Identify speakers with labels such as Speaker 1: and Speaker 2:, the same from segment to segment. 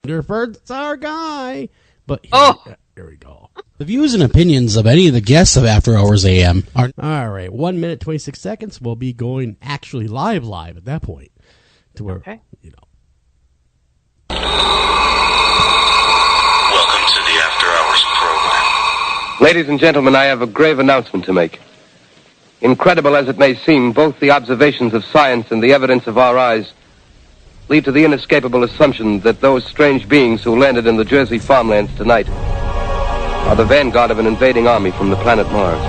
Speaker 1: It's our guy. But here we go.
Speaker 2: The views and opinions of any of the guests of After Hours AM are...
Speaker 1: All right, 1 minute, 26 seconds. We'll be going actually live at that point. To where,
Speaker 3: okay.
Speaker 1: You know.
Speaker 4: Welcome to the After Hours program.
Speaker 5: Ladies and gentlemen, I have a grave announcement to make. Incredible as it may seem, both the observations of science and the evidence of our eyes lead to the inescapable assumption that those strange beings who landed in the Jersey farmlands tonight are the vanguard of an invading army from the planet Mars.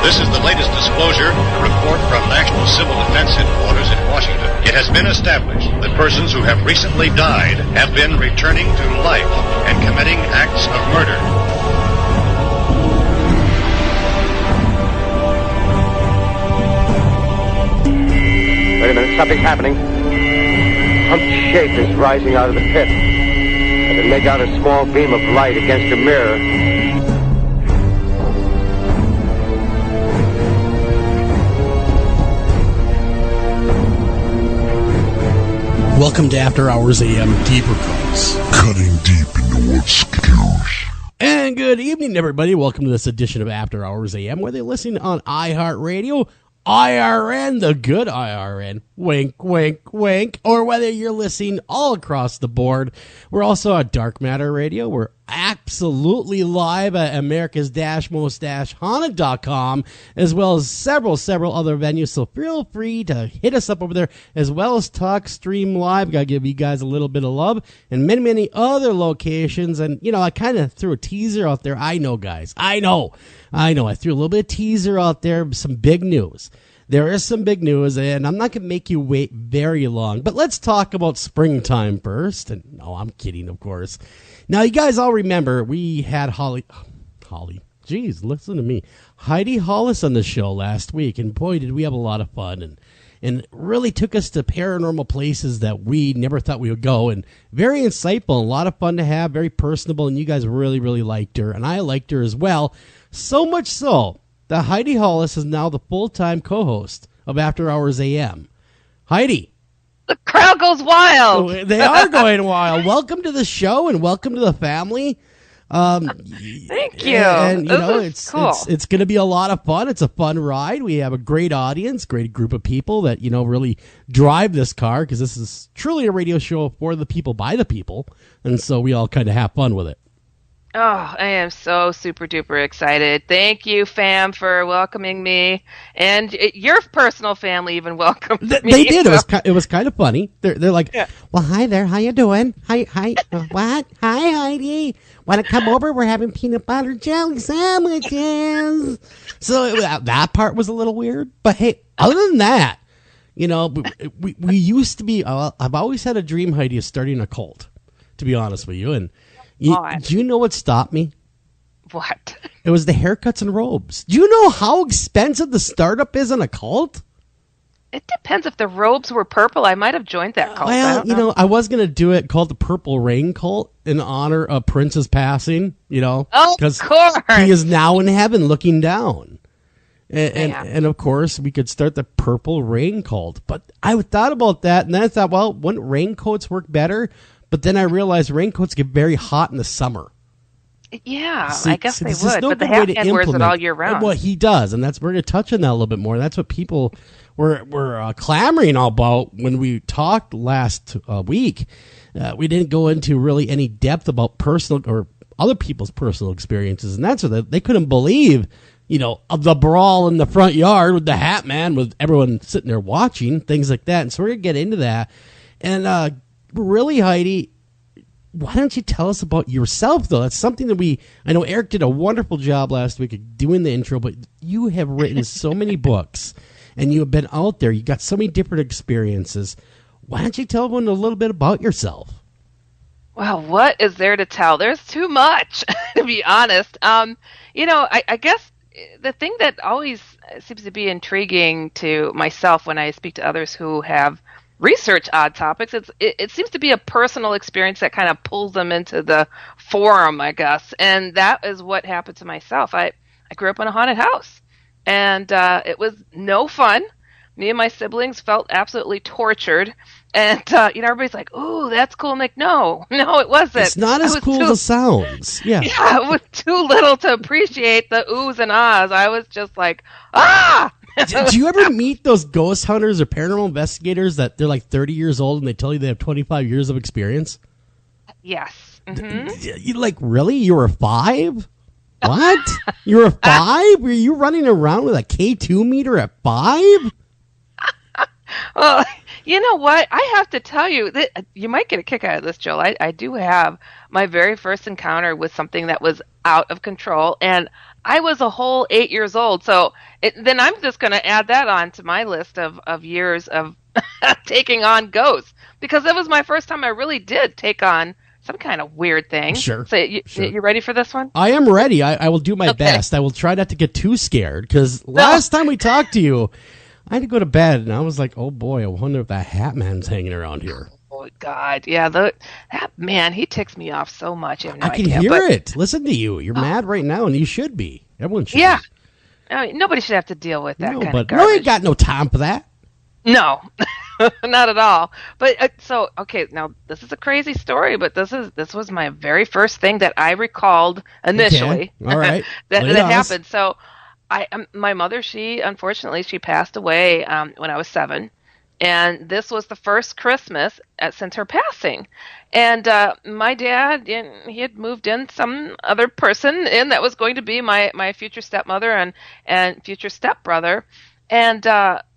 Speaker 6: This is the latest disclosure, a report from National Civil Defense Headquarters in Washington. It has been established that persons who have recently died have been returning to life and committing acts of murder.
Speaker 5: Wait a minute, something's happening. Humped shape is rising out of the pit. I can make out a small beam of light against a mirror.
Speaker 2: Welcome to After Hours AM Deeper Cuts.
Speaker 7: Cutting deep into what skews.
Speaker 1: And good evening, everybody. Welcome to this edition of After Hours AM, where they're listening on iHeartRadio, IRN, the good IRN, wink, wink, wink, or whether you're listening all across the board. We're also on Dark Matter Radio. We're absolutely live at America's-Most-Haunted.com, as well as several other venues. So feel free to hit us up over there, as well as Talk Stream Live. Got to give you guys a little bit of love, and many other locations. And, you know, I kind of threw a teaser out there. I know, guys. I know. I threw a little bit of teaser out there, some big news. There is some big news, and I'm not going to make you wait very long. But let's talk about springtime first. And no, I'm kidding, of course. Now, you guys all remember we had Heidi Hollis on the show last week, and boy, did we have a lot of fun, and really took us to paranormal places that we never thought we would go, and very insightful, a lot of fun to have, very personable, and you guys really liked her, and I liked her as well, so much so that Heidi Hollis is now the full-time co-host of After Hours AM. Heidi.
Speaker 3: The crowd goes wild.
Speaker 1: They are going wild. Welcome to the show and welcome to the family.
Speaker 3: Thank you.
Speaker 1: And you know,
Speaker 3: it's cool.
Speaker 1: It's going to be a lot of fun. It's a fun ride. We have a great audience, great group of people that, you know, really drive this car, because this is truly a radio show for the people, by the people. And so we all kind of have fun with it.
Speaker 3: Oh, I am so super duper excited. Thank you, fam, for welcoming me, and your personal family even welcomed me.
Speaker 1: They did. It was kind of funny. They're like, yeah. Well, hi there. How you doing? Hi. What? Hi, Heidi. Want to come over? We're having peanut butter jelly sandwiches. So that part was a little weird. But hey, other than that, you know, we used to be. I've always had a dream, Heidi, of starting a cult. To be honest with you, and. Do you know what stopped me?
Speaker 3: What?
Speaker 1: It was the haircuts and robes. Do you know how expensive the startup is in a cult?
Speaker 3: It depends. If the robes were purple, I might have joined that cult.
Speaker 1: Well, you know, I was going to do it called the Purple Rain Cult in honor of Prince's passing, you know.
Speaker 3: Oh, of course.
Speaker 1: He is now in heaven looking down. And of course, we could start the Purple Rain Cult. But I thought about that, and then I thought, well, wouldn't raincoats work better? But then I realized raincoats get very hot in the summer.
Speaker 3: Yeah, I guess they would.
Speaker 1: No,
Speaker 3: but the hatman wears it all year round.
Speaker 1: Well, he does, and we're going to touch on that a little bit more. That's what people were clamoring about when we talked last week. We didn't go into really any depth about personal or other people's personal experiences, and that's what they couldn't believe. You know, of the brawl in the front yard with the hatman, with everyone sitting there watching, things like that. And so we're going to get into that. And really, Heidi, why don't you tell us about yourself, though? That's something that I know Eric did a wonderful job last week of doing the intro, but you have written so many books, and you have been out there. You got so many different experiences. Why don't you tell everyone a little bit about yourself?
Speaker 3: Well, what is there to tell? There's too much, to be honest. You know, I guess the thing that always seems to be intriguing to myself when I speak to others who have research odd topics. It seems to be a personal experience that kind of pulls them into the forum, I guess. And that is what happened to myself. I grew up in a haunted house, and it was no fun. Me and my siblings felt absolutely tortured. And, everybody's like, "Ooh, that's cool." I'm like, no, it wasn't.
Speaker 1: It's not as cool as it sounds. Yeah.
Speaker 3: Yeah, it was too little to appreciate the oohs and ahs. I was just like, ah!
Speaker 1: Do you ever meet those ghost hunters or paranormal investigators that they're like 30 years old and they tell you they have 25 years of experience?
Speaker 3: Yes. Mm-hmm.
Speaker 1: You like, really? You were 5? What? You were 5? Were you running around with a K2 meter at 5?
Speaker 3: Well, you know what? I have to tell you that you might get a kick out of this, Joel. I do have my very first encounter with something that was out of control, and I was a whole 8 years old. So then I'm just going to add that on to my list of years of taking on ghosts, because it was my first time I really did take on some kind of weird thing.
Speaker 1: Sure.
Speaker 3: So you ready for this one?
Speaker 1: I am ready. I will do my best. I will try not to get too scared, because last time we talked to you, I had to go to bed, and I was like, oh, boy, I wonder if that Hatman's hanging around here.
Speaker 3: Oh, God. Yeah, that man, he ticks me off so much.
Speaker 1: I can hear it. Listen to you. You're mad right now, and you should be. Everyone should be.
Speaker 3: I mean, nobody should have to deal with that kind of garbage.
Speaker 1: No, you ain't got no time for that.
Speaker 3: No, not at all. But now this is a crazy story, but this was my very first thing that I recalled initially.
Speaker 1: Okay. All right.
Speaker 3: that happened. So my mother, unfortunately, she passed away when I was 7. And this was the first Christmas since her passing. And my dad, he had moved in some other person in that was going to be my future stepmother and future stepbrother. And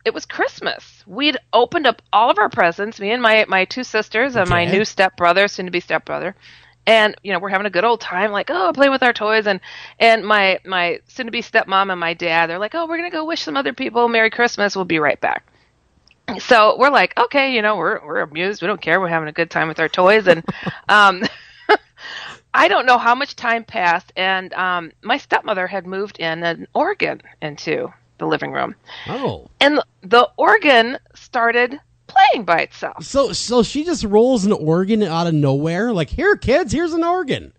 Speaker 3: it was Christmas. We'd opened up all of our presents, me and my 2 sisters and my new stepbrother, soon-to-be stepbrother. And, we're having a good old time, like, playing with our toys. And my soon-to-be stepmom and my dad, they're like, we're going to go wish some other people Merry Christmas. We'll be right back. So we're like, okay, we're amused. We don't care. We're having a good time with our toys. And I don't know how much time passed. And my stepmother had moved in an organ into the living room.
Speaker 1: Oh.
Speaker 3: And the organ started playing by itself.
Speaker 1: So she just rolls an organ out of nowhere? Like, here, kids, here's an organ.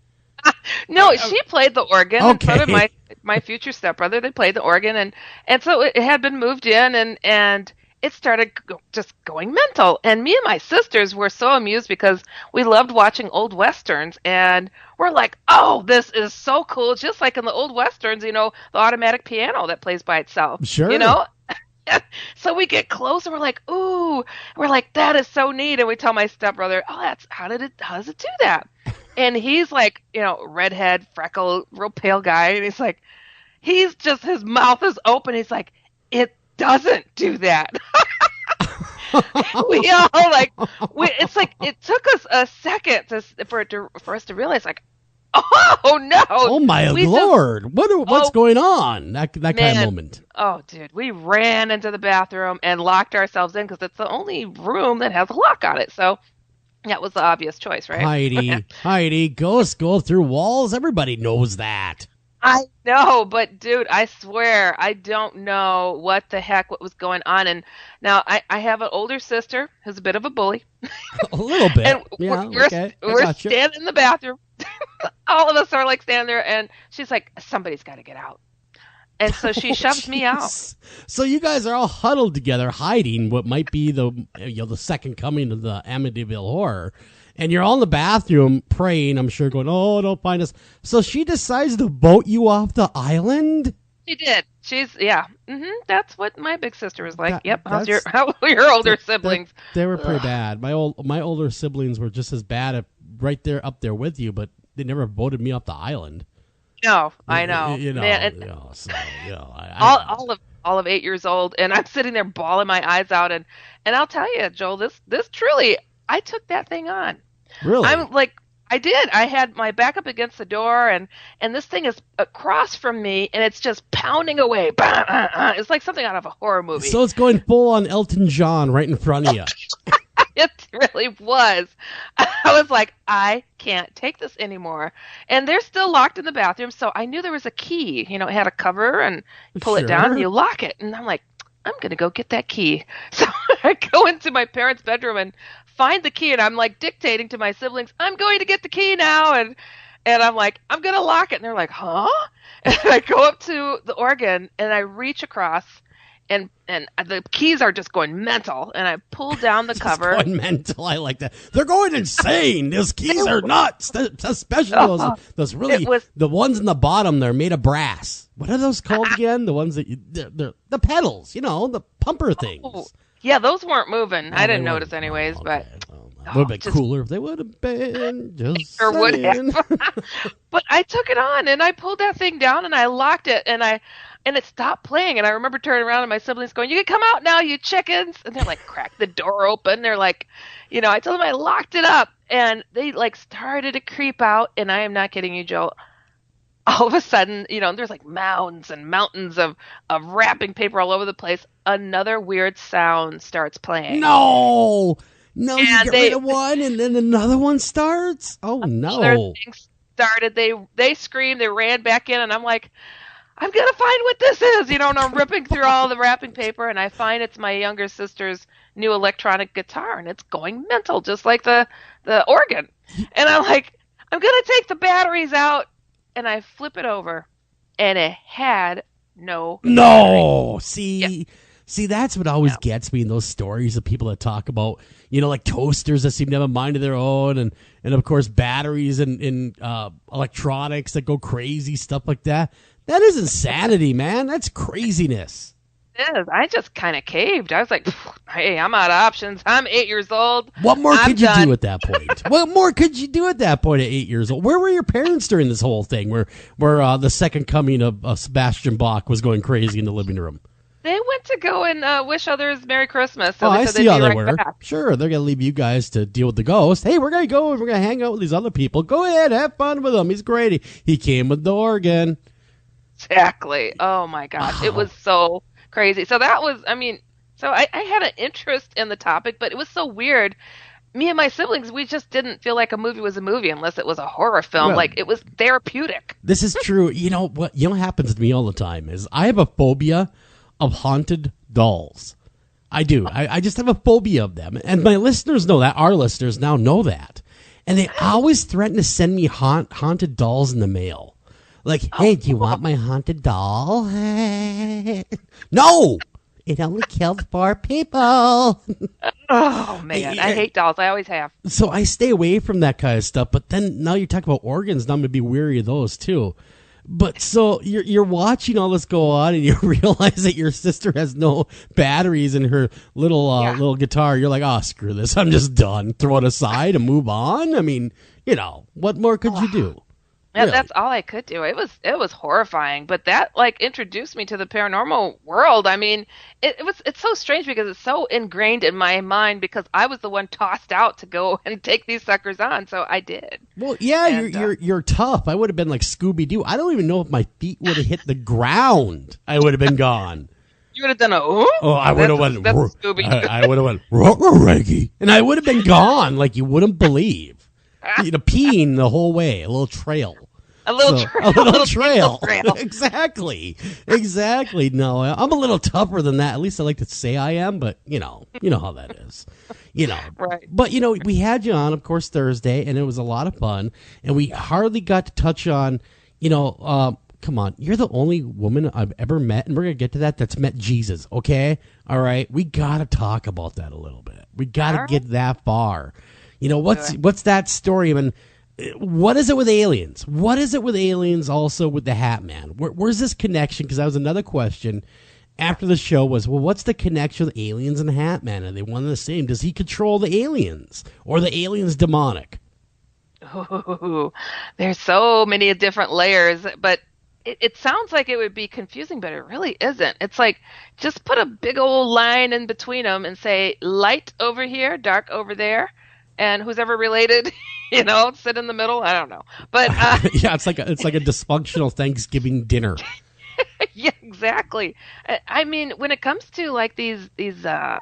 Speaker 3: No, she played the organ.
Speaker 1: Okay.
Speaker 3: In front of my future stepbrother. They played the organ. And so it had been moved in and it started just going mental. And me and my sisters were so amused because we loved watching old Westerns. And we're like, oh, this is so cool. Just like in the old Westerns, the automatic piano that plays by itself.
Speaker 1: Sure.
Speaker 3: So we get close and we're like, ooh. We're like, that is so neat. And we tell my stepbrother, how does it do that? And he's like, redhead, freckle, real pale guy. And he's like, his mouth is open. He's like, it doesn't do that. We all it's like it took us a second for us to realize, like, oh no,
Speaker 1: oh my Lord, what's going on? That kind of moment.
Speaker 3: Oh, dude, we ran into the bathroom and locked ourselves in because it's the only room that has a lock on it. So that was the obvious choice, right?
Speaker 1: Heidi, ghosts go through walls. Everybody knows that.
Speaker 3: I know, but dude, I swear I don't know what was going on. And now I have an older sister who's a bit of a bully.
Speaker 1: A little bit.
Speaker 3: And
Speaker 1: yeah,
Speaker 3: we're standing in the bathroom. All of us are like standing there, and she's like, somebody's got to get out. And so she shoves me out.
Speaker 1: So you guys are all huddled together, hiding what might be the second coming of the Amityville Horror. And you're all in the bathroom praying, I'm sure, going, oh, don't find us. So she decides to boat you off the island?
Speaker 3: She did. That's what my big sister was like. How were your older siblings?
Speaker 1: They were pretty bad. My older siblings were just as bad right there up there with you, but they never boated me off the island.
Speaker 3: No, I know. Man, all of 8 years old, and I'm sitting there bawling my eyes out, and I'll tell you, Joel, this truly, I took that thing on.
Speaker 1: Really?
Speaker 3: I'm like, I did. I had my back up against the door, and this thing is across from me, and it's just pounding away. It's like something out of a horror movie.
Speaker 1: So it's going full on Elton John right in front of you.
Speaker 3: It really was. I was like, I can't take this anymore. And they're still locked in the bathroom, so I knew there was a key. It had a cover, and you pull it down, and you lock it. And I'm like, I'm going to go get that key. So I go into my parents' bedroom and find the key, and I'm like dictating to my siblings, I'm going to get the key now. And I'm like, I'm going to lock it. And they're like, huh? And I go up to the organ and I reach across and the keys are just going mental. And I pull down the cover.
Speaker 1: Going mental. I like that. They're going insane. Those keys are nuts. Especially those really, the ones in the bottom, they're made of brass. What are those called again? The ones that, they're the pedals, the pumper things.
Speaker 3: Oh, yeah, those weren't moving. I didn't notice anyways, but.
Speaker 1: Would have been cooler if they would have been. Just
Speaker 3: sure would
Speaker 1: saying.
Speaker 3: have. But I took it on and I pulled that thing down and I locked it and it stopped playing. And I remember turning around and my siblings going, "You can come out now, you chickens!" And they're like, crack the door open. They're like, I told them I locked it up, and they like started to creep out. And I am not kidding you, Joe. All of a sudden, there's like mounds and mountains of wrapping paper all over the place. Another weird sound starts playing.
Speaker 1: No, you
Speaker 3: and
Speaker 1: get rid of one, and then another one starts. Oh no!
Speaker 3: Another thing started. They screamed. They ran back in, and I'm like, I'm gonna find what this is, and I'm ripping through all the wrapping paper, and I find it's my younger sister's new electronic guitar, and it's going mental, just like the organ. And I'm like, I'm gonna take the batteries out, and I flip it over, and it had no battery.
Speaker 1: See, that's what always gets me in those stories of people that talk about, like toasters that seem to have a mind of their own, and of course batteries and electronics that go crazy, stuff like that. That is insanity, man. That's craziness.
Speaker 3: It is. I just kind of caved. I was like, hey, I'm out of options. I'm 8 years old.
Speaker 1: What more could you do at that point? What more could you do at that point at 8 years old? Where were your parents during this whole thing where the second coming of Sebastian Bach was going crazy in the living room?
Speaker 3: They went to go and wish others Merry Christmas. So
Speaker 1: I see how they were.
Speaker 3: Back.
Speaker 1: Sure, they're going to leave you guys to deal with the ghost. Hey, we're going to go and we're going to hang out with these other people. Go ahead, have fun with him. He's great. He came with the organ.
Speaker 3: Exactly. Oh, my gosh. It was so crazy. So that was, so I had an interest in the topic, but it was so weird. Me and my siblings, we just didn't feel like a movie was a movie unless it was a horror film. Like, it was therapeutic.
Speaker 1: This is true. What happens to me all the time is I have a phobia of haunted dolls. I do. I just have a phobia of them. And my listeners know that. Our listeners now know that. And they always threaten to send me haunted dolls in the mail. Like, hey, do you want my haunted doll? No! It only killed 4 people.
Speaker 3: Oh, man. I hate dolls. I always have.
Speaker 1: So I stay away from that kind of stuff. But then now you talk about organs, now I'm going to be weary of those too. But so you're watching all this go on, and you realize that your sister has no batteries in her little guitar. You're like, oh, screw this. I'm just done. Throw it aside and move on. What more could you do?
Speaker 3: Yeah,
Speaker 1: Really?
Speaker 3: That's all I could do. It was horrifying, but that introduced me to the paranormal world. It's so strange because it's so ingrained in my mind because I was the one tossed out to go and take these suckers on, so I did.
Speaker 1: Well, yeah, you're tough. I would have been like Scooby-Doo. I don't even know if my feet would have hit the ground. I would have been gone.
Speaker 3: You would have done
Speaker 1: I would have went.
Speaker 3: That's Scooby-Doo.
Speaker 1: I would have went Reggie, and I would have been gone like you wouldn't believe. Peeing the whole way, a little trail.
Speaker 3: A little trail.
Speaker 1: Exactly. No, I'm a little tougher than that. At least I like to say I am, but you know how that is.
Speaker 3: Right.
Speaker 1: But we had you on, of course, Thursday, and it was a lot of fun, and we hardly got to touch on, come on, you're the only woman I've ever met, and we're gonna get to that's met Jesus. Okay, all right, we gotta talk about that a little bit. We gotta get that far. What's that story? What is it with aliens? What is it with aliens also with the Hatman? Where's this connection? Because that was another question after the show was, well, what's the connection with aliens and Hatman? Are they one and the same? Does he control the aliens? Or the aliens demonic?
Speaker 3: Ooh, there's so many different layers, but it sounds like it would be confusing, but it really isn't. It's like, just put a big old line in between them and say, light over here, dark over there. And who's ever related, sit in the middle. I don't know, but
Speaker 1: yeah, it's like a dysfunctional Thanksgiving dinner.
Speaker 3: Yeah, exactly. When it comes to these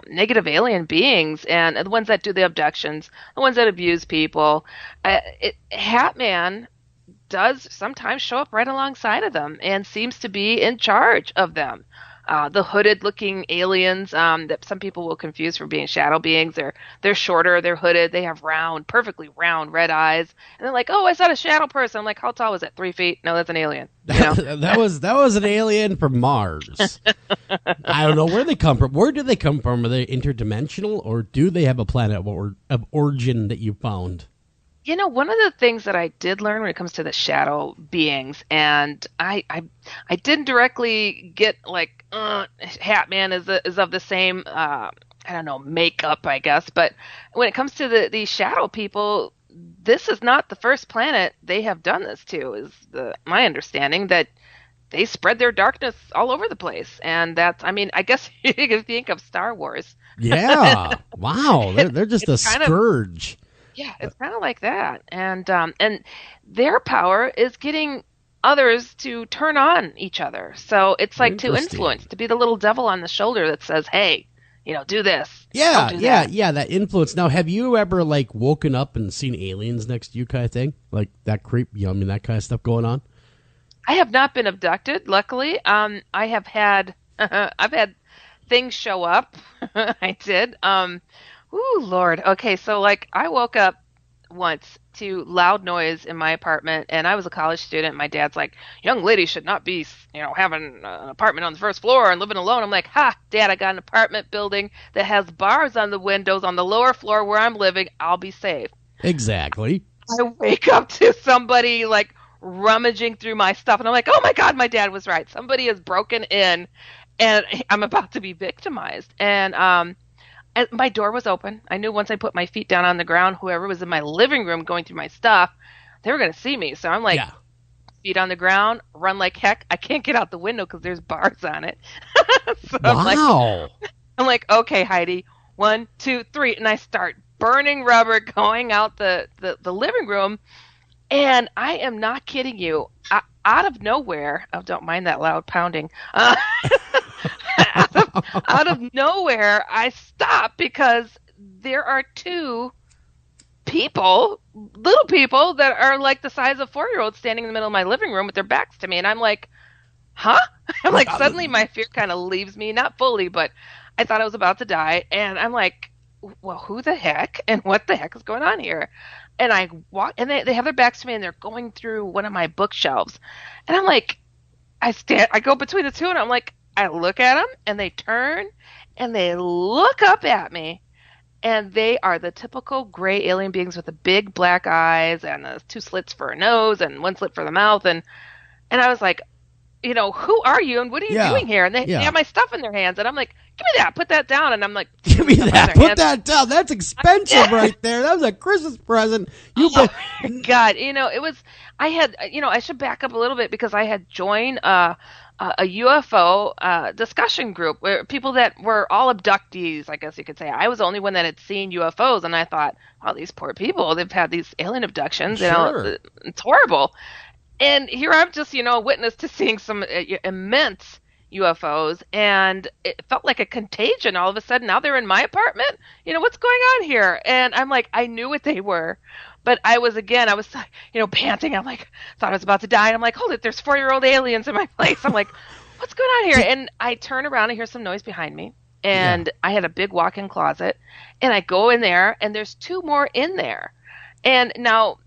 Speaker 3: negative alien beings and the ones that do the abductions, the ones that abuse people, Hatman does sometimes show up right alongside of them and seems to be in charge of them. the hooded-looking aliens that some people will confuse for being shadow beings. They're shorter, they're hooded, they have perfectly round red eyes, and they're like, "Oh, I saw a shadow person." I'm like, "How tall was it? 3 feet? No, that's an alien." You know?
Speaker 1: that was an alien from Mars. I don't know where they come from. Where do they come from? Are they interdimensional, or do they have a planet of origin that you found?
Speaker 3: You know, one of the things that I did learn when it comes to the shadow beings, and I didn't directly get like Hatman is of the same I don't know, makeup, I guess, but when it comes to the shadow people, this is not the first planet they have done this to. Is my understanding that they spread their darkness all over the place, and that's, I mean, I guess you can think of Star Wars.
Speaker 1: Yeah, wow, they're just a scourge.
Speaker 3: Yeah, it's kind of like that, and their power is getting others to turn on each other. So it's like to influence, to be the little devil on the shoulder that says, "Hey, you know, do this."
Speaker 1: Yeah,
Speaker 3: do that.
Speaker 1: that influence. Now, have you ever like woken up and seen aliens next to you, kind of thing, like that creep? You know, I mean, that kind of stuff going on.
Speaker 3: I have not been abducted, luckily. I have had I've had things show up. I did. Ooh, Lord. Okay, so like I woke up once to loud noise in my apartment, and I was a college student. My dad's like, "Young lady should not be, you know, having an apartment on the first floor and living alone." I'm like, "Ha, Dad, I got an apartment building that has bars on the windows on the lower floor where I'm living. I'll be safe."
Speaker 1: Exactly.
Speaker 3: I wake up to somebody like rummaging through my stuff, and I'm like, "Oh my God, my dad was right. Somebody has broken in, and I'm about to be victimized." And my door was open. I knew once I put my feet down on the ground, whoever was in my living room going through my stuff, they were going to see me. So I'm like, feet on the ground, run like heck. I can't get out the window because there's bars on it. So
Speaker 1: wow.
Speaker 3: I'm like, "Okay, Heidi, 1, 2, 3. And I start burning rubber going out the living room. And I am not kidding you. Out of nowhere, don't mind that loud pounding. Out of nowhere, I stop because there are 2 people, little people, that are like the size of 4-year-olds standing in the middle of my living room with their backs to me. And I'm like, huh? I'm like, suddenly my fear kind of leaves me, not fully, but I thought I was about to die. And I'm like, well, who the heck and what the heck is going on here? And I walk, and they have their backs to me, and they're going through one of my bookshelves. And I'm like, I go between the 2, and I'm like, I look at them, and they turn, and they look up at me, and they are the typical gray alien beings with the big black eyes and 2 slits for a nose and 1 slit for the mouth. And I was like, you know, who are you, and what are you doing here? And they have my stuff in their hands, and I'm like, "Give me that, put that down." And I'm like,
Speaker 1: "Give me that, put that down." That's expensive right there. That was a Christmas present.
Speaker 3: God, you know, it was. I had, you know, I should back up a little bit because I had joined a UFO discussion group where people that were all abductees, I guess you could say. I was the only one that had seen UFOs, and I thought, wow, these poor people, they've had these alien abductions.
Speaker 1: Sure.
Speaker 3: You know, it's horrible. And here I'm just, you know, a witness to seeing some immense UFOs, and it felt like a contagion all of a sudden. Now they're in my apartment. You know, what's going on here? And I'm like, I knew what they were, but I was, you know, panting. I'm like, thought I was about to die. And I'm like, hold it, there's 4-year-old aliens in my place. I'm like, what's going on here? And I turn around and hear some noise behind me. And I had a big walk-in closet, and I go in there, and there's 2 more in there. And now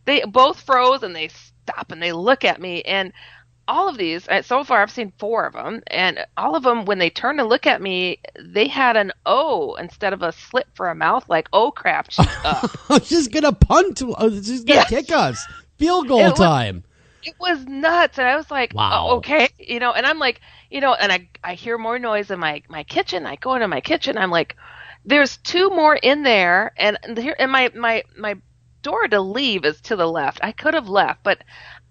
Speaker 3: they both froze, and they stop, and they look at me, and all of these, so far I've seen 4 of them, and all of them, when they turned to look at me, they had an O instead of a slit for a mouth, like, "Oh crap, she's up."
Speaker 1: She's gonna punt. She's gonna kick us. Field goal time.
Speaker 3: It was nuts, and I was like,
Speaker 1: wow.
Speaker 3: Oh, okay, you know, and I'm like, you know, and I hear more noise in my kitchen. I go into my kitchen. I'm like, there's 2 more in there, and here, and my door to leave is to the left. I could have left, but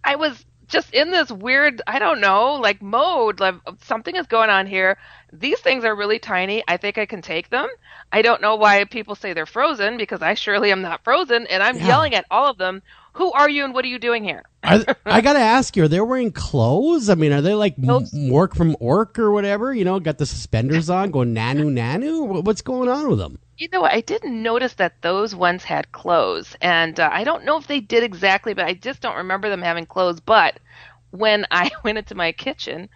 Speaker 3: I was just in this weird, I don't know, like mode, like something is going on here. These things are really tiny. I think I can take them. I don't know why people say they're frozen, because I surely am not frozen, and I'm yelling at all of them, "Who are you and what are you doing here?"
Speaker 1: I got to ask you, are they wearing clothes? I mean, are they like Mork from Ork or whatever? You know, got the suspenders on, going nanu nanu? What's going on with them?
Speaker 3: You know, I didn't notice that those ones had clothes, and I don't know if they did exactly, but I just don't remember them having clothes. But when I went into my kitchen,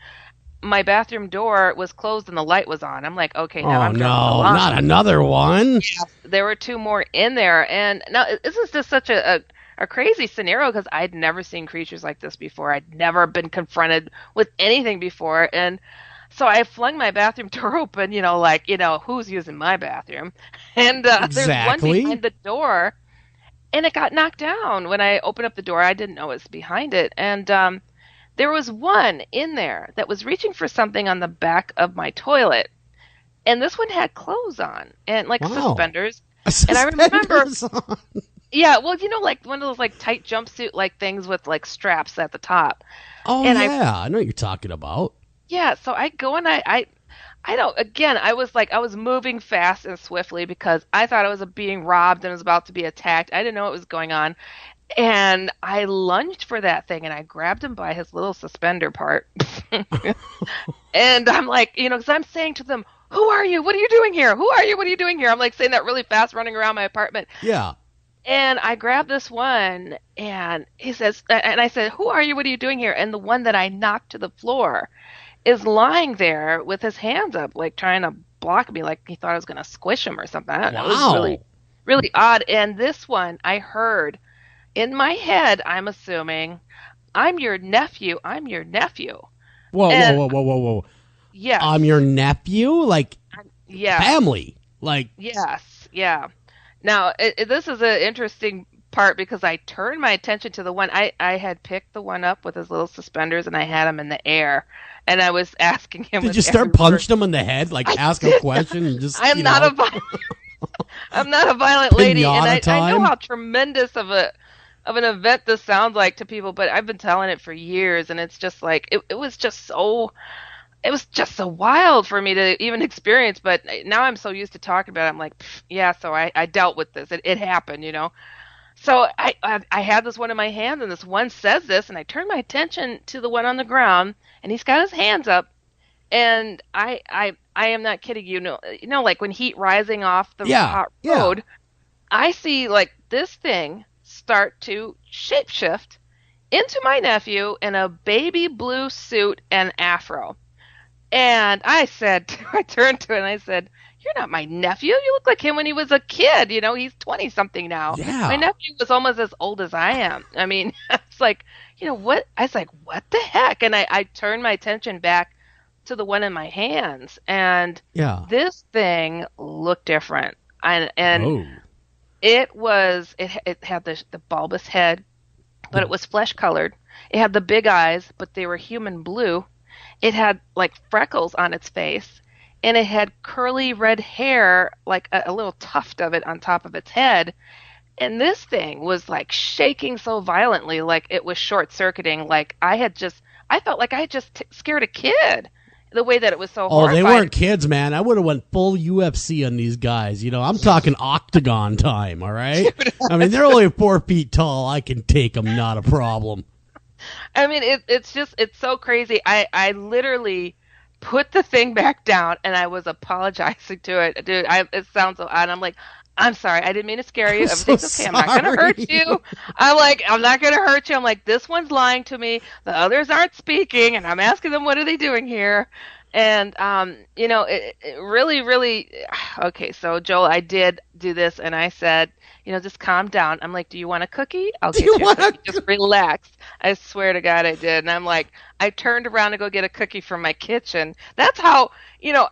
Speaker 3: my bathroom door was closed and the light was on. I'm like, okay, now
Speaker 1: Oh
Speaker 3: I'm drawing the
Speaker 1: no,
Speaker 3: line.
Speaker 1: not another one.
Speaker 3: Yes, there were two more in there, and now this is just such a crazy scenario because I'd never seen creatures like this before. I'd never been confronted with anything before, and so I flung my bathroom door open. Who's using my bathroom? And there's one
Speaker 1: Exactly.
Speaker 3: behind the door, and it got knocked down when I opened up the door. I didn't know it was behind it, and there was one in there that was reaching for something on the back of my toilet. And this one had clothes on and like
Speaker 1: Wow.
Speaker 3: suspenders. And I remember, yeah, well, like one of those like tight jumpsuit like things with like straps at the top.
Speaker 1: Oh
Speaker 3: And
Speaker 1: yeah, I know what you're talking about.
Speaker 3: Yeah, so I go and I don't, again, I was moving fast and swiftly because I thought I was being robbed and was about to be attacked. I didn't know what was going on. And I lunged for that thing and I grabbed him by his little suspender part. And I'm like, because I'm saying to them, who are you? What are you doing here? Who are you? What are you doing here? I'm like saying that really fast, running around my apartment.
Speaker 1: Yeah.
Speaker 3: And I grabbed this one and he says, and I said, who are you? What are you doing here? And the one that I knocked to the floor is lying there with his hands up, like trying to block me, like he thought I was going to squish him or something. I don't know. It was really, really odd. And this one I heard in my head, I'm assuming, I'm your nephew. I'm your nephew.
Speaker 1: Whoa.
Speaker 3: Yes.
Speaker 1: I'm your nephew? Like,
Speaker 3: yeah.
Speaker 1: family? Like,
Speaker 3: Yes. Yeah. Now, this is an interesting part because I turned my attention to the one. I had picked the one up with his little suspenders and I had him in the air. And I was asking him.
Speaker 1: did you start punching him in the head? Like, ask him a question and just,
Speaker 3: I'm not a violent lady. And I know how tremendous of an event this sounds like to people, but I've been telling it for years, and it's just like it was just so wild for me to even experience. But now I'm so used to talking about it, I'm like, yeah. So I dealt with this. It happened, So I had this one in my hands, and this one says this, and I turn my attention to the one on the ground, and he's got his hands up, and I am not kidding you. Like when heat rising off the hot road, I see like this thing start to shapeshift into my nephew in a baby blue suit and afro. And I turned to it and I said, you're not my nephew. You look like him when he was a kid. He's 20 something now.
Speaker 1: Yeah.
Speaker 3: My nephew was almost as old as I am. I mean, it's like, what? I was like, what the heck? And I turned my attention back to the one in my hands, and this thing looked different. And it had the bulbous head, but it was flesh colored. It had the big eyes, but they were human blue. It had like freckles on its face, and it had curly red hair, like a little tuft of it on top of its head. And this thing was like shaking so violently, like it was short circuiting. Like I felt like I had just scared a kid. The way that it was so horrifying.
Speaker 1: They weren't kids, man. I would have went full UFC on these guys. I'm talking octagon time, all right? I mean, they're only 4 feet tall. I can take them, not a problem.
Speaker 3: I mean, it's so crazy. I literally put the thing back down, and I was apologizing to it. Dude, it sounds so odd. I'm like, I'm sorry. I didn't mean to scare you. Everything's okay. I'm not going to hurt you. I'm not going to hurt you. I'm like, this one's lying to me. The others aren't speaking, and I'm asking them, what are they doing here? And, it really, really, okay. So Joel, I did do this, and I said, just calm down. I'm like, do you want a cookie? I'll get you a cookie. Just relax. I swear to God I did. And I'm like, I turned around to go get a cookie from my kitchen. That's how,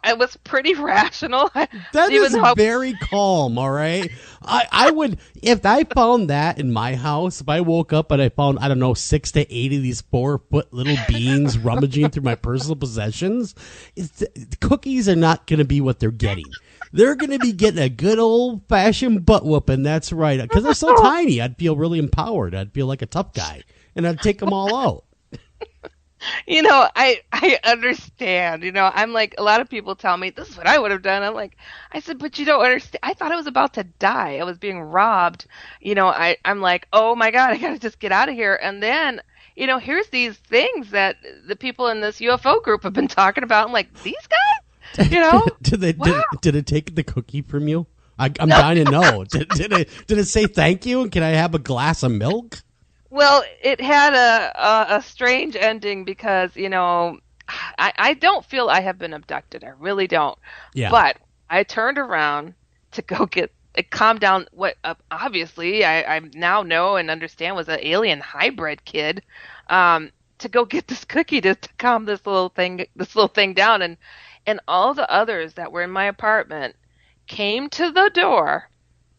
Speaker 3: I was pretty rational.
Speaker 1: That is very calm, all right? I would, if I found that in my house, if I woke up and I found, 6 to 8 of these 4-foot little beings rummaging through my personal possessions, the cookies are not going to be what they're getting. They're going to be getting a good old-fashioned butt whooping, that's right. Because they're so tiny, I'd feel really empowered. I'd feel like a tough guy, and I'd take them all out.
Speaker 3: I understand. I'm like, a lot of people tell me, this is what I would have done. I said, but you don't understand. I thought I was about to die. I was being robbed. I'm like, oh, my God, I got to just get out of here. And then, here's these things that the people in this UFO group have been talking about. I'm like, these guys?
Speaker 1: Did it take the cookie from you? I'm dying to know. Did it say thank you and can I have a glass of milk?
Speaker 3: Well, it had a strange ending because I don't feel I have been abducted. I really don't.
Speaker 1: Yeah.
Speaker 3: But I turned around to go calm down what obviously I now know and understand was an alien hybrid kid, to go get this cookie to calm this little thing down, and all the others that were in my apartment came to the door,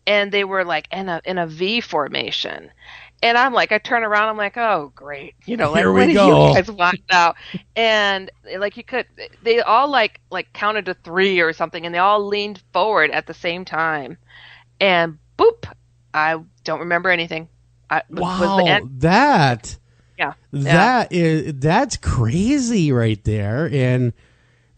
Speaker 3: and they were like in a V formation. And I'm like, I turn around, I'm like, oh great, like,
Speaker 1: Here we
Speaker 3: when
Speaker 1: go.
Speaker 3: you guys want now? And like they all like counted to 3 or something, and they all leaned forward at the same time, and boop, I don't remember anything.
Speaker 1: Wow, that's crazy right there. And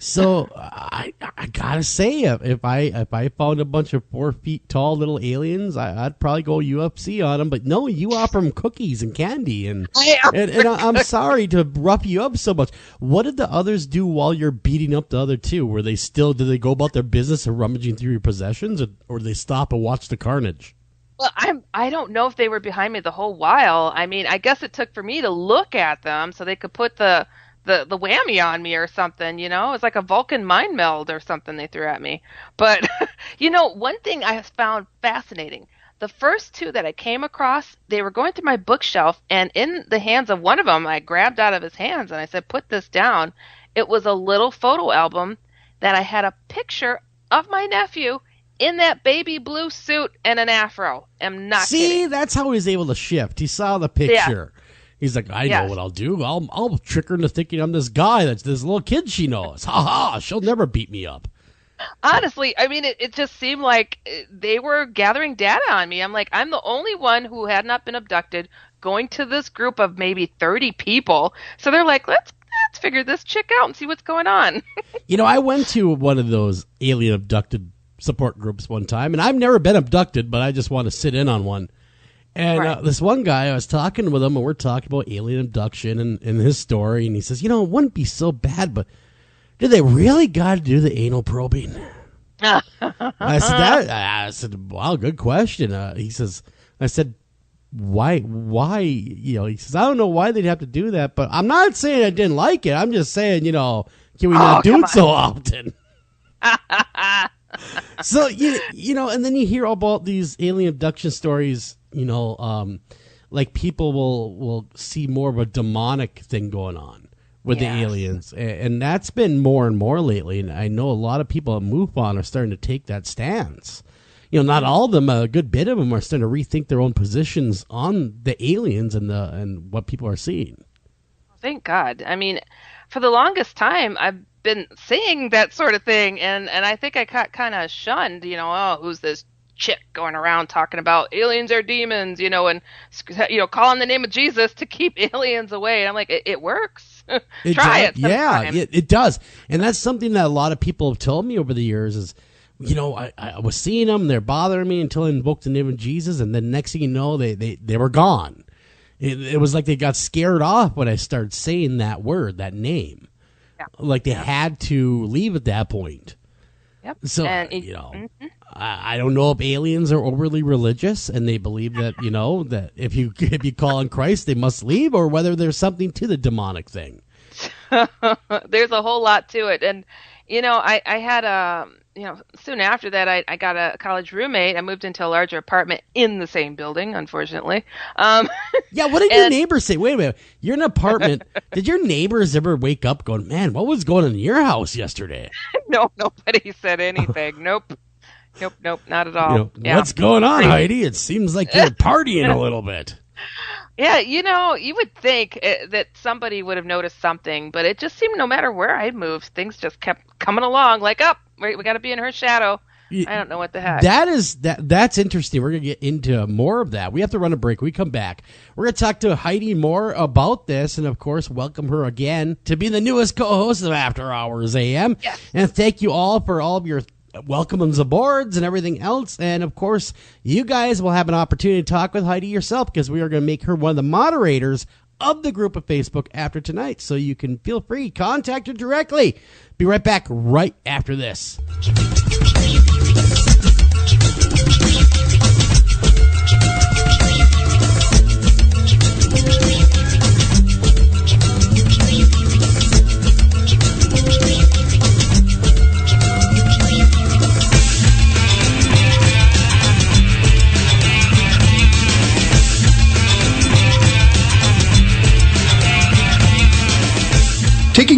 Speaker 1: so I gotta say, if I found a bunch of 4 feet tall little aliens, I'd probably go UFC on them. But no, you offer them cookies and candy, and I'm sorry to rough you up so much. What did the others do while you're beating up the other two? Did they go about their business of rummaging through your possessions, or did they stop and watch the carnage?
Speaker 3: Well, I don't know if they were behind me the whole while. I mean, I guess it took for me to look at them so they could put the whammy on me or something, It's like a Vulcan mind meld or something they threw at me. But, one thing I found fascinating, the first 2 that I came across, they were going through my bookshelf, and in the hands of one of them, I grabbed out of his hands and I said, put this down. It was a little photo album that I had a picture of my nephew in that baby blue suit and an afro. I'm not kidding.
Speaker 1: See, that's how he was able to shift. He saw the picture. Yeah. He's like, I know what I'll do. I'll trick her into thinking I'm this guy that's this little kid she knows. Ha ha! She'll never beat me up.
Speaker 3: Honestly, I mean, it just seemed like they were gathering data on me. I'm like, I'm the only one who had not been abducted, going to this group of maybe 30 people. So they're like, let's figure this chick out and see what's going on.
Speaker 1: I went to one of those alien abducted support groups one time, and I've never been abducted, but I just want to sit in on one. And this one guy, I was talking with him, and we're talking about alien abduction and his story, and he says, it wouldn't be so bad, but did they really got to do the anal probing? I said, wow, good question. I said, why? He says, I don't know why they'd have to do that, but I'm not saying I didn't like it. I'm just saying, can we not do it so often? So, and then you hear about these alien abduction stories, like people will see more of a demonic thing going on with the aliens. And that's been more and more lately. And I know a lot of people at MUFON are starting to take that stance. Not all of them, a good bit of them are starting to rethink their own positions on the aliens and what people are seeing.
Speaker 3: Thank God. I mean, for the longest time, I've been saying that sort of thing, and I think I got kind of shunned, who's this chick going around talking about aliens are demons, and calling the name of Jesus to keep aliens away. And I'm like, it works. Try it sometime.
Speaker 1: Yeah, it does. And that's something that a lot of people have told me over the years is, I was seeing them, they're bothering me until I invoked the name of Jesus, and then next thing you know, they were gone. It was like they got scared off when I started saying that word, that name. Yeah. Like they had to leave at that point.
Speaker 3: Yep.
Speaker 1: So, I don't know if aliens are overly religious and they believe that, that if you call on Christ, they must leave, or whether there's something to the demonic thing.
Speaker 3: There's a whole lot to it. And, I had soon after that, I got a college roommate. I moved into a larger apartment in the same building, unfortunately.
Speaker 1: Yeah, what did your neighbors say? Wait a minute. You're in an apartment. Did your neighbors ever wake up going, man, what was going on in your house yesterday?
Speaker 3: No, nobody said anything. Nope, not at all.
Speaker 1: What's going on, Heidi? It seems like you're partying a little bit.
Speaker 3: Yeah, you would think that somebody would have noticed something, but it just seemed no matter where I moved, things just kept coming along like, we got to be in her shadow. I don't know what the heck.
Speaker 1: That's interesting. We're going to get into more of that. We have to run a break. We come back. We're going to talk to Heidi more about this, and, of course, welcome her again to be the newest co-host of After Hours AM.
Speaker 3: Yes.
Speaker 1: And thank you all for all of your welcomes aboards and everything else. And, of course, you guys will have an opportunity to talk with Heidi yourself, because we are going to make her one of the moderators of the group of Facebook after tonight. So you can feel free, contact her directly. Be right back right after this.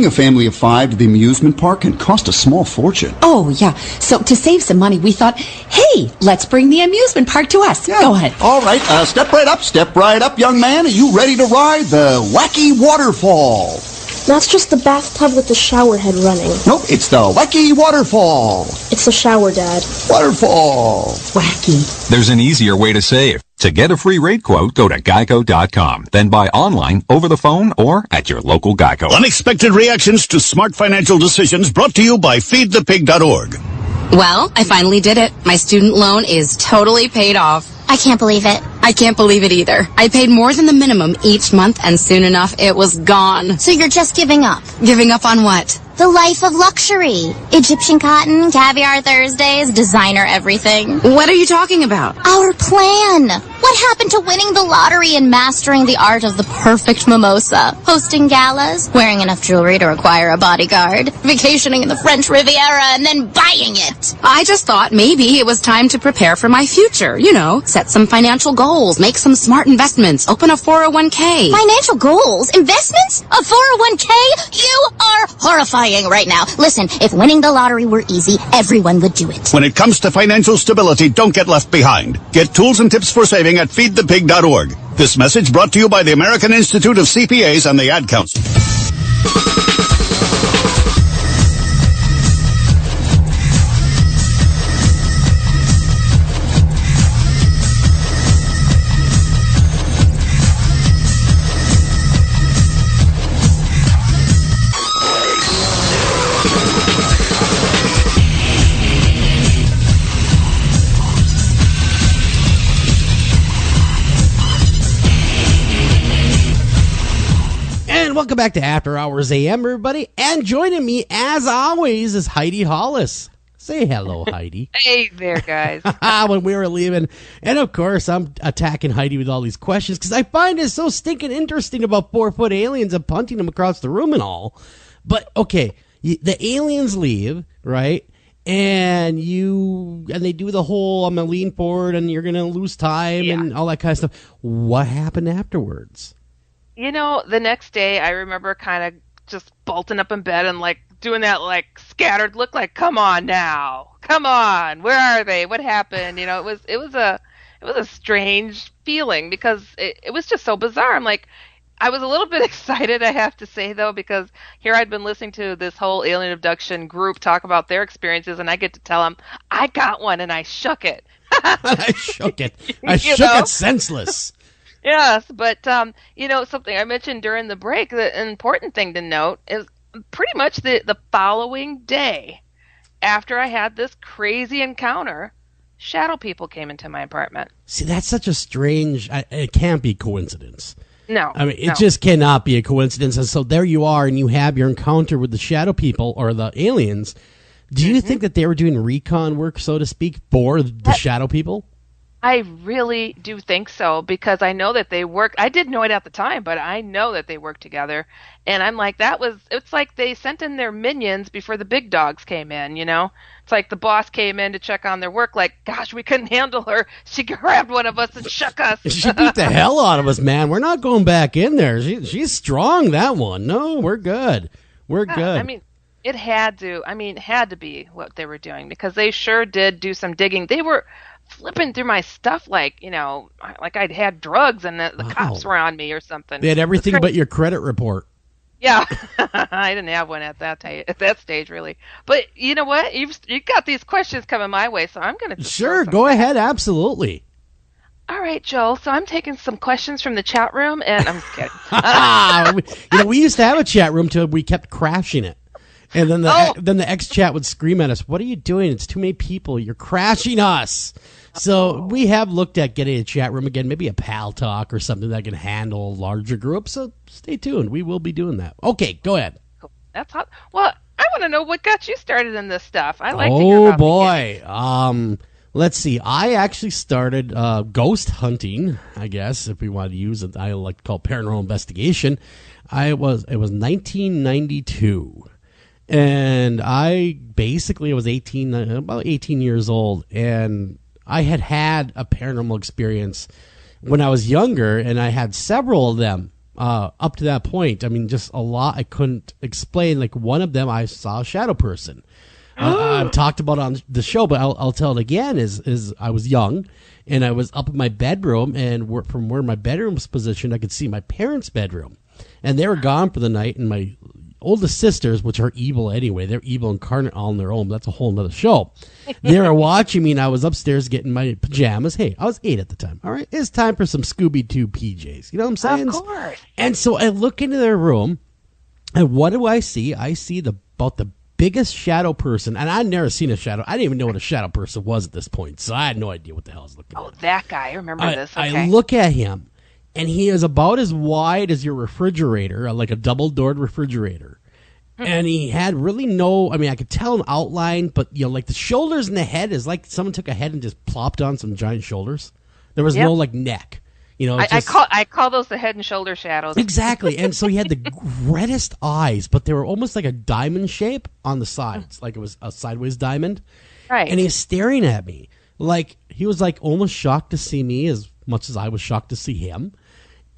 Speaker 8: taking a family of 5 to the amusement park can cost a small fortune.
Speaker 9: Oh, yeah. So to save some money, we thought, hey, let's bring the amusement park to us.
Speaker 8: Yeah.
Speaker 9: Go ahead.
Speaker 8: All right, step right up, young man. Are you ready to ride the wacky waterfall?
Speaker 10: That's just the bathtub with the shower head running.
Speaker 8: Nope, it's the wacky waterfall.
Speaker 10: It's the shower, Dad.
Speaker 8: Waterfall.
Speaker 9: Wacky.
Speaker 11: There's an easier way to save. To get a free rate quote, go to geico.com. Then buy online, over the phone, or at your local Geico.
Speaker 12: Unexpected reactions to smart financial decisions brought to you by feedthepig.org.
Speaker 13: Well, I finally did it. My student loan is totally paid off.
Speaker 14: I can't believe it.
Speaker 13: I can't believe it either. I paid more than the minimum each month, and soon enough, it was gone.
Speaker 14: So you're just giving up?
Speaker 13: Giving up on what?
Speaker 14: The life of luxury. Egyptian cotton, caviar Thursdays, designer everything.
Speaker 13: What are you talking about?
Speaker 14: Our plan. What happened to winning the lottery and mastering the art of the perfect mimosa? Hosting galas, wearing enough jewelry to require a bodyguard, vacationing in the French Riviera, and then buying it.
Speaker 13: I just thought maybe it was time to prepare for my future. You know, set some financial goals, make some smart investments, open a 401k.
Speaker 14: Financial goals? Investments? A 401k? You are horrifying right now. Listen, if winning the lottery were easy, everyone would do it.
Speaker 12: When it comes to financial stability, don't get left behind. Get tools and tips for saving at feedthepig.org. This message brought to you by the American Institute of CPAs and the Ad Council.
Speaker 1: Welcome back to After Hours AM, everybody. And joining me, as always, is Heidi Hollis. Say hello, Heidi.
Speaker 3: Hey there, guys.
Speaker 1: When we were leaving. And, of course, I'm attacking Heidi with all these questions because I find it so stinking interesting about 4-foot aliens and punting them across the room and all. But, okay, the aliens leave, right? And they do the whole, I'm going to lean forward and you're going to lose time and all that kind of stuff. What happened afterwards?
Speaker 3: You know, the next day I remember kind of just bolting up in bed and like doing that like scattered look like, come on now, come on, where are they? What happened? You know, it was a strange feeling because it was just so bizarre. I'm like, I was a little bit excited, I have to say, though, because here I'd been listening to this whole alien abduction group talk about their experiences, and I get to tell them, I got one, and I shook it.
Speaker 1: I shook it. I shook it senseless.
Speaker 3: Yes, but, you know, something I mentioned during the break, the important thing to note is pretty much the following day after I had this crazy encounter, shadow people came into my apartment.
Speaker 1: See, that's such a strange, it can't be coincidence.
Speaker 3: No.
Speaker 1: I mean, it just cannot be a coincidence. And so there you are, and you have your encounter with the shadow people or the aliens. Do you think that they were doing recon work, so to speak, for the shadow people?
Speaker 3: I really do think so, because I know that they work. I didn't know it at the time, but I know that they work together. And I'm like, it's like they sent in their minions before the big dogs came in, you know? It's like the boss came in to check on their work, like, gosh, we couldn't handle her. She grabbed one of us and shook us.
Speaker 1: She beat the hell out of us, man. We're not going back in there. She's strong, that one. No, we're good. We're good.
Speaker 3: I mean, it had to be what they were doing, because they sure did do some digging. They were flipping through my stuff like, you know, like I'd had drugs and the cops were on me or something.
Speaker 1: They had everything but your credit report.
Speaker 3: Yeah, I didn't have one at that stage, really. But you know what? You got these questions coming my way, so I'm going to
Speaker 1: Sure, go ahead, absolutely.
Speaker 3: All right, Joel. So I'm taking some questions from the chat room, and I'm just kidding.
Speaker 1: You know, we used to have a chat room till we kept crashing it. And then the X chat would scream at us, "What are you doing? It's too many people. You're crashing us." So we have looked at getting a chat room again, maybe a pal talk or something that can handle larger groups. So stay tuned. We will be doing that. Okay, go ahead.
Speaker 3: Cool. That's hot. Well, I want to know what got you started in this stuff. I like to hear about
Speaker 1: boy. Let's see. I actually started ghost hunting, I guess, if we want to use it. I like to call paranormal investigation. It was 1992. And I was about 18 years old, and I had a paranormal experience when I was younger, and I had several of them up to that point. I mean, just a lot I couldn't explain. Like one of them, I saw a shadow person. I've talked about it on the show, but I'll tell it again. Is I was young, and I was up in my bedroom, and from where my bedroom was positioned, I could see my parents' bedroom, and they were gone for the night. And my oldest sisters, which are evil anyway, they're evil incarnate all on their own. That's a whole nother show. They were watching me, and I was upstairs getting my pajamas. Hey, I was 8 at the time. All right, it's time for some Scooby-Doo PJs. You know what I'm saying?
Speaker 3: Of course.
Speaker 1: And so I look into their room, and what do I see? I see about the biggest shadow person, and I'd never seen a shadow. I didn't even know what a shadow person was at this point, so I had no idea what the hell I was looking at.
Speaker 3: Oh, that guy. I remember this. Okay.
Speaker 1: I look at him, and he is about as wide as your refrigerator, like a double-doored refrigerator. And he had really no, I mean, I could tell an outline, but, you know, like the shoulders and the head is like someone took a head and just plopped on some giant shoulders. There was no, like, neck. You know,
Speaker 3: I call those the head and shoulder shadows.
Speaker 1: Exactly. And so he had the reddest eyes, but they were almost like a diamond shape on the sides, like it was a sideways diamond.
Speaker 3: Right.
Speaker 1: And he was staring at me. Like, he was like almost shocked to see me as much as I was shocked to see him.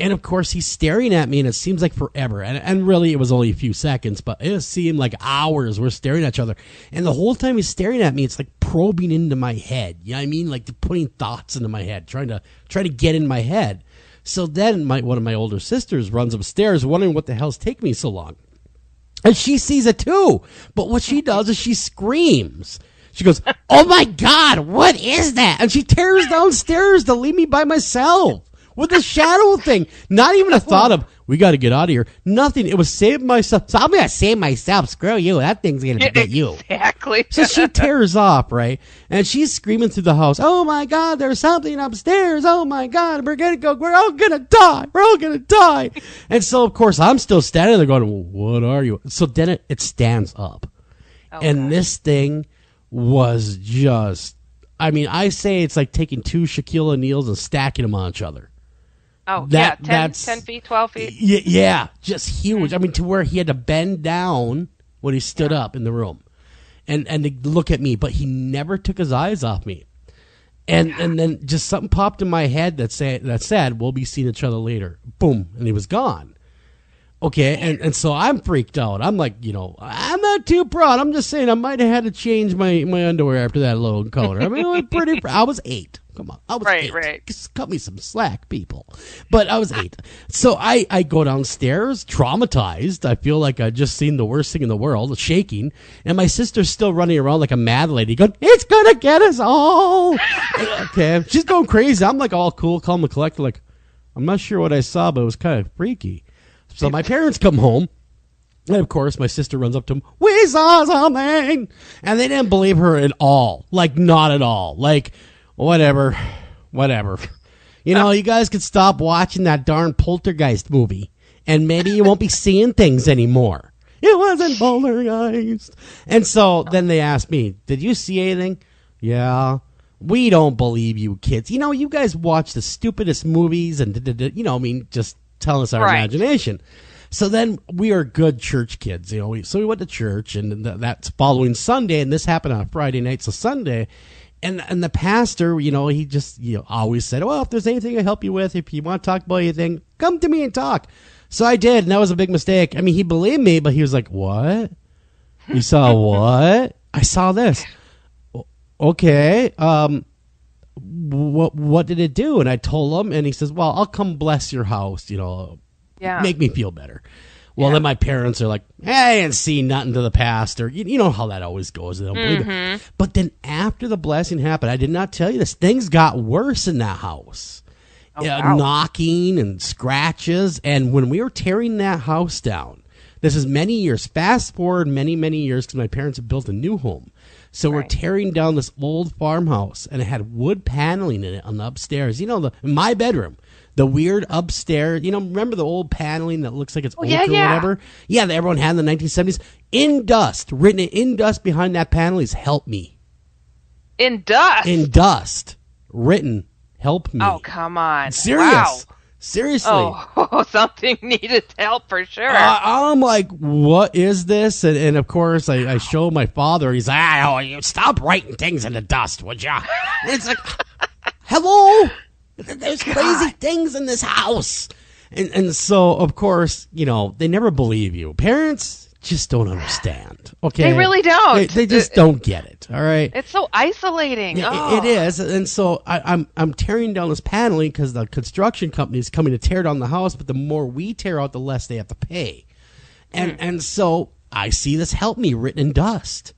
Speaker 1: And, of course, he's staring at me, and it seems like forever. And really, it was only a few seconds, but it seemed like hours we're staring at each other. And the whole time he's staring at me, it's like probing into my head. You know what I mean? Like putting thoughts into my head, trying to get in my head. So then one of my older sisters runs upstairs wondering what the hell's taking me so long. And she sees it, too. But what she does is she screams. She goes, "Oh, my God, what is that?" And she tears downstairs to leave me by myself. With the shadow thing. Not even a thought of, we got to get out of here. Nothing. It was save myself. So I'm going to save myself. Screw you. That thing's going to get you.
Speaker 3: Exactly.
Speaker 1: So she tears off, right? And she's screaming through the house, "Oh, my God, there's something upstairs. Oh, my God, we're going to go. We're all going to die. We're all going to die." And so, of course, I'm still standing there going, "Well, what are you?" So then it stands up. And this thing was just, I mean, I say it's like taking 2 Shaquille O'Neals and stacking them on each other.
Speaker 3: Oh, 10 feet, 12 feet.
Speaker 1: Yeah, just huge. I mean, to where he had to bend down when he stood up in the room and to look at me, but he never took his eyes off me. And then just something popped in my head that said, "We'll be seeing each other later." Boom, and he was gone. Okay, and so I'm freaked out. I'm like, you know, I'm not too proud. I'm just saying I might have had to change my underwear after that little encounter. I mean, I was 8. Come on. I was 8.
Speaker 3: Right.
Speaker 1: Just cut me some slack, people. But I was 8. So I go downstairs, traumatized. I feel like I just seen the worst thing in the world, shaking. And my sister's still running around like a mad lady going, "It's going to get us all." Okay. She's going crazy. I'm like all cool, calm and collected. Like, I'm not sure what I saw, but it was kind of freaky. So my parents come home. And, of course, my sister runs up to him, "We saw something." And they didn't believe her at all. Like, not at all. Like, whatever. You know, you guys could stop watching that darn Poltergeist movie, and maybe you won't be seeing things anymore. It wasn't Poltergeist. And so then they asked me, "Did you see anything?" "Yeah." "We don't believe you kids. You know, you guys watch the stupidest movies and, you know, I mean, just tell us our imagination." So then we are good church kids, you know. So we went to church, and that's following Sunday, and this happened on Friday night, so Sunday. And the pastor, you know, he just, you know, always said, "Well, if there's anything I help you with, if you want to talk about anything, come to me and talk." So I did, and that was a big mistake. I mean, he believed me, but he was like, "What? You saw what?" "I saw this." "Okay. What did it do?" And I told him, and he says, "Well, I'll come bless your house, you know, make me feel better." Well, then my parents are like, "I didn't see nothing to the pastor." You know how that always goes. They don't believe it. But then after the blessing happened, I did not tell you this, things got worse in that house. Wow. Knocking and scratches. And when we were tearing that house down, this is many years, fast forward many, many years, because my parents had built a new home. So we're tearing down this old farmhouse, and it had wood paneling in it on the upstairs. You know, in my bedroom. The weird upstairs, you know, remember the old paneling that looks like it's oak or whatever? Yeah, that everyone had in the 1970s. In dust, written in dust behind that panel is "Help me."
Speaker 3: In dust?
Speaker 1: In dust. Written, "Help me."
Speaker 3: Oh, come on.
Speaker 1: Serious.
Speaker 3: Wow.
Speaker 1: Seriously.
Speaker 3: Oh, something needed help for sure.
Speaker 1: I'm like, what is this? And of course, I show my father. He's like, "Oh, you stop writing things in the dust, would ya?" It's like, hello? There's crazy things in this house. And so, of course, they never believe you. Parents just don't understand. Okay,
Speaker 3: they really don't.
Speaker 1: They just don't get it. All right,
Speaker 3: it's so isolating.
Speaker 1: It is, and so I'm tearing down this paneling because the construction company is coming to tear down the house. But the more we tear out, the less they have to pay. And so I see this "help me" written in dust,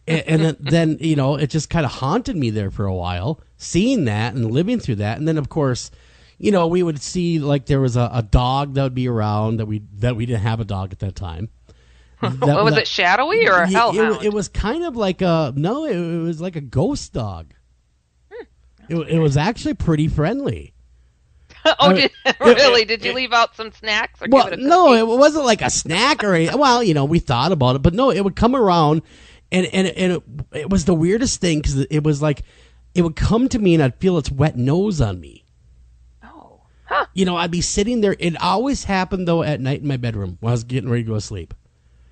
Speaker 1: and then it just kind of haunted me there for a while, seeing that and living through that, and then of course. We would see like there was a dog that would be around that we didn't have a dog at that time.
Speaker 3: Was it shadowy or a hellhound?
Speaker 1: It was kind of like it was like a ghost dog. It was actually pretty friendly.
Speaker 3: Really? Did you leave out some snacks? Or give it a cookie?
Speaker 1: No, it wasn't like a snack or anything. Well, we thought about it, but no, it would come around, and it was the weirdest thing because it was like it would come to me and I'd feel its wet nose on me.
Speaker 3: Huh.
Speaker 1: I'd be sitting there. It always happened, though, at night in my bedroom when I was getting ready to go to sleep.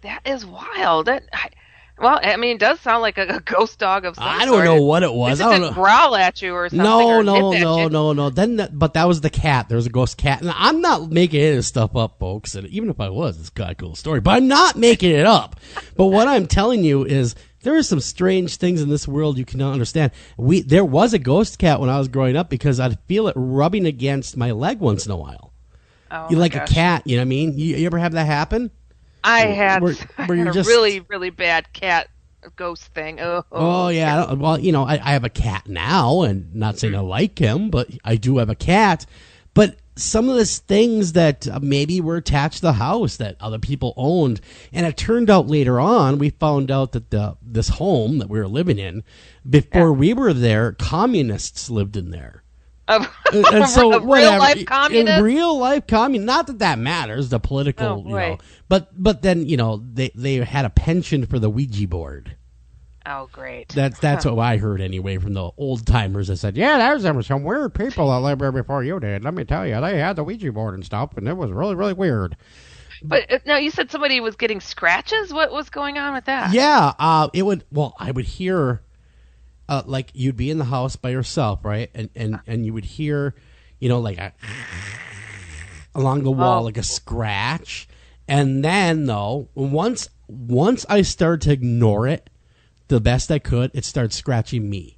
Speaker 3: That is wild. It does sound like a ghost dog of some sort.
Speaker 1: I don't know what it was.
Speaker 3: It didn't growl at you or something.
Speaker 1: No. But that was the cat. There was a ghost cat. And I'm not making any of this stuff up, folks. And even if I was, it's got a cool story. But I'm not making it up. But what I'm telling you is there are some strange things in this world you cannot understand. There was a ghost cat when I was growing up because I'd feel it rubbing against my leg once in a while.
Speaker 3: Oh,
Speaker 1: a cat, you know what I mean? You ever have that happen?
Speaker 3: I had a
Speaker 1: just
Speaker 3: really, really bad cat ghost thing.
Speaker 1: Oh yeah. Well, I have a cat now, and not saying I like him, but I do have a cat. But some of these things that maybe were attached to the house that other people owned, and it turned out later on, we found out that this home that we were living in, before we were there, communists lived in there.
Speaker 3: And so real life communist?
Speaker 1: In real life communist. Not that matters, the political, but then they had a penchant for the Ouija board.
Speaker 3: Oh, great.
Speaker 1: That's what I heard anyway from the old timers that said, yeah, there was some weird people that lived there before you did. Let me tell you, they had the Ouija board and stuff, and it was really, really weird.
Speaker 3: But now you said somebody was getting scratches. What was going on with that?
Speaker 1: Yeah, I would hear. Like you'd be in the house by yourself, right? And you would hear, like along the wall, like a scratch. And then though, once I started to ignore it the best I could, it started scratching me.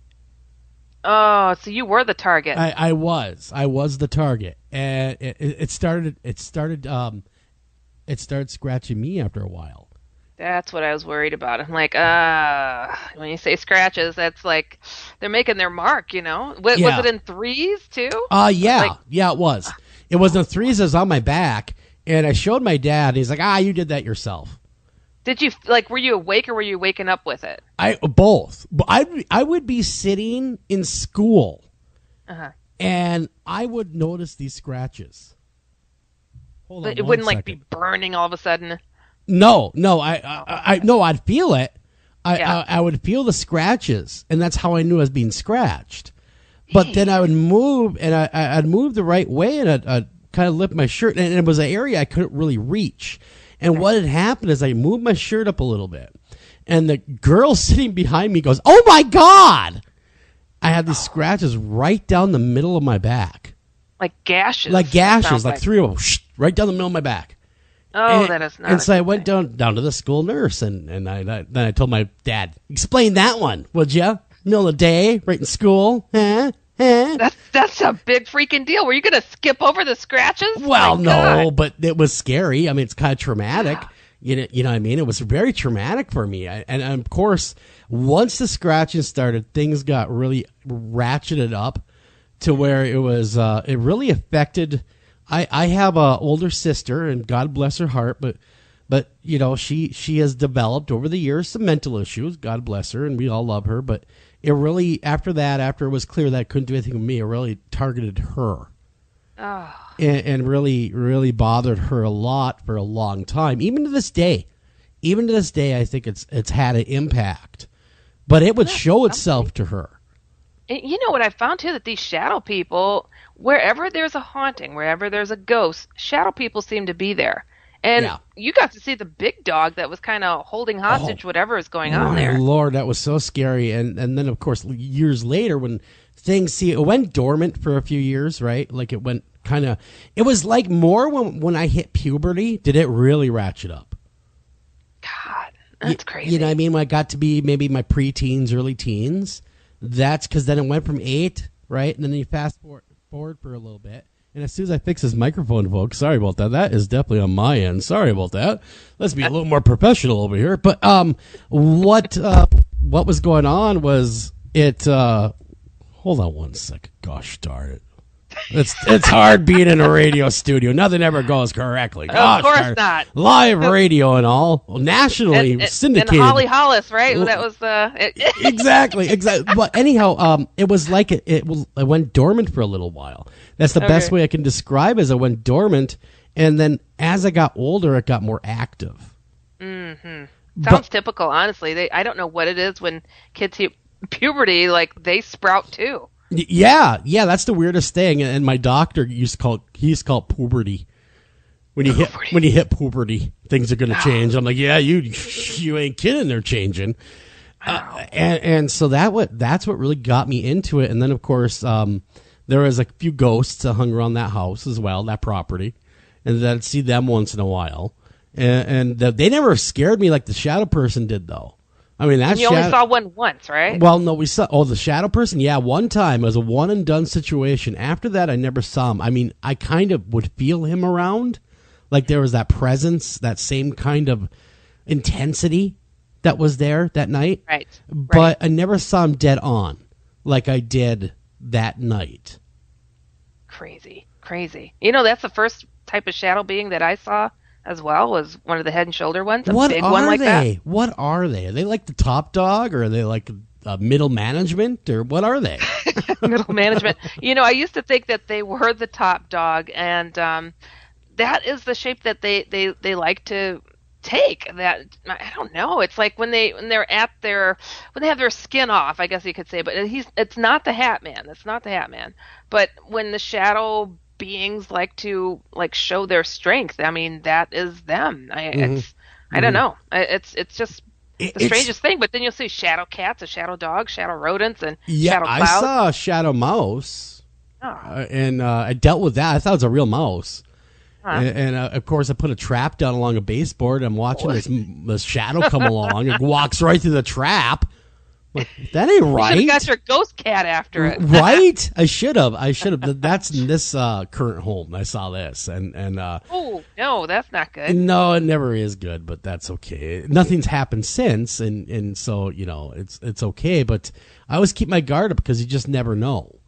Speaker 3: Oh, so you were the target.
Speaker 1: I was the target. And it started scratching me after a while.
Speaker 3: That's what I was worried about. I'm like, when you say scratches, that's like they're making their mark, Was it in threes too?
Speaker 1: Yeah, it was. It was in threes. It was on my back, and I showed my dad. And he's like, you did that yourself.
Speaker 3: Did you were you awake or were you waking up with it?
Speaker 1: Both. I would be sitting in school, and I would notice these scratches. Hold on,
Speaker 3: it wouldn't be burning all of a sudden.
Speaker 1: No, I'd feel it. I would feel the scratches, and that's how I knew I was being scratched. But then I would move, and I'd move the right way, and I'd kind of lift my shirt, and it was an area I couldn't really reach. And what had happened is I moved my shirt up a little bit, and the girl sitting behind me goes, "Oh my God!" I had these scratches right down the middle of my back.
Speaker 3: Like gashes.
Speaker 1: Like three of them, right down the middle of my back.
Speaker 3: Oh, that is not.
Speaker 1: And so I went down to the school nurse, and then I told my dad, "Explain that one, would you? Middle of the day, right in school, huh?
Speaker 3: That's a big freaking deal. Were you going to skip over the scratches?
Speaker 1: Well, no, but it was scary. I mean, it's kind of traumatic. Yeah. You know what I mean? It was very traumatic for me. And of course, once the scratching started, things got really ratcheted up to where it was. It really affected. I have a older sister, and God bless her heart, but she has developed over the years some mental issues. God bless her, and we all love her. But it really, after it was clear that it couldn't do anything with me, it really targeted her.
Speaker 3: Oh.
Speaker 1: And really, really bothered her a lot for a long time. Even to this day, I think it's had an impact. But it would show itself to her.
Speaker 3: You know what I found too, that these shadow people, wherever there's a haunting, wherever there's a ghost, shadow people seem to be there. And you got to see the big dog that was kind of holding hostage whatever is going on there.
Speaker 1: Lord, that was so scary. And then, of course, years later when things, it went dormant for a few years, right? Like it went kind of, it was like more when I hit puberty, did it really ratchet up?
Speaker 3: God, that's crazy.
Speaker 1: You know what I mean? When I got to be maybe my preteens, early teens, that's because then it went from 8, right? And then you fast forward for a little bit. And as soon as I fix this microphone, folks, sorry about that. That is definitely on my end. Sorry about that. Let's be a little more professional over here. But what was going on was it. Hold on one second. Gosh darn it. It's hard being in a radio studio. Nothing ever goes correctly. Gosh,
Speaker 3: of course not.
Speaker 1: Live radio and all, nationally syndicated.
Speaker 3: And Holly Hollis, right? That was
Speaker 1: exactly. But anyhow, it was like it went dormant for a little while. That's the best way I can describe it. Is it went dormant, and then as I got older, it got more active.
Speaker 3: Mm-hmm. Sounds typical, honestly. I don't know what it is when kids hit puberty, like they sprout too.
Speaker 1: Yeah, that's the weirdest thing. And my doctor used to call it puberty. When you hit puberty, things are going to change. I'm like, yeah, you ain't kidding. They're changing. And so that's what really got me into it. And then of course, there was a few ghosts that hung around that house as well, that property, and then I'd see them once in a while. And they never scared me like the shadow person did, though. I mean,
Speaker 3: you only saw one once, right?
Speaker 1: Well, no, we saw the shadow person. Yeah, one time. It was a one and done situation. After that, I never saw him. I mean, I kind of would feel him around, like there was that presence, that same kind of intensity that was there that night.
Speaker 3: Right.
Speaker 1: But I never saw him dead on, like I did that night.
Speaker 3: Crazy. You know, that's the first type of shadow being that I saw as well, was one of the head and shoulder ones. A big one like that.
Speaker 1: What are they? Are they like the top dog, or are they like middle management, or what are they?
Speaker 3: Middle management. You know, I used to think that they were the top dog, and that is the shape that they like to take. That, I don't know. It's like when they have their skin off, I guess you could say. But it's not the Hatman. It's not the Hatman. But when the shadow beings like to show their strength, I mean, that is them. I don't know. It's just the strangest thing. But then you'll see shadow cats, a shadow dog, shadow rodents, and shadow clouds.
Speaker 1: I saw a shadow mouse, and I dealt with that. I thought it was a real mouse. And of course, I put a trap down along a baseboard. I'm watching this shadow come along. It walks right through the trap. Like, that ain't right.
Speaker 3: You should have got your ghost cat after it.
Speaker 1: Right? I should have. That's in this current home. I saw this, and
Speaker 3: oh no, that's not good.
Speaker 1: No, it never is good, but that's okay. Nothing's happened since, and so it's okay. But I always keep my guard up because you just never know.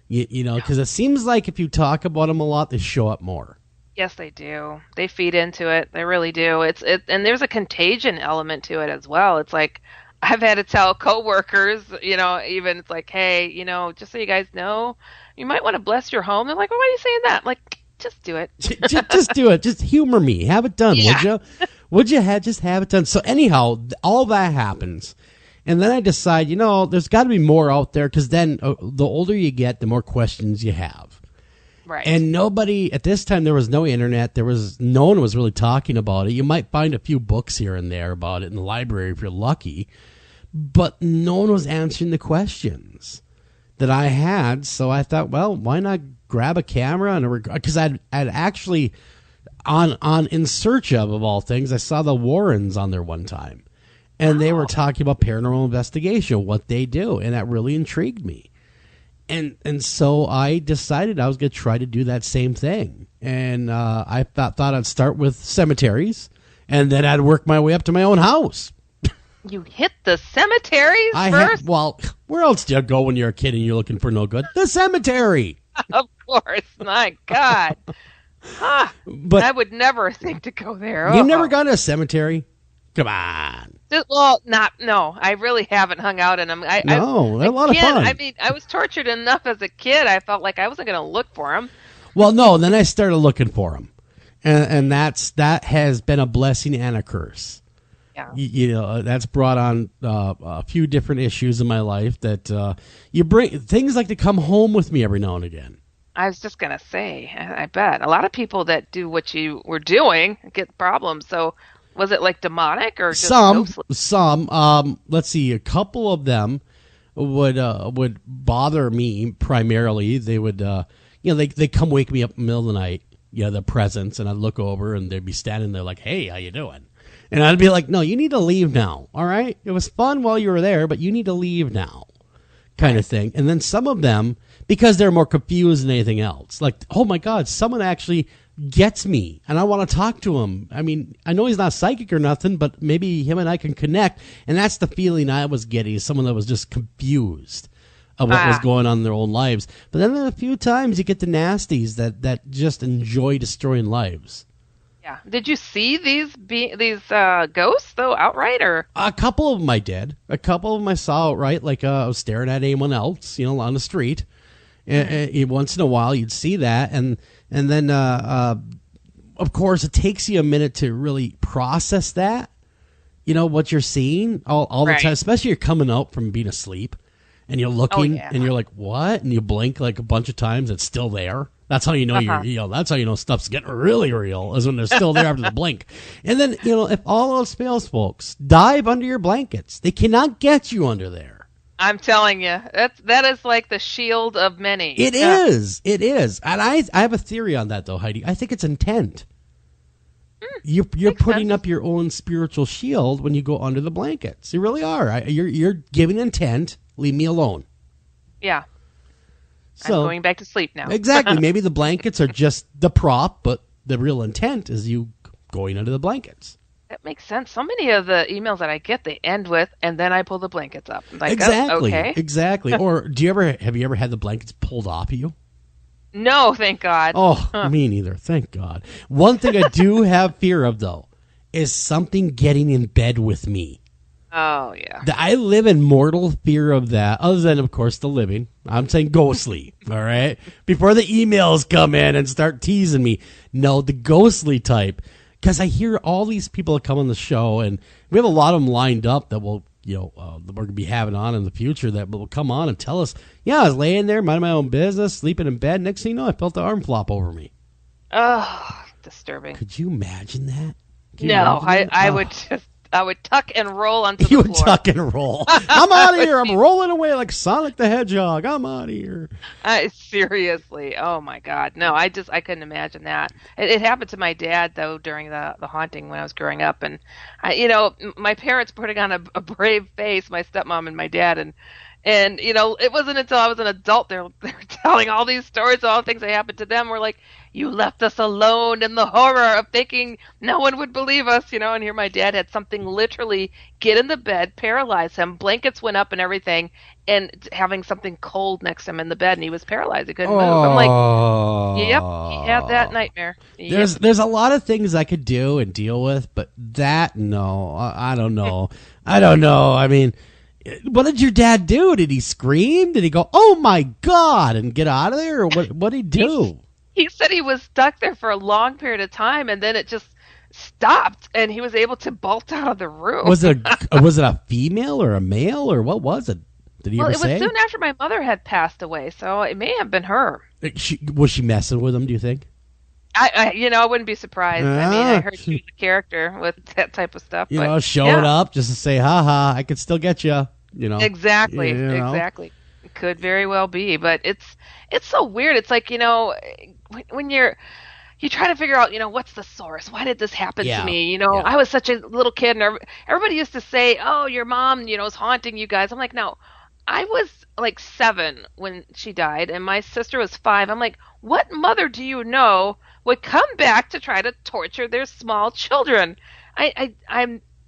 Speaker 1: You know, because it seems like if you talk about them a lot, they show up more.
Speaker 3: Yes, they do. They feed into it. They really do. And there's a contagion element to it as well. It's like, I've had to tell coworkers, even it's like, hey, just so you guys know, you might want to bless your home. They're like, well, why are you saying that? Like, just do it.
Speaker 1: just do it. Just humor me. Have it done, would you? Would you just have it done? So anyhow, all that happens. And then I decide, there's got to be more out there, because then the older you get, the more questions you have.
Speaker 3: Right.
Speaker 1: And nobody, at this time, there was no internet. No one was really talking about it. You might find a few books here and there about it in the library if you're lucky, but no one was answering the questions that I had. So I thought, well, why not grab a camera? Because I'd actually, on In Search of all things, I saw the Warrens on there one time, and they were talking about paranormal investigation, what they do, and that really intrigued me. And so I decided I was going to try to do that same thing. And I thought I'd start with cemeteries, and then I'd work my way up to my own house.
Speaker 3: You hit the cemeteries first?
Speaker 1: Well, where else do you go when you're a kid and you're looking for no good? The cemetery.
Speaker 3: Of course. My God. But I would never think to go there.
Speaker 1: You've never gone to a cemetery? Come on.
Speaker 3: Well, no. I really haven't hung out in them.
Speaker 1: They're a lot of fun.
Speaker 3: I mean, I was tortured enough as a kid. I felt like I wasn't going to look for them.
Speaker 1: Well, no. Then I started looking for them, and that has been a blessing and a curse.
Speaker 3: Yeah.
Speaker 1: That's brought on a few different issues in my life that you bring things like to come home with me every now and again.
Speaker 3: I was just going to say, I bet a lot of people that do what you were doing get problems. So. Was it like demonic or just
Speaker 1: some? Let's see. A couple of them would bother me primarily. They would, they come wake me up in the middle of the night, the presence, and I'd look over and they'd be standing there like, hey, how you doing? And I'd be like, no, you need to leave now, all right? It was fun while you were there, but you need to leave now, kind of thing. And then some of them, because they're more confused than anything else, like, oh, my God, someone actually gets me, and I want to talk to him. I mean, I know he's not psychic or nothing, but maybe him and I can connect. And that's the feeling I was getting, someone that was just confused of what was going on in their own lives. But then a few times you get the nasties that just enjoy destroying lives.
Speaker 3: Yeah. Did you see these ghosts, though, outright? Or
Speaker 1: a couple of them I did. A couple of them I saw outright, like I was staring at anyone else, on the street. And once in a while you'd see that, and then of course it takes you a minute to really process that, what you're seeing all the time, especially you're coming out from being asleep and you're looking and you're like, what? And you blink like a bunch of times, it's still there. That's how you know that's how you know stuff's getting really real, is when they're still there after the blink. And then, if all those space folks dive under your blankets, they cannot get you under there.
Speaker 3: I'm telling you, that is like the shield of many.
Speaker 1: It is. And I have a theory on that, though, Heidi. I think it's intent. You're putting up your own spiritual shield when you go under the blankets. You really are. You're giving intent. Leave me alone.
Speaker 3: Yeah.
Speaker 1: So,
Speaker 3: I'm going back to sleep now.
Speaker 1: Exactly. Maybe the blankets are just the prop, but the real intent is you going under the blankets.
Speaker 3: That makes sense. So many of the emails that I get, they end with, and then I pull the blankets up. I'm like,
Speaker 1: exactly.
Speaker 3: Oh, okay.
Speaker 1: Exactly. Or have you ever had the blankets pulled off of you?
Speaker 3: No, thank God.
Speaker 1: Oh, me neither. Thank God. One thing I do have fear of, though, is something getting in bed with me.
Speaker 3: Oh, yeah.
Speaker 1: I live in mortal fear of that, other than, of course, the living. I'm saying ghostly, all right? Before the emails come in and start teasing me. No, the ghostly type. Because I hear all these people that come on the show, and we have a lot of them lined up that we're going to be having on in the future that will come on and tell us, I was laying there, minding my own business, sleeping in bed. Next thing you know, I felt the arm flop over me.
Speaker 3: Oh, disturbing.
Speaker 1: Could you imagine that?
Speaker 3: No, I would tuck and roll onto the
Speaker 1: floor.
Speaker 3: You would
Speaker 1: tuck and roll. I'm out of here. I'm rolling away like Sonic the Hedgehog. I'm out of here.
Speaker 3: Seriously. Oh, my God. No, I couldn't imagine that. It happened to my dad, though, during the haunting when I was growing up. And, my parents putting on a brave face, my stepmom and my dad. And it wasn't until I was an adult they were telling all these stories, all the things that happened to them. We're like, you left us alone in the horror of thinking no one would believe us, and here my dad had something literally get in the bed, paralyze him, blankets went up and everything, and having something cold next to him in the bed, and he was paralyzed. He couldn't move. I'm like, yep, he had that nightmare. Yep.
Speaker 1: There's a lot of things I could do and deal with, but that, no, I don't know. I don't know. I mean, what did your dad do? Did he scream? Did he go, oh my God, and get out of there? Or what did he do?
Speaker 3: He said he was stuck there for a long period of time, and then it just stopped, and he was able to bolt out of the room.
Speaker 1: Was it a female or a male, or what was it? Did he ever say?
Speaker 3: Well, it was soon after my mother had passed away, so it may have been her.
Speaker 1: Was she messing with him, do you think?
Speaker 3: I wouldn't be surprised. I mean, I heard she was a character with that type of stuff.
Speaker 1: Showing up just to say, ha, I could still get you.
Speaker 3: Exactly. Exactly. It could very well be, but it's so weird. It's like, when you try to figure out, what's the source? Why did this happen to me? I was such a little kid, and everybody used to say, oh, your mom, is haunting you guys. I'm like, no, I was like 7 when she died, and my sister was 5. I'm like, what mother do you know would come back to try to torture their small children? I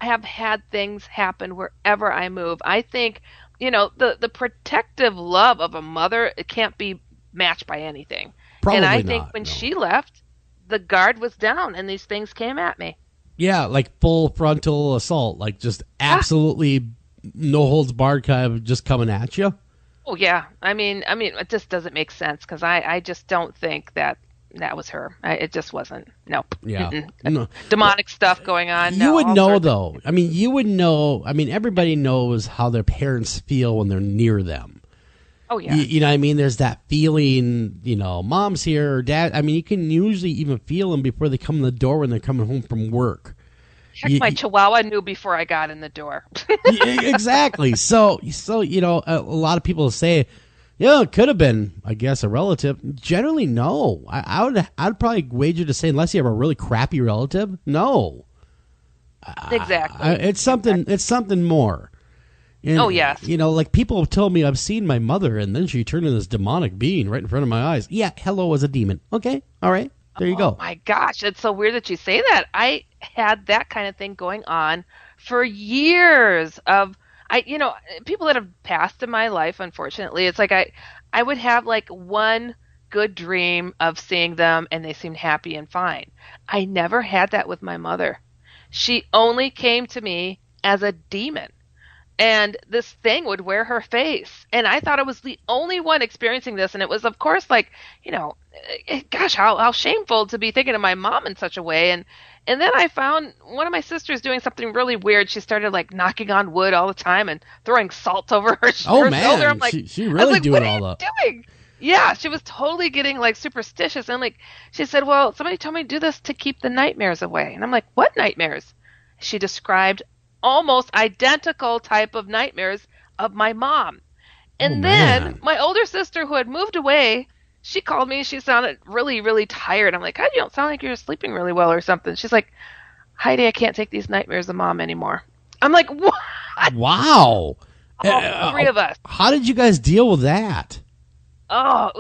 Speaker 3: have had things happen wherever I move. I think, the protective love of a mother, it can't be matched by anything.
Speaker 1: Probably
Speaker 3: and I
Speaker 1: not,
Speaker 3: think when she left, the guard was down and these things came at me.
Speaker 1: Yeah, like full frontal assault, like just absolutely no holds barred kind of just coming at you.
Speaker 3: Oh yeah, I mean, it just doesn't make sense because I just don't think that was her. It just wasn't. Nope.
Speaker 1: Yeah. No.
Speaker 3: Demonic stuff going on.
Speaker 1: You would know though. I mean, you would know. I mean, everybody knows how their parents feel when they're near them.
Speaker 3: Oh yeah.
Speaker 1: You know what I mean? There's that feeling, mom's here or dad. I mean, you can usually even feel them before they come in the door when they're coming home from work.
Speaker 3: Heck, my chihuahua knew before I got in the door.
Speaker 1: Exactly. So a lot of people say, Yeah, it could have been, I guess, a relative. Generally, no. I'd probably wager to say, unless you have a really crappy relative, no.
Speaker 3: Exactly.
Speaker 1: It's something. It's something more. And,
Speaker 3: oh yes.
Speaker 1: Like people have told me, I've seen my mother, and then she turned into this demonic being right in front of my eyes. Yeah, hello was a demon. Okay, all right, there you go.
Speaker 3: Oh my gosh, it's so weird that you say that. I had that kind of thing going on for years. People that have passed in my life, unfortunately, it's like I would have like one good dream of seeing them and they seemed happy and fine. I never had that with my mother. She only came to me as a demon. And this thing would wear her face. And I thought I was the only one experiencing this. And it was, of course, like, gosh, how shameful to be thinking of my mom in such a way. And then I found one of my sisters doing something really weird. She started like knocking on wood all the time and throwing salt over her shoulder.
Speaker 1: Oh man,
Speaker 3: I'm like,
Speaker 1: she really doing
Speaker 3: what
Speaker 1: all
Speaker 3: are
Speaker 1: that.
Speaker 3: you doing? Yeah, she was totally getting like superstitious. And like she said, well, somebody told me to do this to keep the nightmares away. And I'm like, what nightmares? She described almost identical type of nightmares of my mom. And then my older sister, who had moved away, she called me. She sounded really, really tired. I'm like, Heidi, you don't sound like you're sleeping really well or something. She's like, Heidi, I can't take these nightmares of mom anymore. I'm like, what?
Speaker 1: Wow.
Speaker 3: All three of us.
Speaker 1: How did you guys deal with that?
Speaker 3: Oh,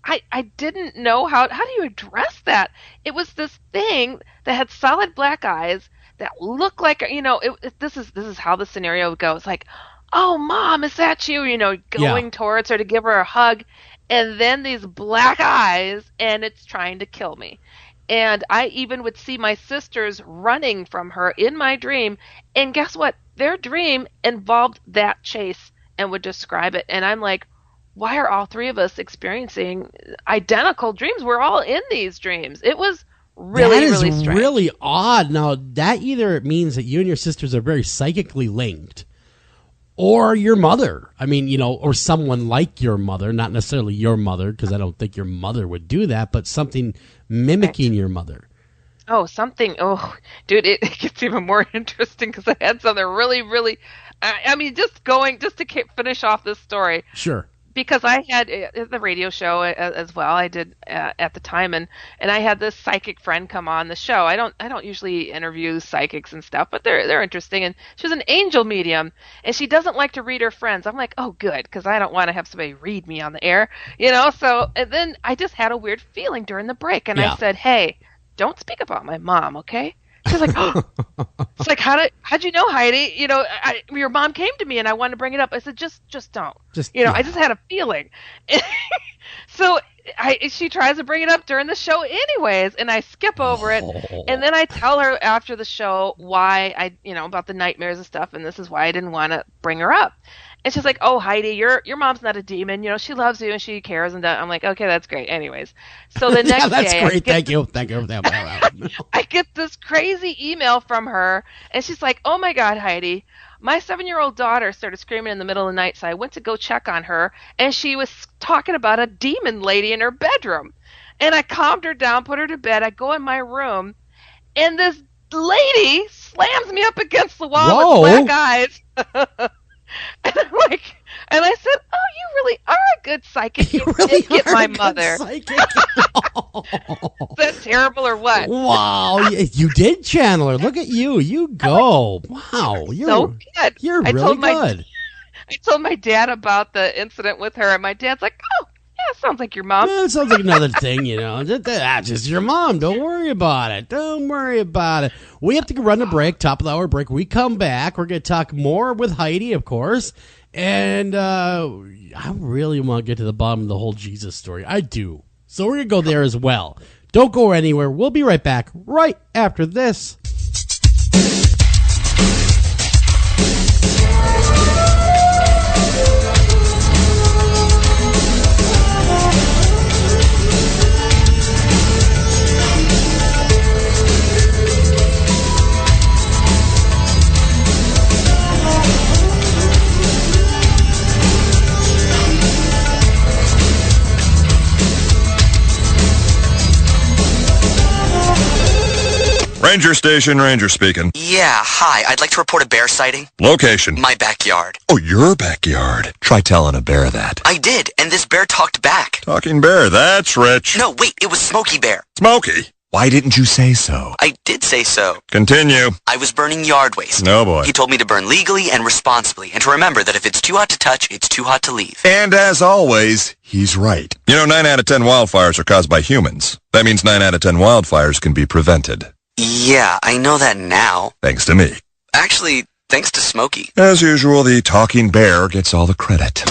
Speaker 3: I didn't know how do you address that? It was this thing that had solid black eyes that looked like, this is how the scenario goes. Like, oh, Mom, is that you? Going towards her to give her a hug. And then these black eyes, and it's trying to kill me. And I even would see my sisters running from her in my dream. And guess what? Their dream involved that chase and would describe it. And I'm like, why are all three of us experiencing identical dreams? We're all in these dreams. It was really strange.
Speaker 1: Really odd. Now, that either means that you and your sisters are very psychically linked, or your mother. I mean, or someone like your mother, not necessarily your mother, because I don't think your mother would do that, but something mimicking your mother.
Speaker 3: Oh, something. Oh, dude, it gets even more interesting because I had something really, really, just to finish off this story.
Speaker 1: Sure.
Speaker 3: Because I had the radio show as well. I did at the time, and I had this psychic friend come on the show. I don't usually interview psychics and stuff, but they're interesting. And she was an angel medium, and she doesn't like to read her friends. I'm like, oh, good, because I don't want to have somebody read me on the air, So, and then I just had a weird feeling during the break, and I said, hey, don't speak about my mom, okay? She's like, oh. It's like, how'd you know, Heidi? Your mom came to me and I wanted to bring it up. I said, just don't. I just had a feeling. So she tries to bring it up during the show anyways, and I skip over it. And then I tell her after the show why about the nightmares and stuff, and this is why I didn't want to bring her up. And she's like, oh, Heidi, your mom's not a demon. She loves you and she cares. And I'm like, okay, that's great. Anyways, so the next
Speaker 1: that's
Speaker 3: day.
Speaker 1: Great. Thank you.
Speaker 3: I get this crazy email from her, and she's like, oh, my God, Heidi, my 7-year-old daughter started screaming in the middle of the night, so I went to go check on her, and she was talking about a demon lady in her bedroom. And I calmed her down, put her to bed. I go in my room, and this lady slams me up against the wall with black eyes. And I'm like, and I said, oh, you really are a good psychic. You really did get my mother. Is that terrible or what?
Speaker 1: Wow, you did channel her. Look at you. You go. Wow, you're
Speaker 3: so good.
Speaker 1: You're really good.
Speaker 3: I told my dad about the incident with her, and my dad's like, oh, yeah, sounds like your mom.
Speaker 1: Yeah, it sounds like another thing, That's just your mom. Don't worry about it. We have to run a break, top of the hour break. We come back. We're going to talk more with Heidi, of course. And I really want to get to the bottom of the whole Jesus story. I do. So we're going to go there as well. Don't go anywhere. We'll be right back right after this.
Speaker 15: Ranger Station, Ranger speaking.
Speaker 16: Yeah, hi. I'd like to report a bear sighting.
Speaker 15: Location.
Speaker 16: My backyard.
Speaker 15: Oh, your backyard. Try telling a bear that.
Speaker 16: I did, and this bear talked back.
Speaker 15: Talking bear, that's rich.
Speaker 16: No, wait, it was Smokey Bear.
Speaker 15: Smokey? Why didn't you say so?
Speaker 16: I did say so.
Speaker 15: Continue.
Speaker 16: I was burning yard waste.
Speaker 15: No, boy.
Speaker 16: He told me to burn legally and responsibly, and to remember that if it's too hot to touch, it's too hot to leave.
Speaker 15: And as always, he's right. You know, 9 out of 10 wildfires are caused by humans. That means 9 out of 10 wildfires can be prevented.
Speaker 16: Yeah, I know that now.
Speaker 15: Thanks to me.
Speaker 16: Actually, thanks to Smokey.
Speaker 15: As usual, the talking bear gets all the credit.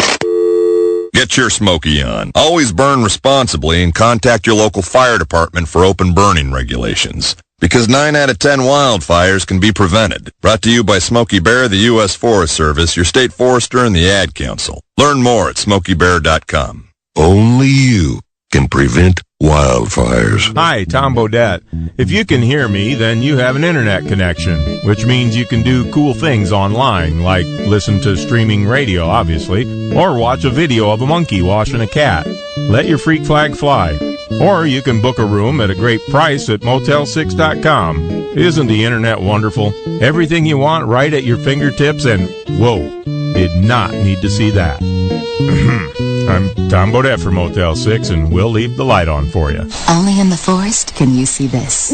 Speaker 15: Get your Smokey on. Always burn responsibly and contact your local fire department for open burning regulations. Because 9 out of 10 wildfires can be prevented. Brought to you by Smokey Bear, the U.S. Forest Service, your state forester, and the Ad Council. Learn more at smokeybear.com.
Speaker 7: Only you can prevent wildfires.
Speaker 17: Hi, Tom Bodette. If you can hear me, then you have an internet connection, which means you can do cool things online, like listen to streaming radio, obviously, or watch a video of a monkey washing a cat. Let your freak flag fly. Or you can book a room at a great price at Motel6.com. Isn't the internet wonderful? Everything you want right at your fingertips, and whoa, did not need to see that. I'm Tom Bodette for Motel 6, and we'll leave the light on for you.
Speaker 18: Only in the forest can you see this.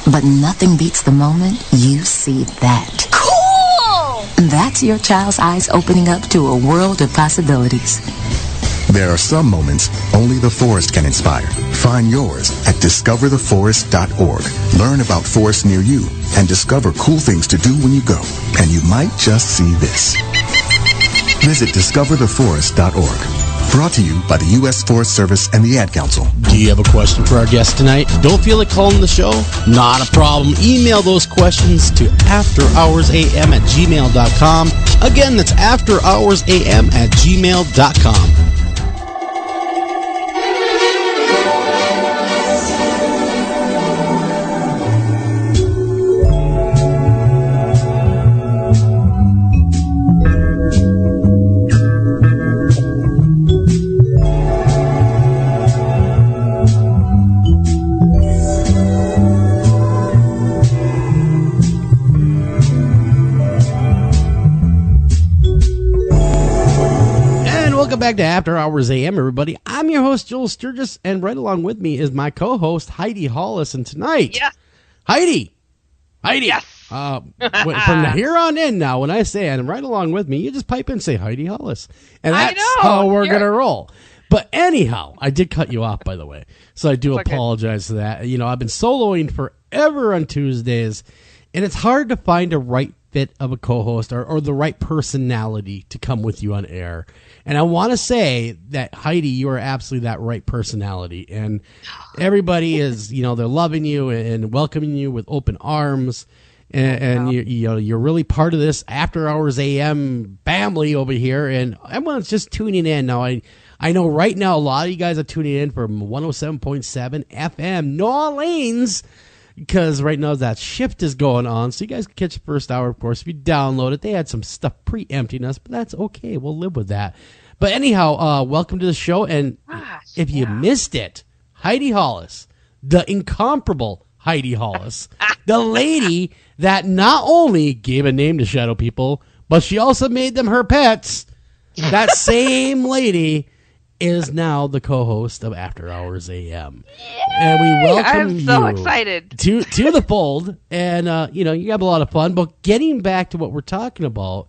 Speaker 18: But nothing beats the moment you see that.
Speaker 14: Cool!
Speaker 18: That's your child's eyes opening up to a world of possibilities.
Speaker 19: There are some moments only the forest can inspire. Find yours at discovertheforest.org. Learn about forests near you and discover cool things to do when you go. And you might just see this. Visit discovertheforest.org. Brought to you by the U.S. Forest Service and the Ad Council.
Speaker 2: Do you have a question for our guest tonight? Don't feel like calling the show? Not a problem. Email those questions to afterhoursam@gmail.com. Again, that's afterhoursam@gmail.com. Back to After Hours AM, everybody. I'm your host, Joel Sturgis, and right along with me is my co-host, Heidi Hollis. And tonight, Heidi,
Speaker 3: yes.
Speaker 2: From here on in now, when I say and right along with me, you just pipe in and say Heidi Hollis, and that's how we're gonna roll. But anyhow, I did cut you off, by the way, so I do apologize for that. You know, I've been soloing forever on Tuesdays, and it's hard to find a right fit of a co-host or the right personality to come with you on air. And I want to say that, Heidi, you are absolutely that right personality. And everybody is, you know, they're loving you and welcoming you with open arms. And you're really part of this After Hours AM family over here. And everyone's just tuning in. Now, I know right now a lot of you guys are tuning in from 107.7 FM New Orleans, because right now that shift is going on. So you guys can catch the first hour, of course, if you download it. They had some stuff preempting us, but that's okay. We'll live with that. But anyhow, welcome to the show. And if you missed it, Heidi Hollis, the incomparable Heidi Hollis, the lady that not only gave a name to shadow people, but she also made them her pets. That same lady is now the co-host of After Hours AM. Yay! And we welcome you.
Speaker 3: I'm so excited.
Speaker 2: To the fold. And, you have a lot of fun. But getting back to what we're talking about,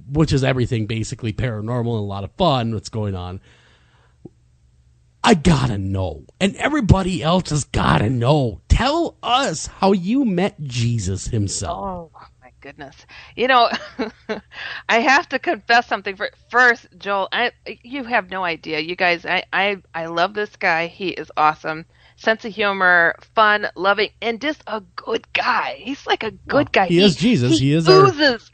Speaker 2: which is everything basically paranormal and a lot of fun, what's going on, I gotta know. And everybody else has gotta know. Tell us how you met Jesus himself.
Speaker 3: Oh, my goodness. You know, I have to confess something first, Joel. You have no idea. You guys, I love this guy. He is awesome. Sense of humor, fun, loving, and just a good guy. He's like a good guy.
Speaker 2: He is Jesus. He
Speaker 3: oozes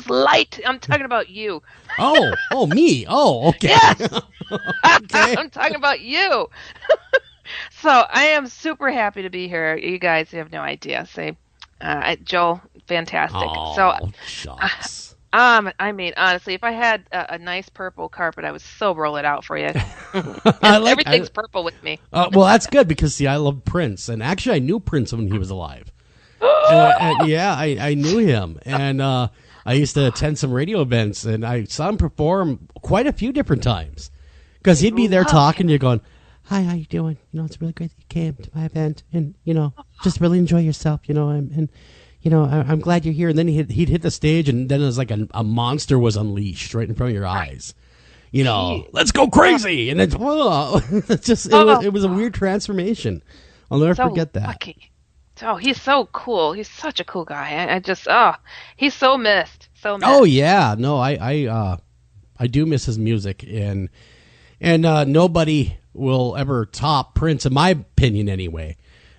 Speaker 3: light. I'm talking about you.
Speaker 2: Oh, me. Oh, okay.
Speaker 3: Yes.
Speaker 2: Okay.
Speaker 3: I'm talking about you. So I am super happy to be here. You guys have no idea. Joel, fantastic.
Speaker 2: Oh, shucks.
Speaker 3: I mean, honestly, if I had a nice purple carpet, I would so roll it out for you. Everything's purple with me.
Speaker 1: Well, that's good because, see, I love Prince. And actually, I knew Prince when he was alive. I knew him. And I used to attend some radio events, and I saw him perform quite a few different times. Because he'd be there talking to you going, hi, how you doing? It's really great that you came to my event. And, just really enjoy yourself, I'm glad you're here. And then he'd hit the stage, and then it was like a monster was unleashed right in front of your eyes. Let's go crazy. And then, whoa. It was a weird transformation. I'll never forget that.
Speaker 3: Lucky. Oh, he's so cool. He's such a cool guy. He's so missed. So missed.
Speaker 1: Oh, yeah. No, I do miss his music. And nobody will ever top Prince, in my opinion, anyway.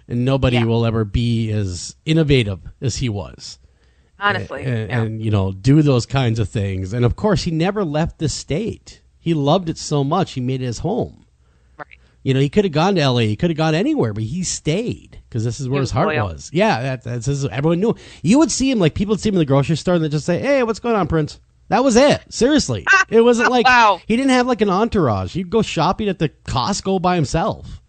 Speaker 1: And nobody will ever be as innovative as he was.
Speaker 3: Honestly.
Speaker 1: And do those kinds of things. And, of course, he never left the state. He loved it so much, he made it his home.
Speaker 3: Right.
Speaker 1: He could have gone to L.A., he could have gone anywhere, but he stayed because this is where his heart was. Yeah, that's everyone knew. You would see him, like, people would see him in the grocery store, and they'd just say, hey, what's going on, Prince? That was it. Seriously. It wasn't like he didn't have, like, an entourage. He'd go shopping at the Costco by himself.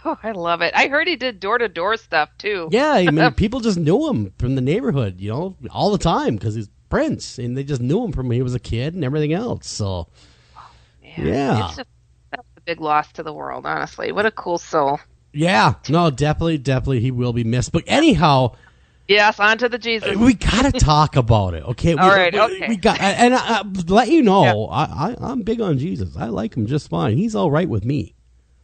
Speaker 3: Oh, I love it. I heard he did door-to-door stuff, too.
Speaker 1: Yeah, I mean, people just knew him from the neighborhood, all the time because he's Prince, and they just knew him from when he was a kid and everything else. So, yeah.
Speaker 3: That's a big loss to the world, honestly. What a cool soul.
Speaker 1: Yeah. No, definitely he will be missed. But anyhow...
Speaker 3: Yes, on to the Jesus.
Speaker 1: We got to talk about it, okay?
Speaker 3: All right, okay.
Speaker 1: We got, and let you know, I'm big on Jesus. I like him just fine. He's all right with me.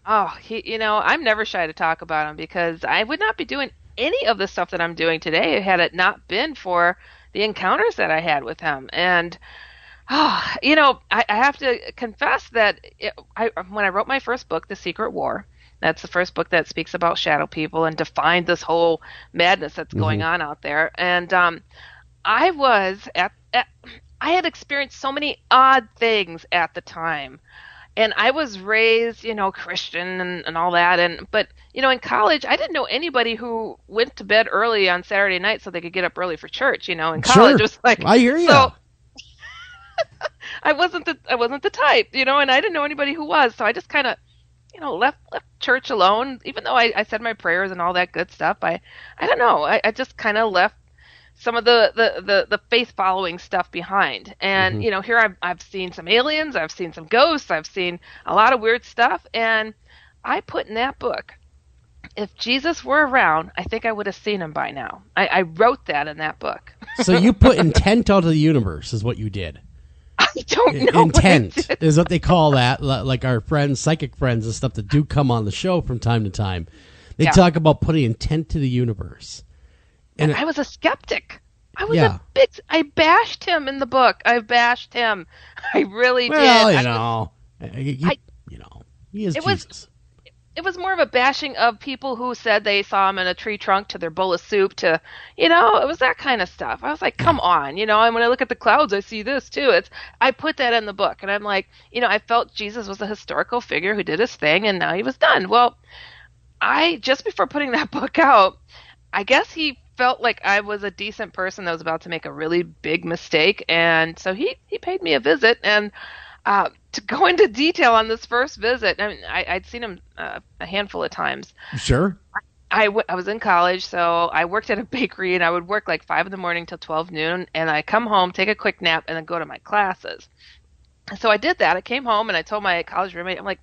Speaker 3: Oh, I'm never shy to talk about him because I would not be doing any of the stuff that I'm doing today had it not been for the encounters that I had with him. And, I have to confess that when I wrote my first book, The Secret War, that's the first book that speaks about shadow people and defined this whole madness that's going on out there. And I was I had experienced so many odd things at the time. And I was raised, Christian and all that. But in college, I didn't know anybody who went to bed early on Saturday night so they could get up early for church. In college, it was like,
Speaker 1: I hear you.
Speaker 3: So I wasn't the type, and I didn't know anybody who was. So I just kind of, left church alone, even though I said my prayers and all that good stuff. I don't know. I just kind of left some of the faith following stuff behind. And, here I've seen some aliens, I've seen some ghosts, I've seen a lot of weird stuff. And I put in that book, if Jesus were around, I think I would have seen him by now. I wrote that in that book.
Speaker 1: So you put intent onto the universe is what you did.
Speaker 3: I don't know.
Speaker 1: Intent is what they call that. Like our friends, psychic friends and stuff that do come on the show from time to time. They talk about putting intent to the universe.
Speaker 3: And I was a skeptic. I bashed him in the book. I bashed him. I really did.
Speaker 1: Well, he is Jesus.
Speaker 3: It was more of a bashing of people who said they saw him in a tree trunk to their bowl of soup to, it was that kind of stuff. I was like, come on, and when I look at the clouds, I see this too. I put that in the book, and I'm like, I felt Jesus was a historical figure who did his thing, and now he was done. Well, just before putting that book out, I guess he felt like I was a decent person that was about to make a really big mistake, and so he paid me a visit. And to go into detail on this first visit, I mean, I'd seen him a handful of times.
Speaker 1: Sure.
Speaker 3: I was in college, so I worked at a bakery, and I would work like 5 a.m. till 12 noon, and I come home, take a quick nap, and then go to my classes. So I did that. I came home, and I told my college roommate, I'm like,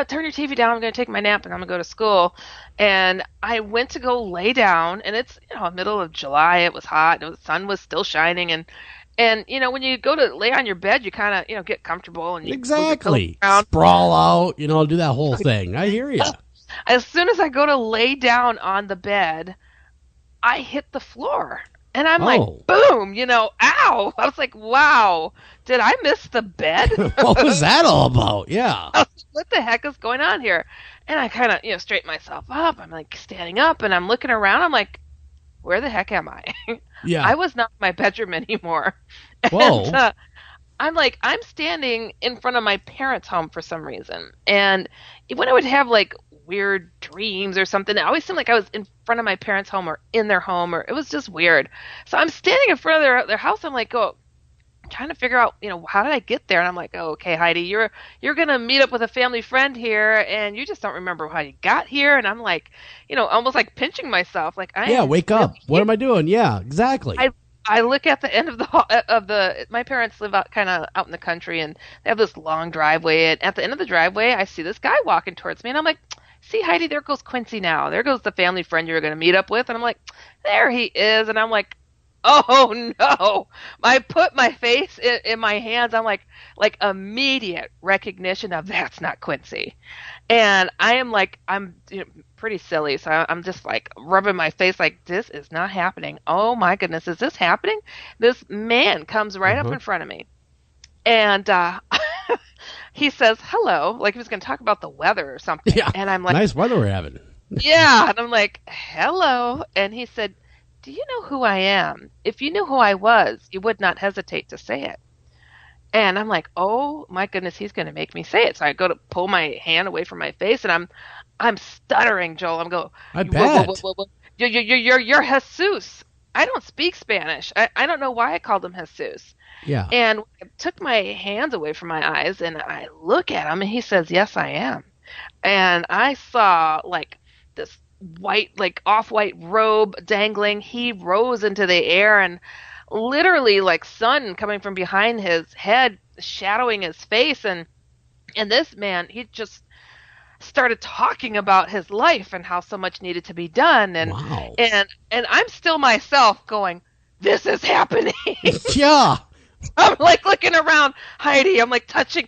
Speaker 3: turn your TV down. I'm going to take my nap, and I'm going to go to school. And I went to go lay down, and it's middle of July. It was hot. The sun was still shining, and when you go to lay on your bed, you kind of get comfortable and you
Speaker 1: exactly sprawl out, do that whole thing. I hear you.
Speaker 3: As soon as I go to lay down on the bed, I hit the floor. And I'm like, boom, ow. I was like, wow, did I miss the bed?
Speaker 1: What was that all about? Yeah.
Speaker 3: What the heck is going on here? And I kind of, straighten myself up. I'm like standing up and I'm looking around. I'm like, where the heck am I?
Speaker 1: Yeah.
Speaker 3: I was not in my bedroom anymore.
Speaker 1: Whoa.
Speaker 3: And, I'm standing in front of my parents' home for some reason. And when I would have like weird dreams or something, it always seemed like I was in front of my parents' home or in their home, or it was just weird. So I'm standing in front of their house. I'm like, trying to figure out, how did I get there? And I'm like, oh, okay, Heidi, you're going to meet up with a family friend here, and you just don't remember how you got here. And I'm like, almost like pinching myself. Like,
Speaker 2: wake up. What am I doing? Yeah, exactly.
Speaker 3: I look at the end of my parents live out in the country, and they have this long driveway. And at the end of the driveway, I see this guy walking towards me, and I'm like, see, Heidi, there goes Quincy now. There goes the family friend you're going to meet up with. And I'm like, there he is. And I'm like, oh no! I put my face in my hands. I'm like immediate recognition of that's not Quincy, and I'm pretty silly, so I'm just like rubbing my face like this is not happening. Oh my goodness, is this happening? This man comes right up in front of me, and he says hello, like he was going to talk about the weather or something.
Speaker 2: Yeah,
Speaker 3: and I'm like,
Speaker 2: nice weather we're having.
Speaker 3: Yeah, and I'm like, hello, and he said, do you know who I am? If you knew who I was, you would not hesitate to say it. And I'm like, oh my goodness, he's going to make me say it. So I go to pull my hand away from my face, and I'm stuttering, Joel. I'm going,
Speaker 2: I bet.
Speaker 3: You're Jesus. I don't speak Spanish. I don't know why I called him Jesus.
Speaker 2: Yeah.
Speaker 3: And I took my hands away from my eyes, and I look at him, and he says, yes, I am. And I saw like this white, like off-white robe dangling. He rose into the air, and literally like sun coming from behind his head, shadowing his face. And this man, he just started talking about his life and how so much needed to be done. And
Speaker 2: wow.
Speaker 3: and I'm still myself going, this is happening.
Speaker 2: Yeah.
Speaker 3: I'm like looking around, Heidi. I'm touching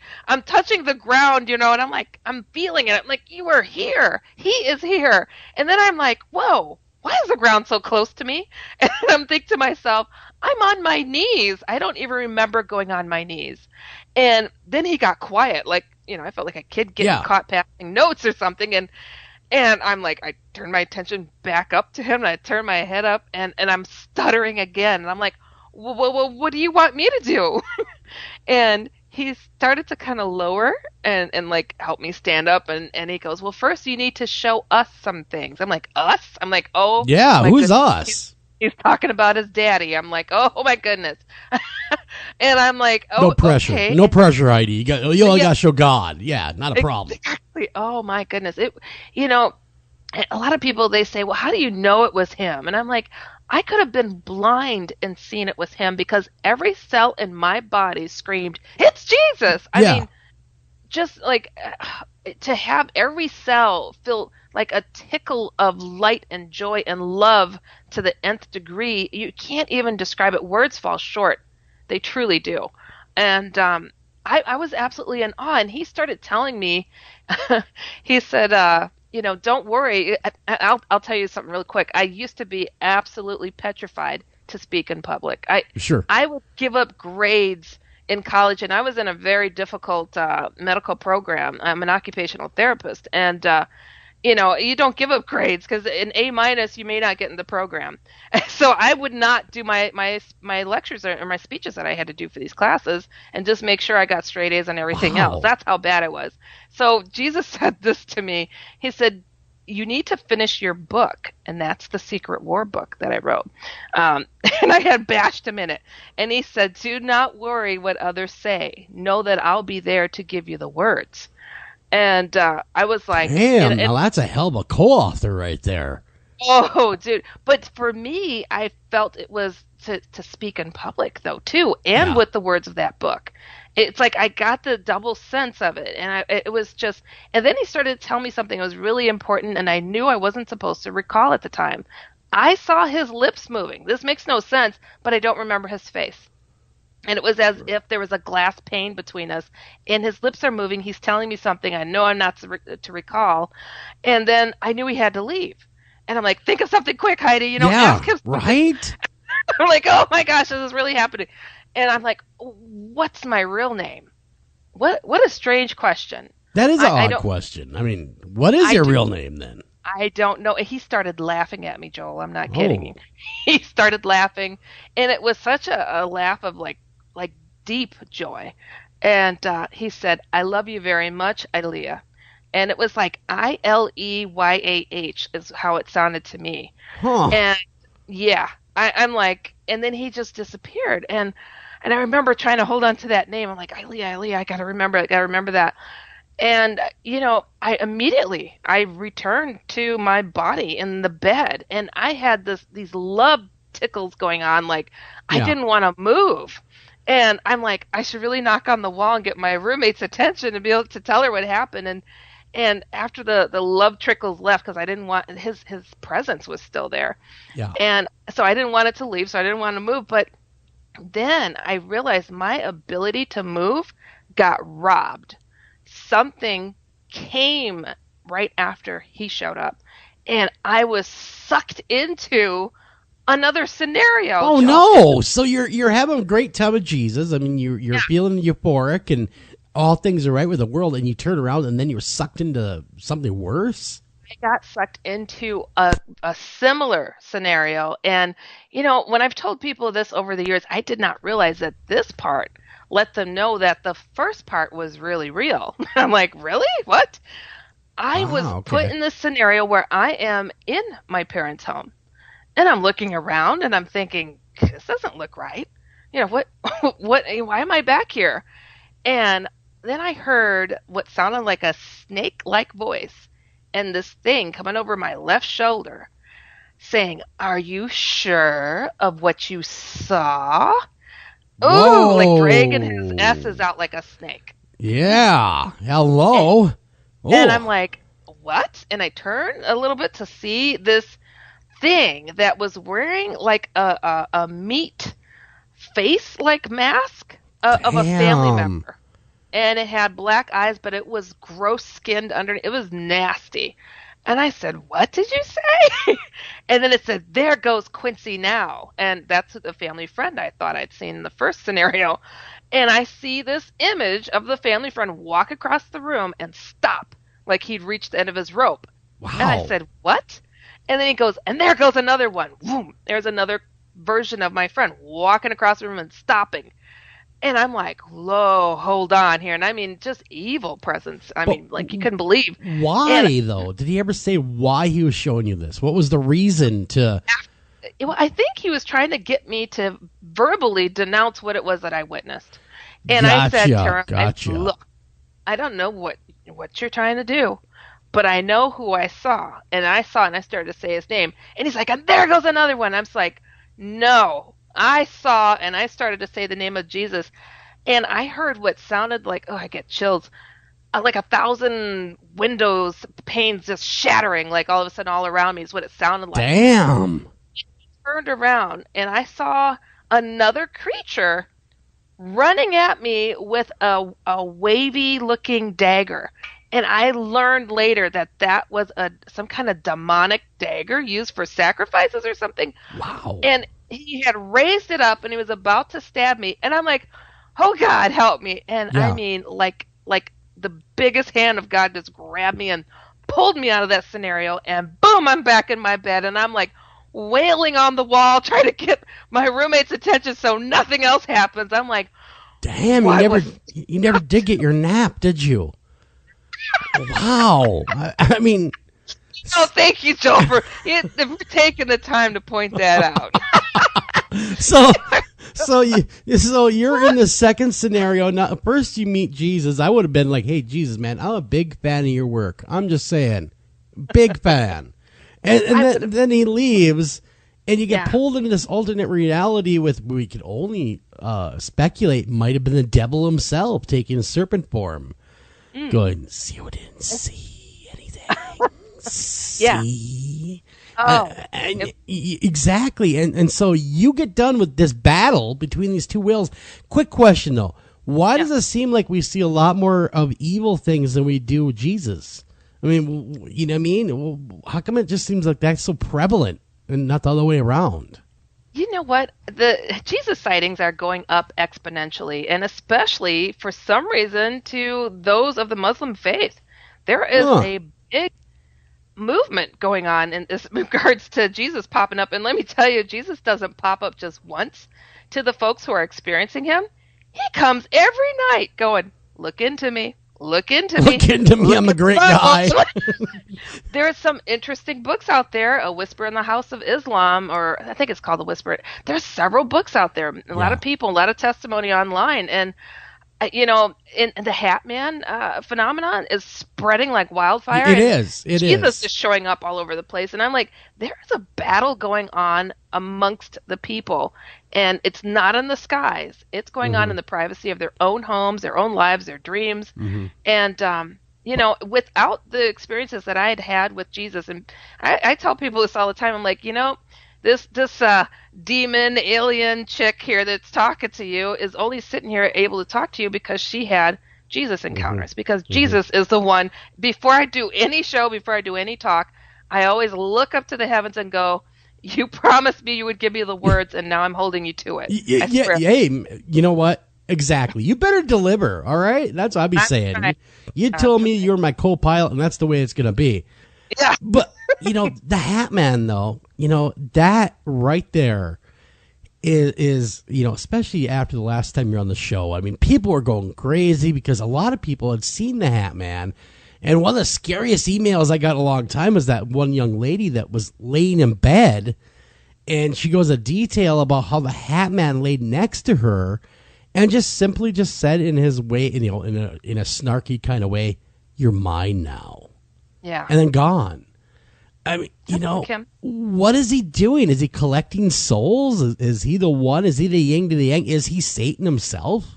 Speaker 3: the ground, and I'm feeling it. I'm like, you are here. He is here. And then I'm like, whoa, why is the ground so close to me? And I'm thinking to myself, I'm on my knees. I don't even remember going on my knees. And then he got quiet. Like, I felt like a kid getting caught passing notes or something. And I'm like, I turned my attention back up to him, and I turned my head up, and I'm stuttering again. And I'm like, well, what do you want me to do? And he started to kind of lower and like help me stand up. And he goes, well, first you need to show us some things. I'm like, us? I'm like, oh.
Speaker 2: Yeah, who's us?
Speaker 3: He's talking about his daddy. I'm like, oh my goodness. And I'm like, oh,
Speaker 2: no pressure.
Speaker 3: Okay.
Speaker 2: No pressure, Heidi. You only got to show God. Yeah, not a problem.
Speaker 3: Exactly. Oh my goodness. A lot of people, they say, well, how do you know it was him? And I'm like, I could have been blind and seen it was him because every cell in my body screamed, it's Jesus. I mean, just like to have every cell feel like a tickle of light and joy and love to the nth degree. You can't even describe it. Words fall short. They truly do. And I was absolutely in awe. And he started telling me, he said, don't worry. I'll tell you something really quick. I used to be absolutely petrified to speak in public. I would give up grades in college, and I was in a very difficult medical program. I'm an occupational therapist, and you don't give up grades because in A- you may not get in the program. So I would not do my lectures or my speeches that I had to do for these classes and just make sure I got straight A's on everything else. That's how bad it was. So Jesus said this to me. He said, you need to finish your book, and that's the Secret War book that I wrote. And I had bashed him in it. And he said, do not worry what others say. Know that I'll be there to give you the words. And I was like,
Speaker 2: damn, now that's a hell of a co-author right there.
Speaker 3: Oh, dude. But for me, I felt it was to speak in public, though, too, and with the words of that book. It's like I got the double sense of it. And it was just, and then he started to tell me something that was really important, and I knew I wasn't supposed to recall at the time. I saw his lips moving. This makes no sense, but I don't remember his face. And it was as if there was a glass pane between us, and his lips are moving. He's telling me something I know I'm not to recall. And then I knew he had to leave. And I'm like, think of something quick, Heidi. Ask him something.
Speaker 2: Right?
Speaker 3: I'm like, oh my gosh, this is really happening. And I'm like, what's my real name? What a strange question.
Speaker 2: That is an odd question. I mean, what is your real name then?
Speaker 3: I don't know. He started laughing at me, Joel. I'm not kidding you. He started laughing, and it was such a laugh of like deep joy. And he said, I love you very much, Ilea. And it was like Ileyah is how it sounded to me.
Speaker 2: Huh.
Speaker 3: And yeah, I'm like, and then he just disappeared. And And I remember trying to hold on to that name. I'm like, Ilea, I got to remember it. Got to remember that. And, I returned to my body in the bed, and I had these love tickles going on. Like, I didn't want to move. And I'm like, I should really knock on the wall and get my roommate's attention and be able to tell her what happened. And after the love trickles left, because I didn't want his presence was still there.
Speaker 2: Yeah.
Speaker 3: And so I didn't want it to leave, so I didn't want to move. But then I realized my ability to move got robbed. Something came right after he showed up, and I was sucked into another scenario.
Speaker 2: Oh, no. So you're having a great time with Jesus. I mean, you're feeling euphoric and all things are right with the world, and you turn around and then you're sucked into something worse?
Speaker 3: I got sucked into a similar scenario. And, when I've told people this over the years, I did not realize that this part let them know that the first part was really real. I'm like, really? What? I was put in this scenario where I am in my parents' home. And I'm looking around and I'm thinking, this doesn't look right. What, why am I back here? And then I heard what sounded like a snake-like voice and this thing coming over my left shoulder saying, "Are you sure of what you saw?" Ooh, like dragging his S's out like a snake.
Speaker 2: Yeah. Hello.
Speaker 3: And I'm like, what? And I turn a little bit to see this thing that was wearing like a meat face-like mask of a family member. And it had black eyes, but it was gross skinned underneath. It was nasty. And I said, "What did you say?" And then it said, "There goes Quincy now." And that's the family friend I thought I'd seen in the first scenario. And I see this image of the family friend walk across the room and stop like he'd reached the end of his rope.
Speaker 2: Wow.
Speaker 3: And I said, "What?" And then he goes, "And there goes another one." Boom. There's another version of my friend walking across the room and stopping. And I'm like, "Whoa, hold on here." And I mean, just evil presence. I mean, like you couldn't believe.
Speaker 2: Why, though? Did he ever say why he was showing you this? What was the reason to...
Speaker 3: Well, I think he was trying to get me to verbally denounce what it was that I witnessed. And I said to him, "Look, I don't know what you're trying to do, but I know who I saw." And I started to say his name. And he's like, "And there goes another one." I'm just like, "No. I saw," and I started to say the name of Jesus, and I heard what sounded like, I get chills, like 1,000 windows, panes just shattering, like all of a sudden all around me is what it sounded like.
Speaker 2: Damn.
Speaker 3: I turned around, and I saw another creature running at me with a wavy-looking dagger. And I learned later that was some kind of demonic dagger used for sacrifices or something.
Speaker 2: Wow.
Speaker 3: And he had raised it up and he was about to stab me. And I'm like, "Oh, God, help me." And I mean, like the biggest hand of God just grabbed me and pulled me out of that scenario. And boom, I'm back in my bed. And I'm like wailing on the wall, trying to get my roommate's attention so nothing else happens. I'm like,
Speaker 2: damn, you never did get your nap, did you? Wow. I mean...
Speaker 3: Oh, thank you, Joe, for taking the time to point that out.
Speaker 2: So you're in the second scenario. Now, first you meet Jesus. I would have been like, "Hey, Jesus, man, I'm a big fan of your work. I'm just saying, big fan." And then he leaves, and you get pulled into this alternate reality with we could only speculate might have been the devil himself taking serpent form, going, "See, you didn't see anything." See? Exactly. And so you get done with this battle between these two wills. Quick question, though. Why does it seem like we see a lot more of evil things than we do Jesus? I mean, you know what I mean? How come it just seems like that's so prevalent and not the other way around?
Speaker 3: You know what? The Jesus sightings are going up exponentially, and especially for some reason to those of the Muslim faith. There is a big movement going on in this regards to Jesus popping up. And let me tell you, Jesus doesn't pop up just once to the folks who are experiencing him. He comes every night going, "Look into me, look into me.
Speaker 2: Look into me. I'm a great guy.
Speaker 3: There are some interesting books out there. A Whisper in the House of Islam, or I think it's called The Whisper. There's several books out there. A lot of people, a lot of testimony online. And, in the hatman phenomenon is spreading like wildfire.
Speaker 2: It is.
Speaker 3: Jesus is showing up all over the place. And I'm like, there's a battle going on amongst the people. And it's not in the skies. It's going on in the privacy of their own homes, their own lives, their dreams. And, without the experiences that I had with Jesus, and I tell people this all the time, I'm like, this demon alien chick here that's talking to you is only sitting here able to talk to you because she had Jesus encounters, because Jesus is the one. Before I do any show, before I do any talk, I always look up to the heavens and go, you promised me you would give me the words, and now I'm holding you to it.
Speaker 2: Hey, you know what? Exactly. You better deliver, all right? That's what I'd be saying. You told me you were my co-pilot, and that's the way it's going to be.
Speaker 3: Yeah.
Speaker 2: But, the Hatman, though, that right there is, especially after the last time you're on the show, I mean, people were going crazy because a lot of people had seen the Hatman. And one of the scariest emails I got a long time was that one young lady that was laying in bed, and she goes into detail about how the Hatman laid next to her and just simply said in his way, in a snarky kind of way, "You're mine now."
Speaker 3: Yeah.
Speaker 2: And then gone. I mean, what is he doing? Is he collecting souls? Is he the one? Is he the yin to the yang? Is he Satan himself?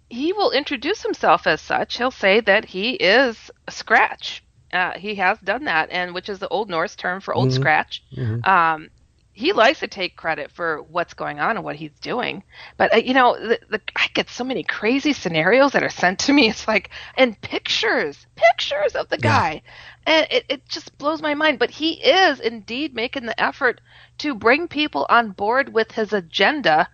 Speaker 3: He will introduce himself as such. He'll say that he is a Scratch. He has done that, and which is the Old Norse term for Old Scratch. He likes to take credit for what's going on and what he's doing. But, I get so many crazy scenarios that are sent to me. It's like, and pictures of the guy. And it just blows my mind. But he is indeed making the effort to bring people on board with his agenda.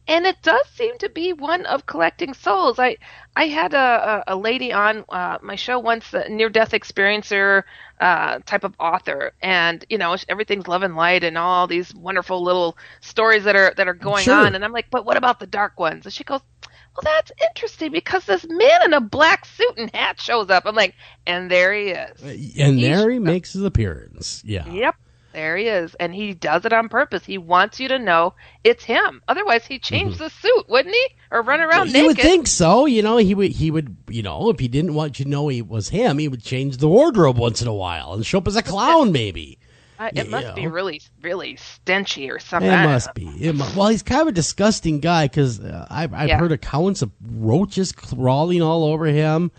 Speaker 3: And it does seem to be one of collecting souls. I had a lady on my show once, a near-death experiencer type of author, and everything's love and light and all these wonderful little stories that are going on. And I'm like, but what about the dark ones? And she goes, well, that's interesting because this man in a black suit and hat shows up. I'm like, and there he is.
Speaker 2: And there he makes his appearance. Yeah.
Speaker 3: Yep. There he is, and he does it on purpose. He wants you to know it's him. Otherwise, he'd change the suit, wouldn't he? Or run around naked.
Speaker 2: You would think so. He would. If he didn't want you to know he was him, he would change the wardrobe once in a while and show up as a clown, maybe.
Speaker 3: It must be really, really stenchy or something.
Speaker 2: It must be. Well, he's kind of a disgusting guy because I've heard accounts of roaches crawling all over him.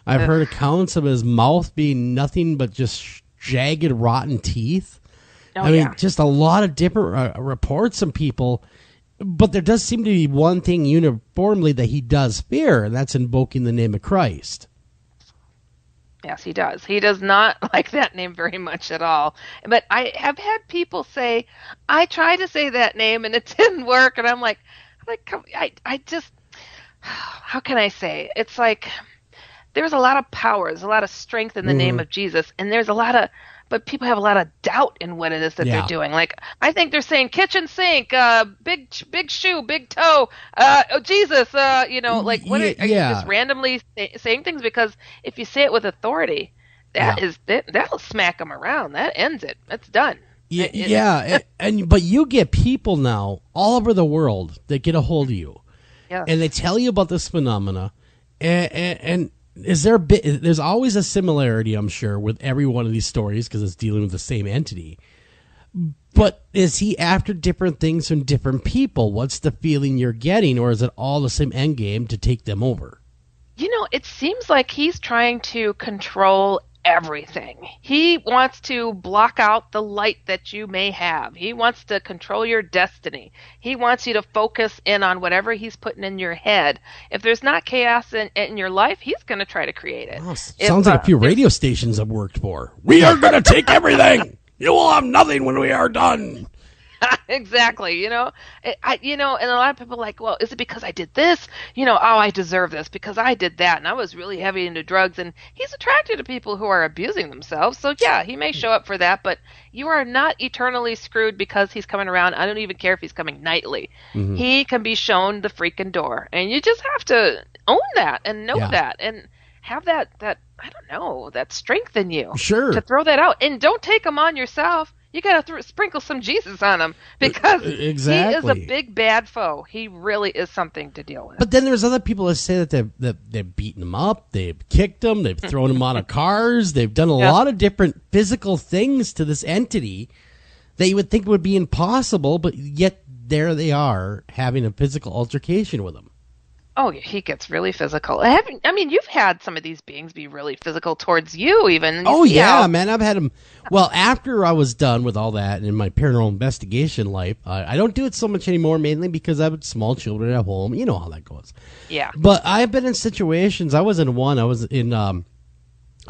Speaker 2: I've heard accounts of his mouth being nothing but just jagged, rotten teeth. I mean, just a lot of different reports from people, but there does seem to be one thing uniformly that he does fear, and that's invoking the name of Christ.
Speaker 3: Yes, he does. He does not like that name very much at all. But I have had people say, I tried to say that name and it didn't work, and I'm like, I just, how can I say? It's like there's a lot of power, there's a lot of strength in the name of Jesus, and there's a lot of, but people have a lot of doubt in what it is that they're doing. Like, I think they're saying kitchen sink, big shoe, big toe, Jesus, what are you just randomly saying things? Because if you say it with authority, that'll smack them around. That ends it. That's done.
Speaker 2: But you get people now all over the world that get a hold of you, and they tell you about this phenomena, and there's always a similarity, I'm sure, with every one of these stories because it's dealing with the same entity. But is he after different things from different people? What's the feeling you're getting, or is it all the same end game to take them over?
Speaker 3: It seems like he's trying to control everything. He wants to block out the light that you may have. He wants to control your destiny. He wants you to focus in on whatever he's putting in your head. If there's not chaos in your life, he's going to try to create it.
Speaker 2: Sounds like a few radio stations I've worked for. We are going to take everything. You will have nothing when we are done.
Speaker 3: Exactly. And a lot of people are like, well, is it because I did this? I deserve this because I did that, and I was really heavy into drugs. And he's attracted to people who are abusing themselves. So yeah, he may show up for that, but you are not eternally screwed because he's coming around. I don't even care if he's coming nightly. He can be shown the freaking door, and you just have to own that and know that. And have that I don't know, that strength in you.
Speaker 1: Sure.
Speaker 3: To throw that out. And don't take them on yourself. You got to sprinkle some Jesus on him, because
Speaker 1: exactly.
Speaker 3: he is a big bad foe. He really is something to deal with.
Speaker 1: But then there's other people that say that they've beaten him up, they've kicked him, they've thrown him out of cars, they've done a lot of different physical things to this entity that you would think would be impossible, but yet there they are having a physical altercation with him.
Speaker 3: Oh, he gets really physical. I mean, you've had some of these beings be really physical towards you, even.
Speaker 1: Oh, yeah, man. I've had them. Well, after I was done with all that in my paranormal investigation life, I don't do it so much anymore, mainly because I have small children at home. You know how that goes.
Speaker 3: Yeah.
Speaker 1: But I've been in situations. I was in a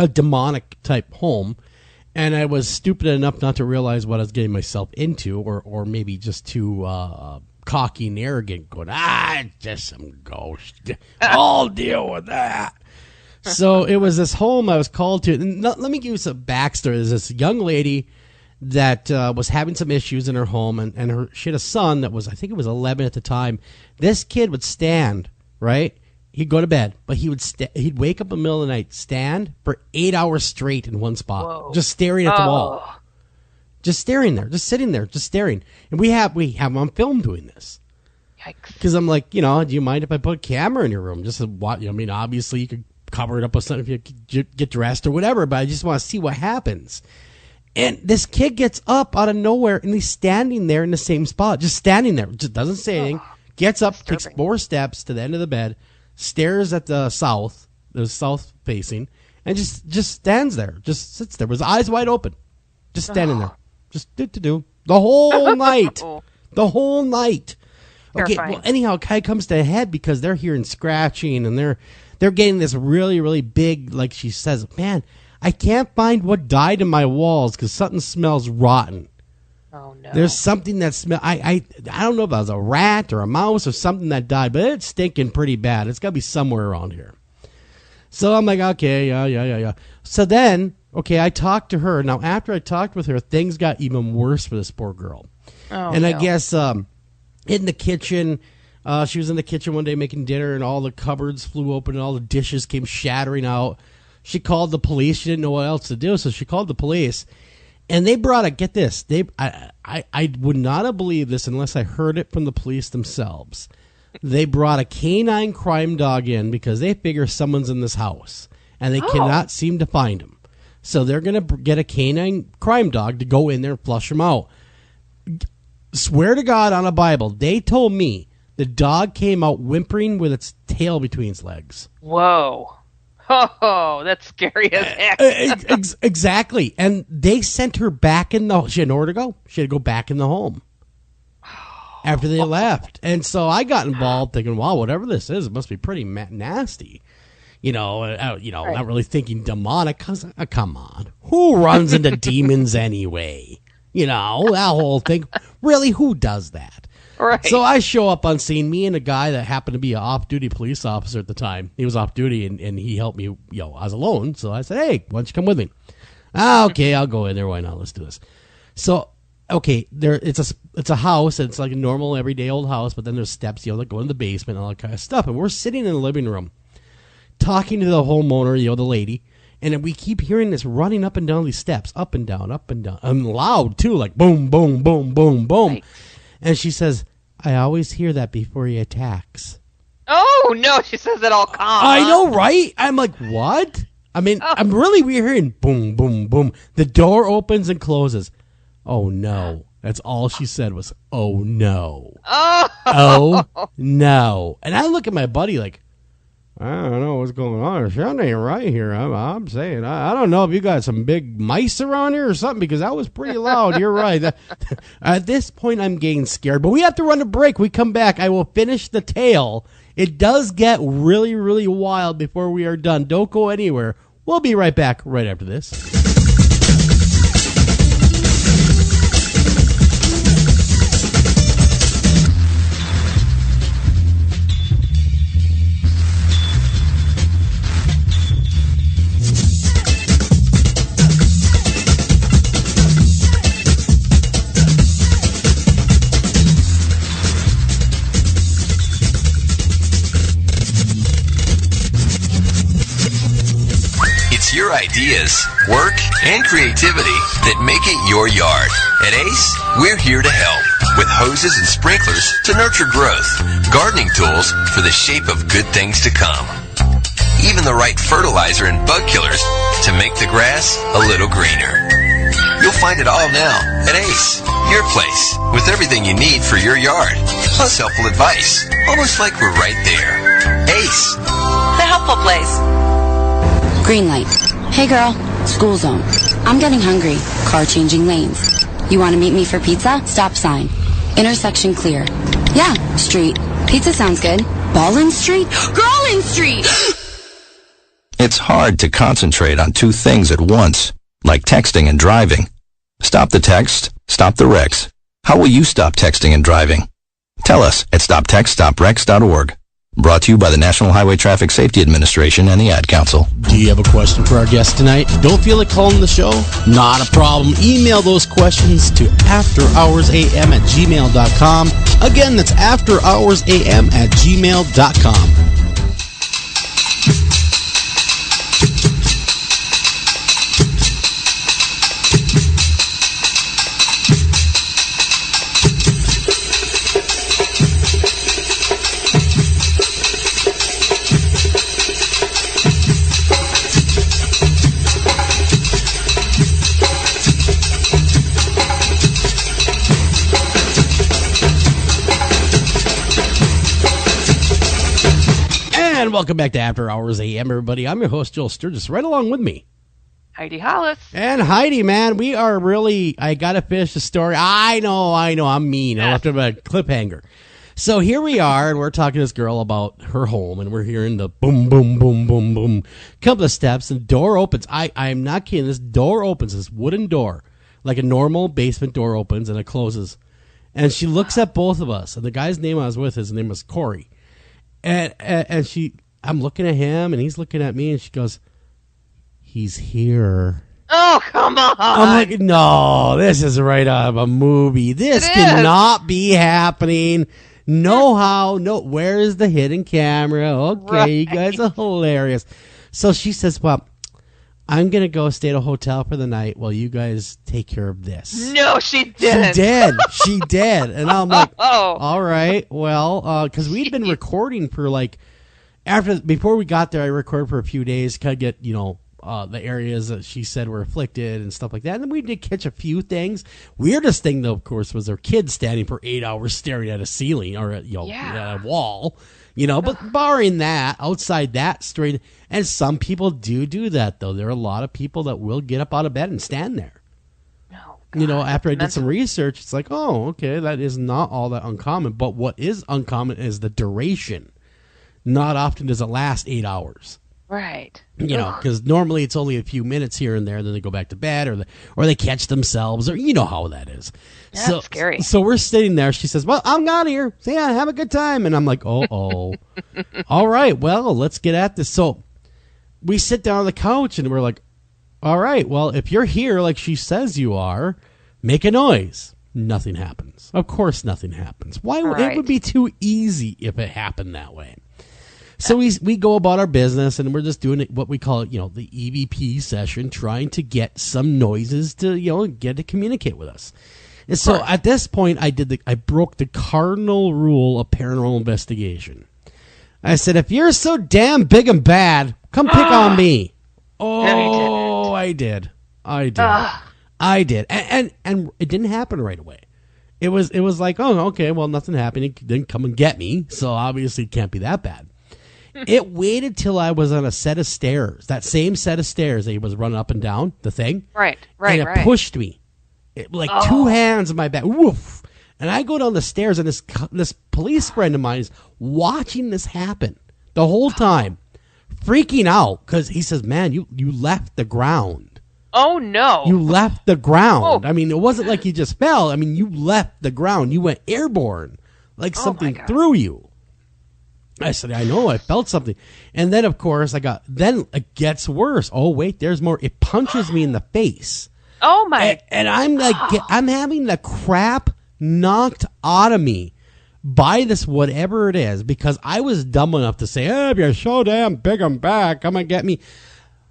Speaker 1: demonic type home, and I was stupid enough not to realize what I was getting myself into, or maybe just too cocky and arrogant, going, just some ghost. I'll deal with that. So it was this home I was called to. And let me give you some backstory. There's this young lady that was having some issues in her home, and she had a son that was, I think it was 11 at the time. This kid would stand, right? He'd go to bed, but he'd wake up in the middle of the night, stand for 8 hours straight in one spot, just staring at the wall. Just staring there, just sitting there, just staring. And we have him on film doing this.
Speaker 3: Yikes.
Speaker 1: Because I'm like, do you mind if I put a camera in your room? Just to watch. I mean, obviously you could cover it up with something if you get dressed or whatever, but I just want to see what happens. And this kid gets up out of nowhere, and he's standing there in the same spot, just standing there, just doesn't say anything, gets up, takes 4 steps to the end of the bed, stares at the south facing, and just stands there, just sits there with his eyes wide open, just standing there. Just do the whole night. The whole night. Okay, well, anyhow, it kind of comes to a head because they're hearing scratching, and they're getting this really, really big, like she says, man, I can't find what died in my walls because something smells rotten.
Speaker 3: Oh, no.
Speaker 1: There's something that smells, I don't know if it was a rat or a mouse or something that died, but it's stinking pretty bad. It's got to be somewhere around here. So I'm like, okay, yeah. So then, okay, I talked to her. Now, after I talked with her, things got even worse for this poor girl.
Speaker 3: Oh,
Speaker 1: and I guess in the kitchen, she was in the kitchen one day making dinner, and all the cupboards flew open, and all the dishes came shattering out. She called the police. She didn't know what else to do, so she called the police. And they brought get this. I would not have believed this unless I heard it from the police themselves. They brought a canine crime dog in because they figure someone's in this house, and they cannot seem to find him. So they're going to get a canine crime dog to go in there and flush him out. Swear to God on a Bible, they told me the dog came out whimpering with its tail between its legs.
Speaker 3: Whoa. Oh, that's scary as heck.
Speaker 1: Exactly. And they sent her back in the... She had nowhere to go. She had to go back in the home after they left. And so I got involved thinking, wow, whatever this is, it must be pretty nasty. Not really thinking demonic. Cause, come on. Who runs into demons anyway? That whole thing. Really, who does that?
Speaker 3: Right.
Speaker 1: So I show up on scene, me and a guy that happened to be an off-duty police officer at the time. He was off-duty, and he helped me. I was alone, so I said, hey, why don't you come with me? Okay, I'll go in there. Why not? Let's do this. So, okay, it's a house, and it's like a normal, everyday old house, but then there's steps, that go in the basement and all that kind of stuff. And we're sitting in the living room talking to the homeowner, the lady, and then we keep hearing this running up and down these steps, up and down, and loud, too, like boom, boom, boom, boom, boom. Right. And she says, I always hear that before he attacks.
Speaker 3: Oh, no, she says it all calm.
Speaker 1: I know, right? I'm like, what? I mean, I'm really hearing boom, boom, boom. The door opens and closes. Oh, no. That's all she said was, oh, no. Oh, no. And I look at my buddy like, I don't know what's going on. Something ain't right here. I'm saying, I don't know if you got some big mice around here or something, because that was pretty loud. You're right. At this point, I'm getting scared. But we have to run a break. We come back. I will finish the tale. It does get really, really wild before we are done. Don't go anywhere. We'll be right back right after this.
Speaker 20: your ideas, work, and creativity that make it your yard. At Ace, we're here to help with hoses and sprinklers to nurture growth, gardening tools for the shape of good things to come, even the right fertilizer and bug killers to make the grass a little greener. You'll find it all now at Ace, your place, with everything you need for your yard, plus helpful advice, almost like we're right there. Ace,
Speaker 13: The helpful place. Green light. Hey girl, school zone. I'm getting hungry. Car changing lanes. You want to meet me for pizza? Stop sign. Intersection clear. Yeah, street. Pizza sounds good. Ballin Street? Girlin Street!
Speaker 11: It's hard to concentrate on two things at once, like texting and driving. Stop the text, stop the wrecks. How will you stop texting and driving? Tell us at stoptextstopwrecks.org. Brought to you by the National Highway Traffic Safety Administration and the Ad Council.
Speaker 1: Do you have a question for our guest tonight? Don't feel like calling the show? Not a problem. Email those questions to afterhoursam@gmail.com. Again, that's afterhoursam@gmail.com. And welcome back to After Hours AM, everybody. I'm your host, Joel Sturgis. Right along with me,
Speaker 3: Heidi Hollis.
Speaker 1: And Heidi, man, we are really, I got to finish the story. I know, I'm mean. I left it a cliffhanger. So here we are, and we're talking to this girl about her home, and we're hearing the boom, boom, boom, boom, boom. Couple of steps, and the door opens. I'm not kidding. This door opens, this wooden door, like a normal basement door opens, and it closes. And she looks at both of us, and the guy's name I was with, his name was Corey. And I'm looking at him, and he's looking at me, and she goes, "He's here."
Speaker 3: Oh, come on.
Speaker 1: I'm like, no, this is right out of a movie. This cannot be happening. No how. No, where is the hidden camera? Okay, right. You guys are hilarious. So she says, well, I'm going to go stay at a hotel for the night while you guys take care of this.
Speaker 3: No, she didn't.
Speaker 1: She did. And I'm like, all right, well, because we'd been recording for before we got there, I recorded for a few days, kind of get, the areas that she said were afflicted and stuff like that. And then we did catch a few things. Weirdest thing, though, of course, was their kids standing for 8 hours staring at a ceiling or at a wall. But barring that, outside that straight, and some people do that, though. There are a lot of people that will get up out of bed and stand there.
Speaker 3: Oh, God.
Speaker 1: After I did some research, it's like, oh, okay, that is not all that uncommon. But what is uncommon is the duration. Not often does it last 8 hours.
Speaker 3: Right.
Speaker 1: Because normally it's only a few minutes here and there, then they go back to bed, or they catch themselves, or how that is.
Speaker 3: That's scary.
Speaker 1: So we're sitting there. She says, well, I'm out of here. So, yeah, have a good time. And I'm like, oh. All right, well, let's get at this. So we sit down on the couch, and we're like, all right, well, if you're here like she says you are, make a noise. Nothing happens. Of course nothing happens. Why? Right. It would be too easy if it happened that way. So we go about our business, and we're just doing what we call it, the EVP session, trying to get some noises to, get to communicate with us. And so at this point, I broke the cardinal rule of paranormal investigation. I said, if you're so damn big and bad, come pick on me. Oh, no, I did. I did. And it didn't happen right away. It was like, oh, okay, well, nothing happened. It didn't come and get me, so obviously it can't be that bad. It waited till I was on a set of stairs, that same set of stairs that he was running up and down, the thing.
Speaker 3: Right.
Speaker 1: And it pushed me. Two hands in my back. Woof. And I go down the stairs, and this police friend of mine is watching this happen the whole time, freaking out, because he says, man, you left the ground.
Speaker 3: Oh, no.
Speaker 1: You left the ground. Oh. I mean, it wasn't like you just fell. I mean, you left the ground. You went airborne, like something threw you. I said, I know, I felt something. And then, of course, then it gets worse. Oh, wait, there's more. It punches me in the face.
Speaker 3: Oh, my.
Speaker 1: And I'm like, I'm having the crap knocked out of me by this whatever it is, because I was dumb enough to say, if you're so damn big and bad, come and get me.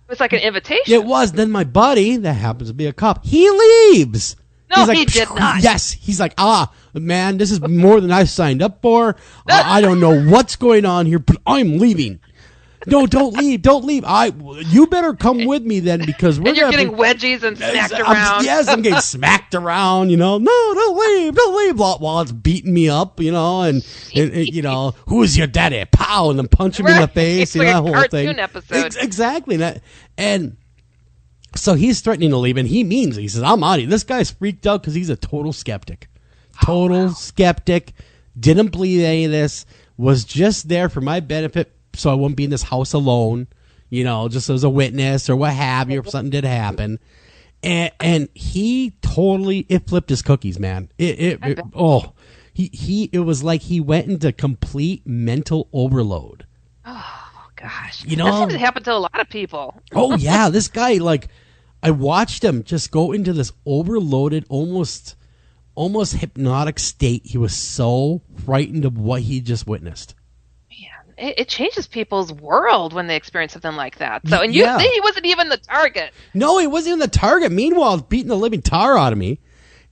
Speaker 3: was like an invitation.
Speaker 1: It was. Then my buddy, that happens to be a cop, he leaves.
Speaker 3: No,
Speaker 1: he's like,
Speaker 3: he did not.
Speaker 1: Yes. He's like, man, this is more than I signed up for. I don't know what's going on here, but I'm leaving. No, don't leave. Don't leave. You better come with me then, because we're
Speaker 3: getting wedgies and smacked around.
Speaker 1: I'm getting smacked around, No, don't leave. While it's beating me up, and who's your daddy? Pow, and then punch him in the face.
Speaker 3: It's like
Speaker 1: that
Speaker 3: a
Speaker 1: whole
Speaker 3: cartoon
Speaker 1: thing.
Speaker 3: episode.
Speaker 1: Exactly. And so he's threatening to leave, and he means it. He says, I'm out of here. This guy's freaked out because he's a total skeptic. Skeptic. Didn't believe any of this. Was just there for my benefit, so I wouldn't be in this house alone, just as a witness or what have you, if something did happen. And he totally, it flipped his cookies, man. It was like he went into complete mental overload.
Speaker 3: Oh, gosh. That seems to happen to a lot of people.
Speaker 1: Oh, yeah. This guy, I watched him just go into this overloaded, almost hypnotic state. He was so frightened of what he just witnessed.
Speaker 3: It changes people's world when they experience something like that. So, and he wasn't even the target.
Speaker 1: No, he wasn't even the target. Meanwhile, beating the living tar out of me,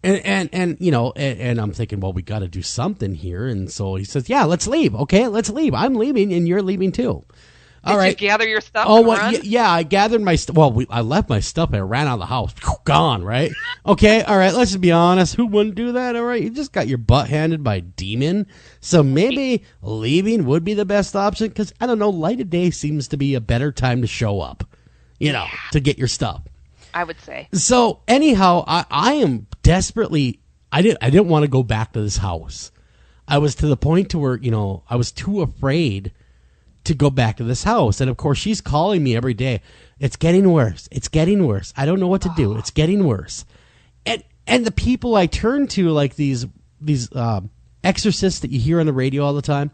Speaker 1: and I'm thinking, well, we got to do something here. And so he says, "Yeah, let's leave. Okay, let's leave. I'm leaving, and you're leaving too." All right.
Speaker 3: Did you gather your stuff?
Speaker 1: Oh, well, yeah, I gathered my stuff. Well, I left my stuff. I ran out of the house. Gone, right? Okay, all right, let's just be honest. Who wouldn't do that? All right, you just got your butt handed by a demon. So maybe leaving would be the best option, because, I don't know, light of day seems to be a better time to show up, to get your stuff.
Speaker 3: I would say.
Speaker 1: So, anyhow, I am desperately, I didn't want to go back to this house. I was to the point to where, I was too afraid to go back to this house. And of course she's calling me every day. It's getting worse. It's getting worse. I don't know what to do. It's getting worse. And the people I turn to, like these exorcists that you hear on the radio all the time,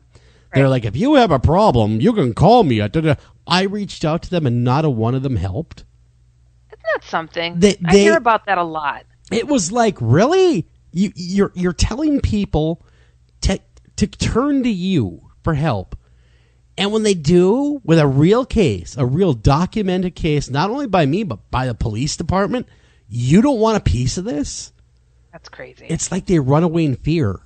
Speaker 1: they're like, if you have a problem, you can call me. I reached out to them and not a one of them helped.
Speaker 3: Isn't that something? I hear about that a lot.
Speaker 1: It was like, really? You're telling people to turn to you for help. And when they do, with a real case, a real documented case, not only by me, but by the police department, you don't want a piece of this?
Speaker 3: That's crazy.
Speaker 1: It's like they run away in fear.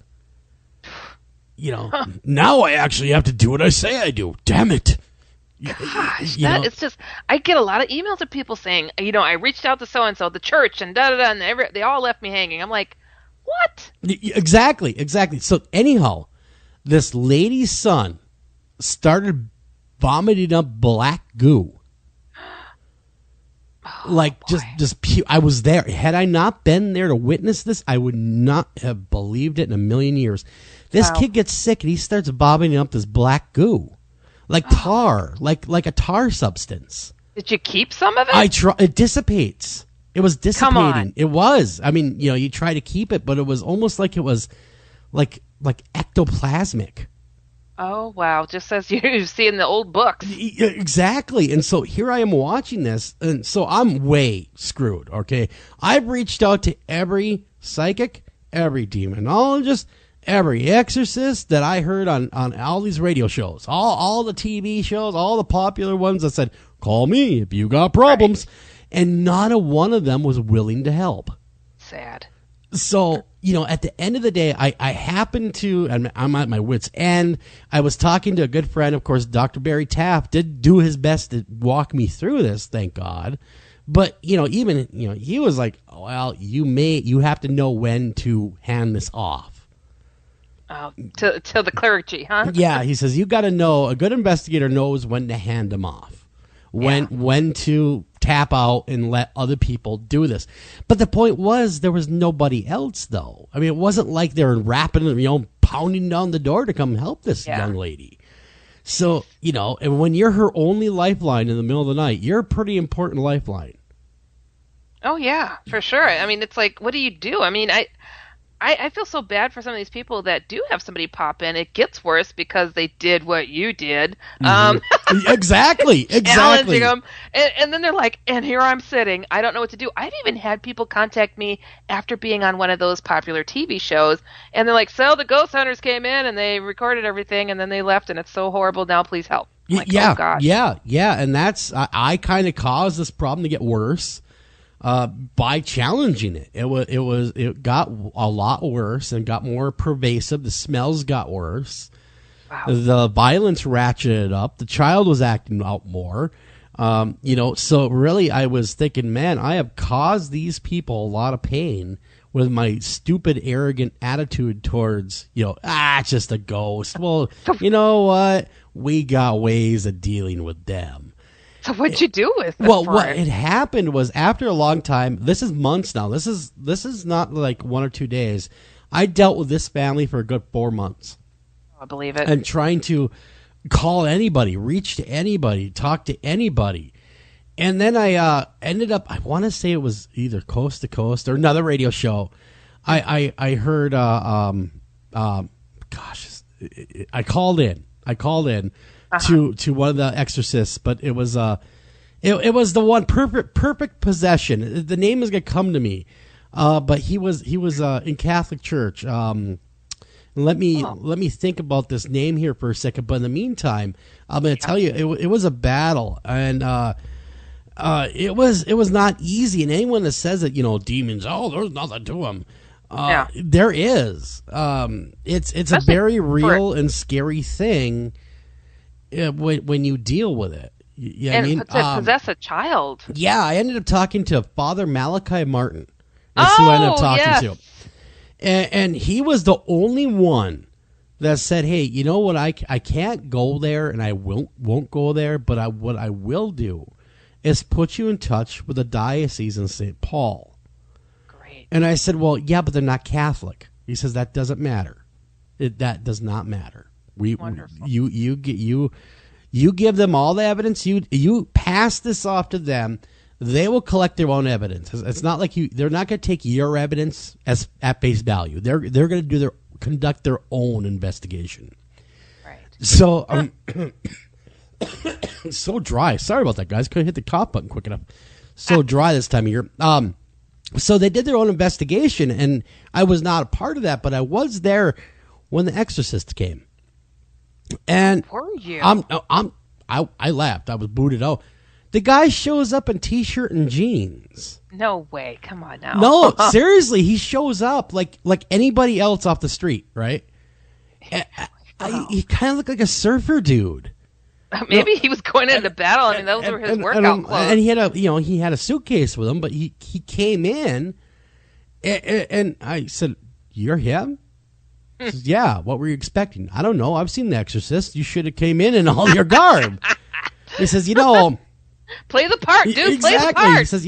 Speaker 1: Now I actually have to do what I say I do. Damn it.
Speaker 3: Gosh, it's just, I get a lot of emails of people saying, I reached out to so-and-so, the church, and da-da-da, and they all left me hanging. I'm like, what?
Speaker 1: Exactly. So anyhow, this lady's son started vomiting up black goo. I was there. Had I not been there to witness this, I would not have believed it in a million years. This kid gets sick and he starts vomiting up this black goo, like tar, like a tar substance.
Speaker 3: Did you keep some of it?
Speaker 1: It dissipates. It was dissipating.
Speaker 3: Come on.
Speaker 1: It was. I mean, you try to keep it, but it was almost like it was like ectoplasmic.
Speaker 3: Oh, wow. Just as you see in the old books.
Speaker 1: Exactly. And so here I am watching this, and so I'm way screwed, okay? I've reached out to every psychic, every demonologist, every exorcist that I heard on all these radio shows, all the TV shows, all the popular ones that said, call me if you got problems. Right. And not a one of them was willing to help.
Speaker 3: Sad.
Speaker 1: So, at the end of the day, I happened to, and I'm at my wit's end. I was talking to a good friend, of course, Dr. Barry Taft did do his best to walk me through this, thank God. But, he was like, well, you have to know when to hand this off.
Speaker 3: Oh, to the clergy, huh?
Speaker 1: Yeah, he says, you got to know, a good investigator knows when to hand them off. When to tap out and let other people do this. But the point was, there was nobody else, though. I mean, it wasn't like they were rapping, pounding down the door to come help this young lady. So, and when you're her only lifeline in the middle of the night, you're a pretty important lifeline.
Speaker 3: Oh, yeah, for sure. I mean, it's like, what do you do? I mean, I feel so bad for some of these people that do have somebody pop in. It gets worse because they did what you did.
Speaker 1: Exactly.
Speaker 3: Challenging them. And then they're like, and here I'm sitting. I don't know what to do. I've even had people contact me after being on one of those popular TV shows. And they're like, so the ghost hunters came in and they recorded everything and then they left and it's so horrible. Now please help. Like,
Speaker 1: yeah,
Speaker 3: oh gosh.
Speaker 1: yeah, and that's I kind of caused this problem to get worse by challenging it. It got a lot worse and got more pervasive. The smells got worse. Wow. The violence ratcheted up. The child was acting out more. So really, I was thinking, man, I have caused these people a lot of pain with my stupid, arrogant attitude towards, it's just a ghost. Well, you know what? We got ways of dealing with them.
Speaker 3: So what'd you do with it?
Speaker 1: Well, what had happened was after a long time, this is months now. This is not like 1 or 2 days. I dealt with this family for a good 4 months.
Speaker 3: I believe it.
Speaker 1: And trying to call anybody, reach to anybody, talk to anybody. And then I ended up, I want to say it was either Coast to Coast or another radio show. I heard, I called in to one of the exorcists, but it was it was the one perfect possession. The name is gonna come to me, but he was in Catholic Church. Let me think about this name here for a second. But in the meantime, I'm gonna tell you, it was a battle, and it was not easy. And anyone that says that demons, there's nothing to them. There is. It's a very real and scary thing when you deal with it.
Speaker 3: To possess a child.
Speaker 1: Yeah, I ended up talking to Father Malachi Martin. That's who I ended up talking to. And he was the only one that said, hey, you know what, I can't go there and I won't go there, but what I will do is put you in touch with the diocese in St. Paul.
Speaker 3: Great.
Speaker 1: And I said, well, yeah, but they're not Catholic. He says, that doesn't matter. That does not matter.
Speaker 3: Wonderful.
Speaker 1: You give them all the evidence. You pass this off to them. They will collect their own evidence. It's not like they're not going to take your evidence as at face value. They're going to conduct their own investigation.
Speaker 3: Right.
Speaker 1: So it's so dry. Sorry about that, guys. Couldn't hit the cough button quick enough. So dry this time of year. So they did their own investigation, and I was not a part of that, but I was there when The Exorcist came. And
Speaker 3: were you?
Speaker 1: I laughed. I was booted out. The guy shows up in t-shirt and jeans.
Speaker 3: No way. Come on now.
Speaker 1: No, seriously, he shows up like anybody else off the street, right? He kind of looked like a surfer dude.
Speaker 3: Maybe he was going into battle. I mean, those were his workout clothes.
Speaker 1: And he had a suitcase with him, but he came in, and I said, "You're him?" He says, "Yeah. What were you expecting?" "I don't know. I've seen The Exorcist. You should have came in all your garb." He says,
Speaker 3: play the part, dude.
Speaker 1: Exactly.
Speaker 3: Play the part.
Speaker 1: He says,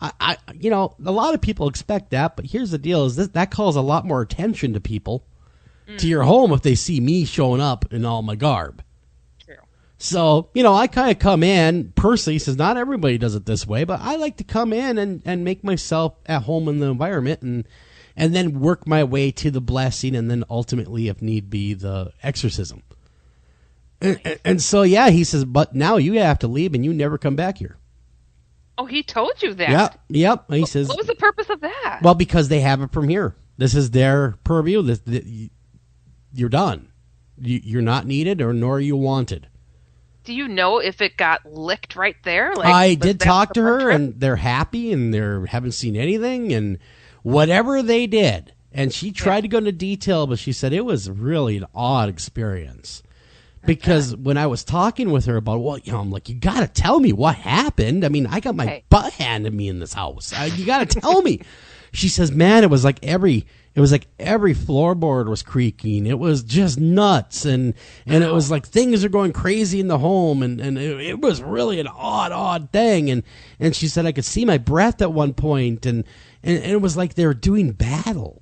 Speaker 1: I a lot of people expect that, but here's the deal: is that calls a lot more attention to people to your home if they see me showing up in all my garb.
Speaker 3: True.
Speaker 1: So I kind of come in personally. He says, not everybody does it this way, but I like to come in and make myself at home in the environment and then work my way to the blessing, and then ultimately, if need be, the exorcism. And so, yeah, he says, but now you have to leave and you never come back here.
Speaker 3: Oh, he told you that?
Speaker 1: Yep. He says,
Speaker 3: what was the purpose of that?
Speaker 1: Well, because they have it from here. This is their purview. You're done. You're not needed, nor are you wanted.
Speaker 3: Do you know if it got licked right there?
Speaker 1: I did talk to her, and they're happy, and they haven't seen anything, and whatever they did. And she tried to go into detail, but she said it was really an odd experience. Because when I was talking with her about, I'm like, you got to tell me what happened. I mean, I got my butt handed me in this house. You got to tell me. She says, man, it was like every floorboard was creaking. It was just nuts. And it was like things are going crazy in the home. And it was really an odd thing. And she said, I could see my breath at one point. And it was like they were doing battle.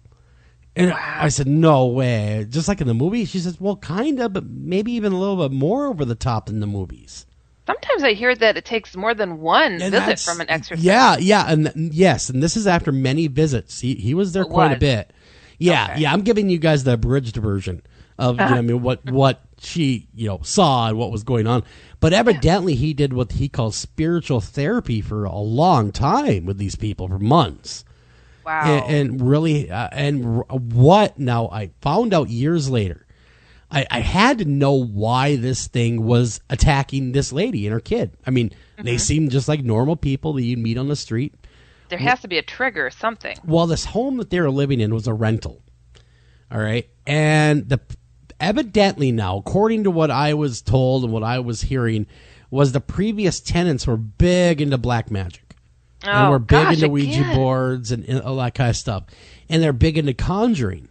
Speaker 1: And I said, no way. Just like in the movie? She says, well, kind of, but maybe even a little bit more over the top than the movies.
Speaker 3: Sometimes I hear that it takes more than one visit from an exorcist.
Speaker 1: Yeah, and yes, and this is after many visits. He was there quite a bit. Yeah, okay. Yeah, I'm giving you guys the abridged version of what she saw and what was going on. But evidently he did what he calls spiritual therapy for a long time with these people, for months.
Speaker 3: Wow.
Speaker 1: And really, and what now I found out years later, I had to know why this thing was attacking this lady and her kid. I mean, they seemed just like normal people that you'd meet on the street.
Speaker 3: There has to be a trigger or something.
Speaker 1: Well, this home that they were living in was a rental. All right. And evidently now, according to what I was told and what I was hearing, was the previous tenants were big into black magic. And were big into Ouija boards and all that kind of stuff. And they're big into conjuring.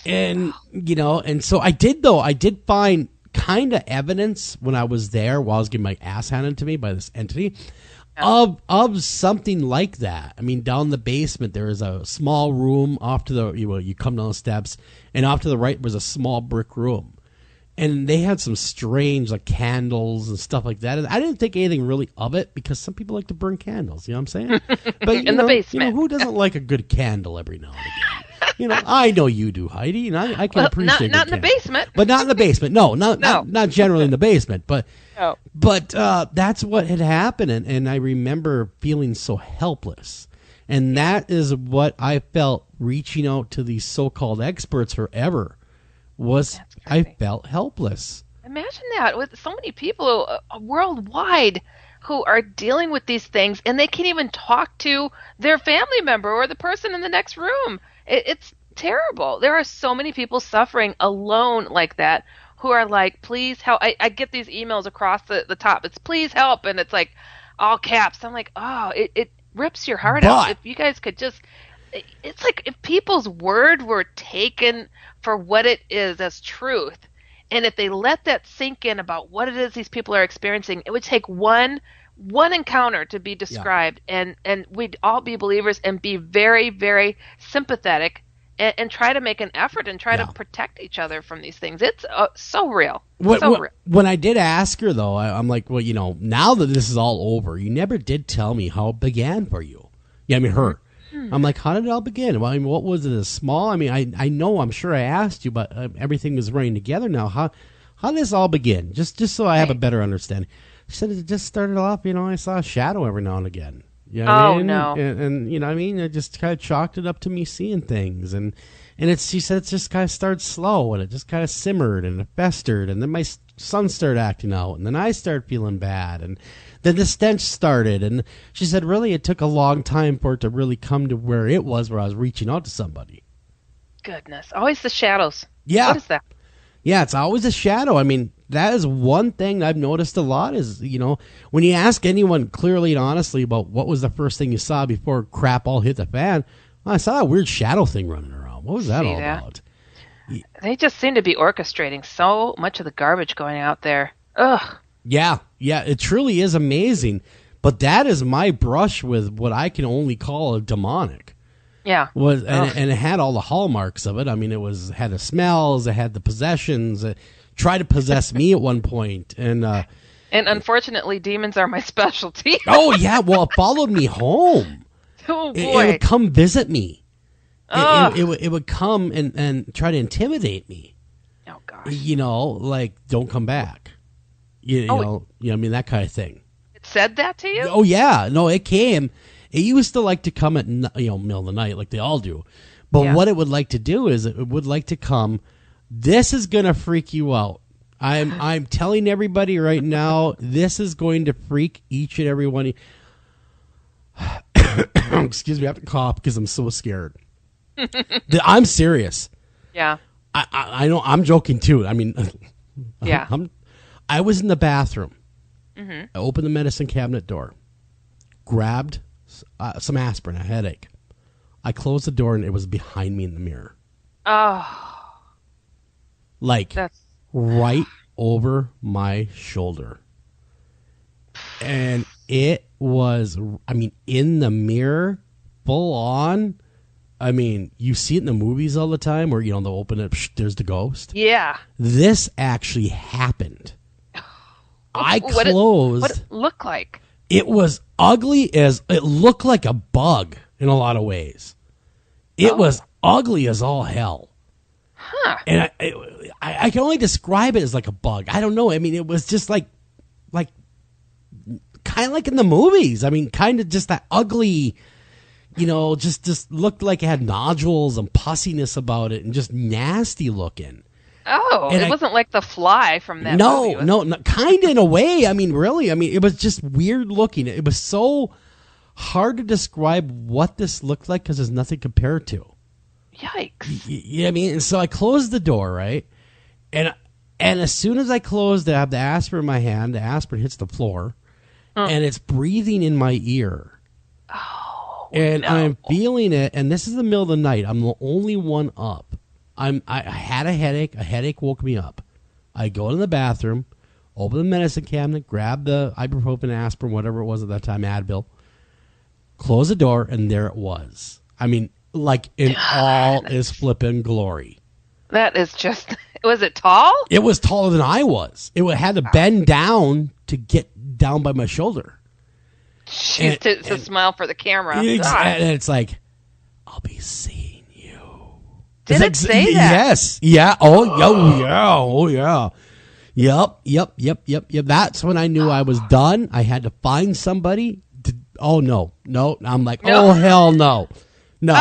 Speaker 1: And, and so I did find kind of evidence when I was there while I was getting my ass handed to me by this entity of something like that. I mean, down the basement, there is a small room off to the, you come down the steps, and off to the right was a small brick room. And they had some strange, like, candles and stuff like that. And I didn't think anything really of it because some people like to burn candles, you know what I'm saying? But
Speaker 3: in the basement.
Speaker 1: Who doesn't like a good candle every now and again? I know you do, Heidi, and I can appreciate
Speaker 3: not in the basement.
Speaker 1: But not in the basement. No, not generally in the basement. But that's what had happened, and I remember feeling so helpless. And that is what I felt reaching out to these so-called experts forever was I felt helpless.
Speaker 3: Imagine that with so many people worldwide who are dealing with these things, and they can't even talk to their family member or the person in the next room. It's terrible. There are so many people suffering alone like that who are like, please help. I get these emails across the top. It's please help. And it's like all caps. I'm like, oh, it rips your heart out. If you guys could just, it's like if people's word were taken for what it is as truth. And if they let that sink in about what it is these people are experiencing, it would take one encounter to be described, and we'd all be believers and be very, very sympathetic and try to make an effort and try to protect each other from these things. It's so real. Real.
Speaker 1: When I did ask her, though, I'm like, well, now that this is all over, you never did tell me how it began for you. Yeah, I mean, her. I'm like, how did it all begin? Well, I mean, what was it, as small? I mean, I know, I'm sure I asked you, but everything was running together now. How did this all begin? Just so I have a better understanding. She said it just started off, I saw a shadow every now and again. You know what I mean?
Speaker 3: No.
Speaker 1: And you know what I mean? I just kind of chalked it up to me seeing things. And she said it just kind of started slow, and it just kind of simmered, and it festered, and then my son started acting out, and then I started feeling bad, and then the stench started. And she said really it took a long time for it to really come to where it was, where I was reaching out to somebody.
Speaker 3: Goodness. Always the shadows.
Speaker 1: Yeah.
Speaker 3: What is that?
Speaker 1: Yeah, it's always a shadow. I mean, that is one thing I've noticed a lot is, when you ask anyone clearly and honestly about what was the first thing you saw before crap all hit the fan, I saw that weird shadow thing running around. What was that all about?
Speaker 3: They just seem to be orchestrating so much of the garbage going out there. Ugh.
Speaker 1: Yeah, it truly is amazing. But that is my brush with what I can only call a demonic.
Speaker 3: Yeah.
Speaker 1: And it had all the hallmarks of it. I mean, had the smells, it had the possessions, it tried to possess me at one point. And
Speaker 3: unfortunately, demons are my specialty.
Speaker 1: Oh, yeah. Well, it followed me home.
Speaker 3: Oh, boy.
Speaker 1: It would come visit me. It would come and try to intimidate me.
Speaker 3: Oh, gosh.
Speaker 1: Like, don't come back. I mean, that kind of thing.
Speaker 3: It said that to you?
Speaker 1: Oh, yeah. No, it came. It used to like to come at middle of the night like they all do. But what it would like to do is it would like to come, this is going to freak you out. I'm telling everybody right now, this is going to freak each and every one of you. Excuse me, I have to cough because I'm so scared. I'm serious.
Speaker 3: Yeah.
Speaker 1: I know, I'm joking too. I mean,
Speaker 3: yeah.
Speaker 1: I was in the bathroom.
Speaker 3: Mm-hmm.
Speaker 1: I opened the medicine cabinet door, grabbed some aspirin, a headache. I closed the door and it was behind me in the mirror.
Speaker 3: Oh.
Speaker 1: That's right over my shoulder. And it was, in the mirror, full on. I mean, you see it in the movies all the time where, they'll open it, there's the ghost.
Speaker 3: Yeah.
Speaker 1: This actually happened. I closed.
Speaker 3: What did it look like?
Speaker 1: It was ugly as, it looked like a bug in a lot of ways. It was ugly as all hell.
Speaker 3: Huh.
Speaker 1: And I can only describe it as like a bug. I don't know. I mean, it was just like kind of like in the movies. I mean, kind of just that ugly, just looked like it had nodules and pussiness about it and just nasty looking.
Speaker 3: Oh, and it wasn't like The Fly from that movie.
Speaker 1: No, kind of in a way. I mean, really. I mean, it was just weird looking. It was so hard to describe what this looked like because there's nothing compared to.
Speaker 3: Yikes.
Speaker 1: Yeah, I mean, and so I closed the door, right? And as soon as I closed it, I have the aspirin in my hand. The aspirin hits the floor, and it's breathing in my ear.
Speaker 3: Oh,
Speaker 1: and
Speaker 3: no.
Speaker 1: I'm feeling it, and this is the middle of the night. I'm the only one up. I had a headache. A headache woke me up. I go to the bathroom, open the medicine cabinet, grab the ibuprofen, aspirin, whatever it was at that time, Advil, close the door, and there it was. I mean, like in all its flippin' glory.
Speaker 3: That is just... Was it tall?
Speaker 1: It was taller than I was. It had to bend down to get down by my shoulder.
Speaker 3: Jeez, to smile for the camera.
Speaker 1: And it's like, I'll be seeing you.
Speaker 3: Did it say that?
Speaker 1: Yes. Yeah. Oh, yeah. Yep. That's when I knew I was done. I had to find somebody. No. I'm like, oh, hell no. No,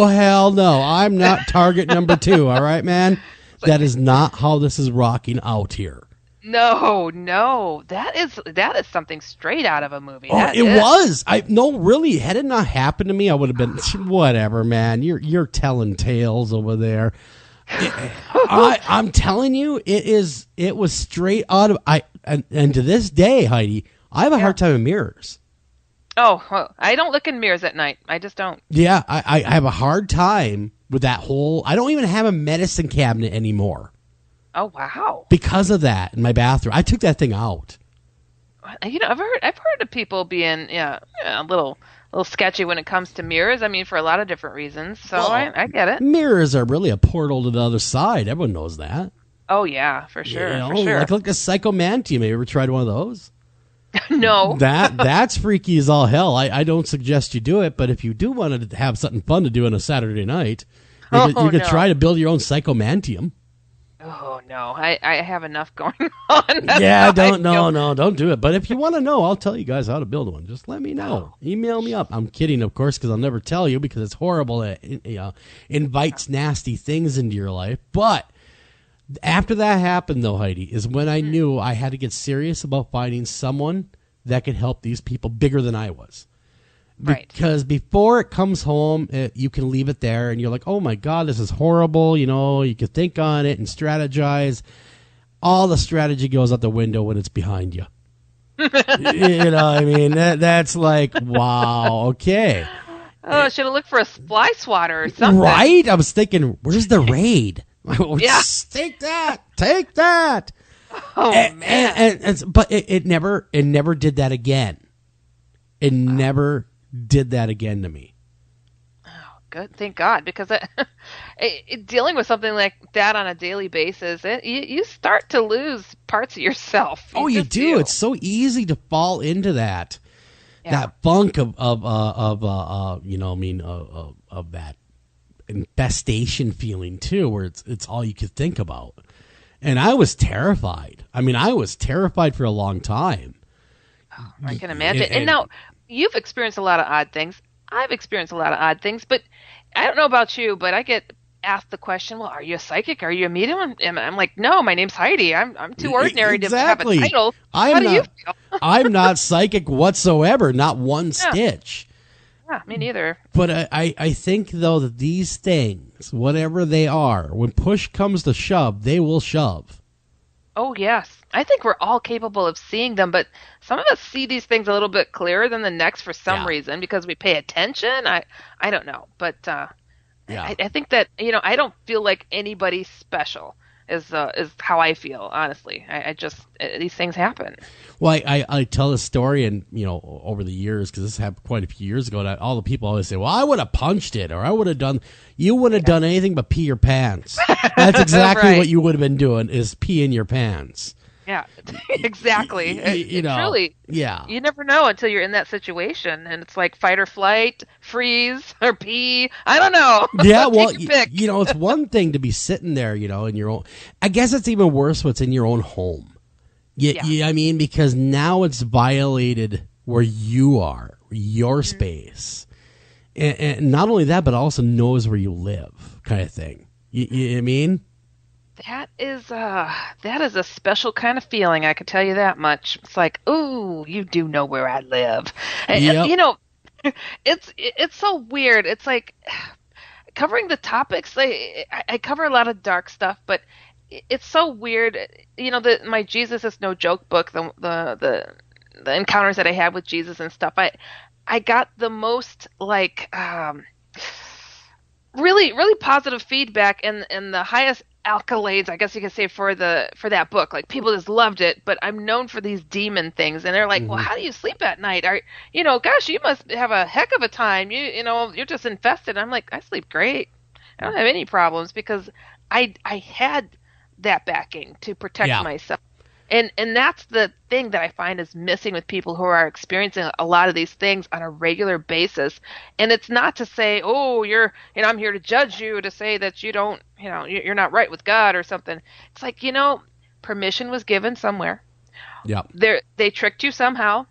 Speaker 1: hell no. I'm not target number 2, all right, man? That is not how this is rocking out here.
Speaker 3: No. That is something straight out of a movie.
Speaker 1: Oh, it was. Really, had it not happened to me, I would have been, whatever, man. You're telling tales over there. I'm telling you, it was straight out of, and to this day, Heidi, I have a hard time with mirrors.
Speaker 3: Oh, well, I don't look in mirrors at night. I just don't.
Speaker 1: Yeah, I have a hard time with that whole... I don't even have a medicine cabinet anymore.
Speaker 3: Oh, wow.
Speaker 1: Because of that in my bathroom. I took that thing out.
Speaker 3: You know, I've heard of people being a little sketchy when it comes to mirrors. I mean, for a lot of different reasons. So I get it.
Speaker 1: Mirrors are really a portal to the other side. Everyone knows that.
Speaker 3: Oh, yeah, for sure. For sure.
Speaker 1: Like a psychomantium. Have you ever tried one of those?
Speaker 3: No.
Speaker 1: That's freaky as all hell. I don't suggest you do it, but if you do want to have something fun to do on a Saturday night, you could try to build your own psychomantium.
Speaker 3: Oh, no. I have enough going on.
Speaker 1: Don't do it. But if you want to know, I'll tell you guys how to build one. Just let me know. Email me up. I'm kidding, of course, because I'll never tell you because it's horrible. It invites nasty things into your life. But after that happened, though, Heidi, is when I knew I had to get serious about finding someone that could help these people bigger than I was.
Speaker 3: Right.
Speaker 1: Because before it comes home, you can leave it there, and you're like, oh, my God, this is horrible. You know, you can think on it and strategize. All the strategy goes out the window when it's behind you. You know what I mean? That's like, wow, okay.
Speaker 3: Oh, I should have looked for a fly swatter or something.
Speaker 1: Right? I was thinking, where's the raid?
Speaker 3: Yeah.
Speaker 1: Take that.
Speaker 3: Oh, man.
Speaker 1: But it never did that again. It never did that again to me.
Speaker 3: Oh, good. Thank God. Because dealing with something like that on a daily basis, you start to lose parts of yourself.
Speaker 1: You do. It's so easy to fall into that. Yeah. That funk of that infestation feeling too, where it's all you could think about. And I was terrified. I mean, I was terrified for a long time.
Speaker 3: Oh, I can imagine. And now you've experienced a lot of odd things. I've experienced a lot of odd things, but I don't know about you, but I get asked the question, well, are you a psychic? Are you a medium? And I'm like, no, my name's Heidi. I'm too ordinary to have a title. How do you feel?
Speaker 1: I'm not psychic whatsoever, not one stitch.
Speaker 3: Yeah, me neither.
Speaker 1: But I think, though, that these things, whatever they are, when push comes to shove, they will shove.
Speaker 3: Oh, yes. I think we're all capable of seeing them, but some of us see these things a little bit clearer than the next for some reason because we pay attention. I don't know. But I think that, I don't feel like anybody special is how I feel, honestly. I just, these things happen.
Speaker 1: Well, I tell this story, and, over the years, because this happened quite a few years ago, and all the people always say, well, I would have punched it, or I would have done, you wouldn't have done anything but pee your pants. That's exactly
Speaker 3: right.
Speaker 1: What you would have been doing, is pee in your pants.
Speaker 3: Yeah, exactly. Truly.
Speaker 1: Yeah.
Speaker 3: You never know until you're in that situation, and it's like fight or flight, freeze, or pee. I don't know.
Speaker 1: Yeah, well, it's one thing to be sitting there, in your own. I guess it's even worse when it's in your own home. I mean, because now it's violated where you are, your space. And not only that, but also knows where you live, kind of thing. You know what I mean?
Speaker 3: That is a special kind of feeling. I can tell you that much. It's like, ooh, you do know where I live.
Speaker 2: Yep.
Speaker 3: You know, it's so weird. It's like covering the topics. I cover a lot of dark stuff, but it's so weird. You know, my Jesus is no joke book, the encounters that I had with Jesus and stuff. I got the most really, really positive feedback and the highest accolades, I guess you could say, for that book. Like, people just loved it, but I'm known for these demon things, and they're like, well, how do you sleep at night? Gosh, you must have a heck of a time. You're just infested. I'm like, I sleep great. I don't have any problems because I had that backing to protect myself. And that's the thing that I find is missing with people who are experiencing a lot of these things on a regular basis. And it's not to say, oh, I'm here to judge you, to say that you don't, you're not right with God or something. It's like, permission was given somewhere.
Speaker 2: Yeah.
Speaker 3: They tricked you somehow.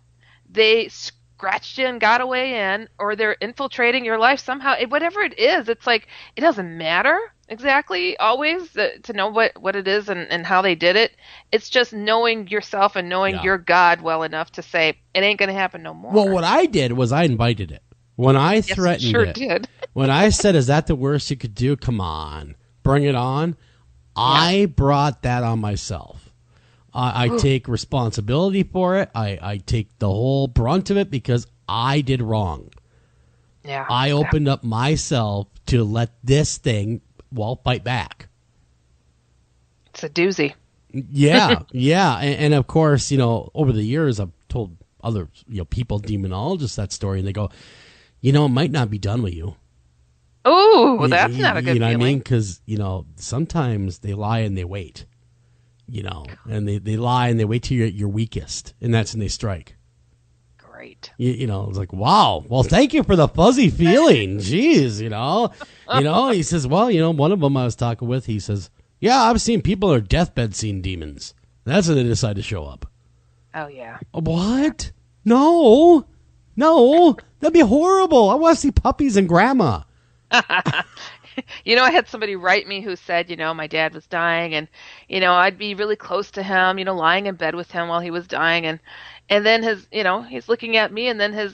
Speaker 3: They scratched you and got a way in, or they're infiltrating your life somehow. Whatever it is, it's like, it doesn't matter exactly always to know what it is and how they did it. It's just knowing yourself and knowing your God well enough to say, it ain't going to happen no more.
Speaker 2: Well, what I did was I invited it. When I threatened it,
Speaker 3: did.
Speaker 2: When I said, is that the worst you could do? Come on, bring it on. I brought that on myself. I take responsibility for it. I take the whole brunt of it because I did wrong.
Speaker 3: Yeah.
Speaker 2: I opened up myself to let this thing, fight back.
Speaker 3: It's a doozy.
Speaker 2: Yeah, yeah. And of course, over the years, I've told other people, demonologists, that story, and they go, it might not be done with you.
Speaker 3: Oh, that's not a good feeling.
Speaker 2: You know what I mean? Because, sometimes they lie and they wait. And they lie and they wait till you're weakest, and that's when they strike.
Speaker 3: Great.
Speaker 2: It's like, wow. Well, thank you for the fuzzy feeling. Jeez, he says, well, one of them I was talking with, he says, yeah, I've seen people on their deathbed seeing demons. That's when they decide to show up.
Speaker 3: Oh, yeah.
Speaker 2: What? No, that'd be horrible. I want to see puppies and grandma.
Speaker 3: I had somebody write me who said, my dad was dying, and, I'd be really close to him, lying in bed with him while he was dying. And then he's looking at me, and then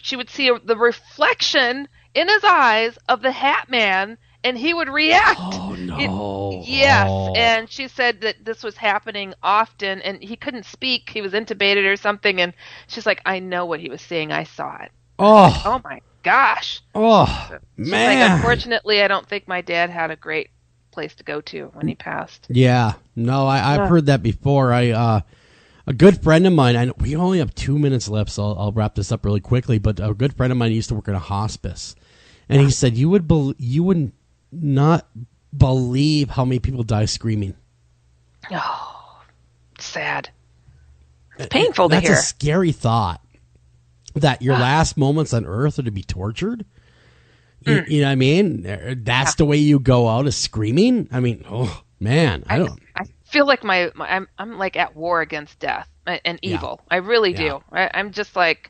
Speaker 3: she would see the reflection in his eyes of the Hatman, and he would react.
Speaker 2: Oh, no.
Speaker 3: Yes. And she said that this was happening often, and he couldn't speak. He was intubated or something. And she's like, I know what he was seeing. I saw it. Oh my gosh.
Speaker 2: Oh, man.
Speaker 3: Like, unfortunately, I don't think my dad had a great place to go to when he passed.
Speaker 2: Yeah. No, I've heard that before. A good friend of mine, and we only have 2 minutes left, so I'll wrap this up really quickly, but a good friend of mine used to work in a hospice, and he said you would not believe how many people die screaming.
Speaker 3: Oh, sad. It's painful to hear.
Speaker 2: That's a scary thought, that your last moments on earth are to be tortured. You know what I mean? That's the way you go out, is screaming. I mean, oh man, I
Speaker 3: feel like I'm like at war against death and evil. I really do. I'm just like,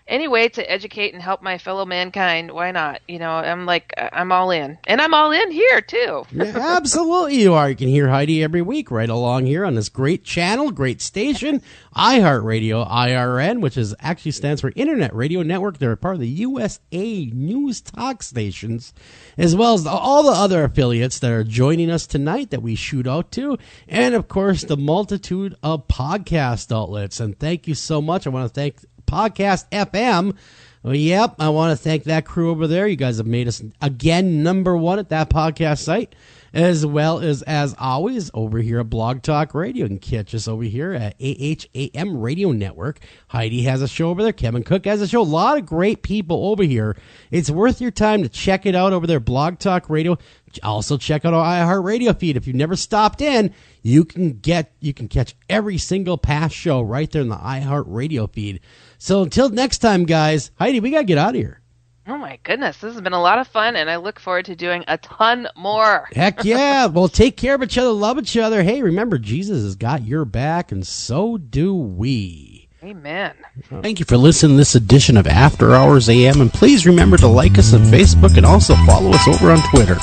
Speaker 3: any way to educate and help my fellow mankind, why not? I'm all in. And I'm all in here, too.
Speaker 2: Yeah, absolutely you are. You can hear Heidi every week right along here on this great channel, great station, iHeartRadio, IRN, which actually stands for Internet Radio Network. They're a part of the USA News Talk stations, as well as all the other affiliates that are joining us tonight that we shoot out to, and, of course, the multitude of podcast outlets. And thank you so much. I want to thank Podcast FM. Well, yep, I want to thank that crew over there. You guys have made us, again, #1 at that podcast site, as well as always, over here at Blog Talk Radio. You can catch us over here at AHAM Radio Network. Heidi has a show over there. Kevin Cook has a show. A lot of great people over here. It's worth your time to check it out over there, Blog Talk Radio. Also, check out our iHeartRadio feed. If you've never stopped in, you can catch every single past show right there in the iHeartRadio feed. So until next time, guys, Heidi, we got to get out of here.
Speaker 3: Oh, my goodness. This has been a lot of fun, and I look forward to doing a ton more.
Speaker 2: Heck yeah. Well, take care of each other. Love each other. Hey, remember, Jesus has got your back, and so do we.
Speaker 3: Amen.
Speaker 2: Thank you for listening to this edition of After Hours AM, and please remember to like us on Facebook and also follow us over on Twitter.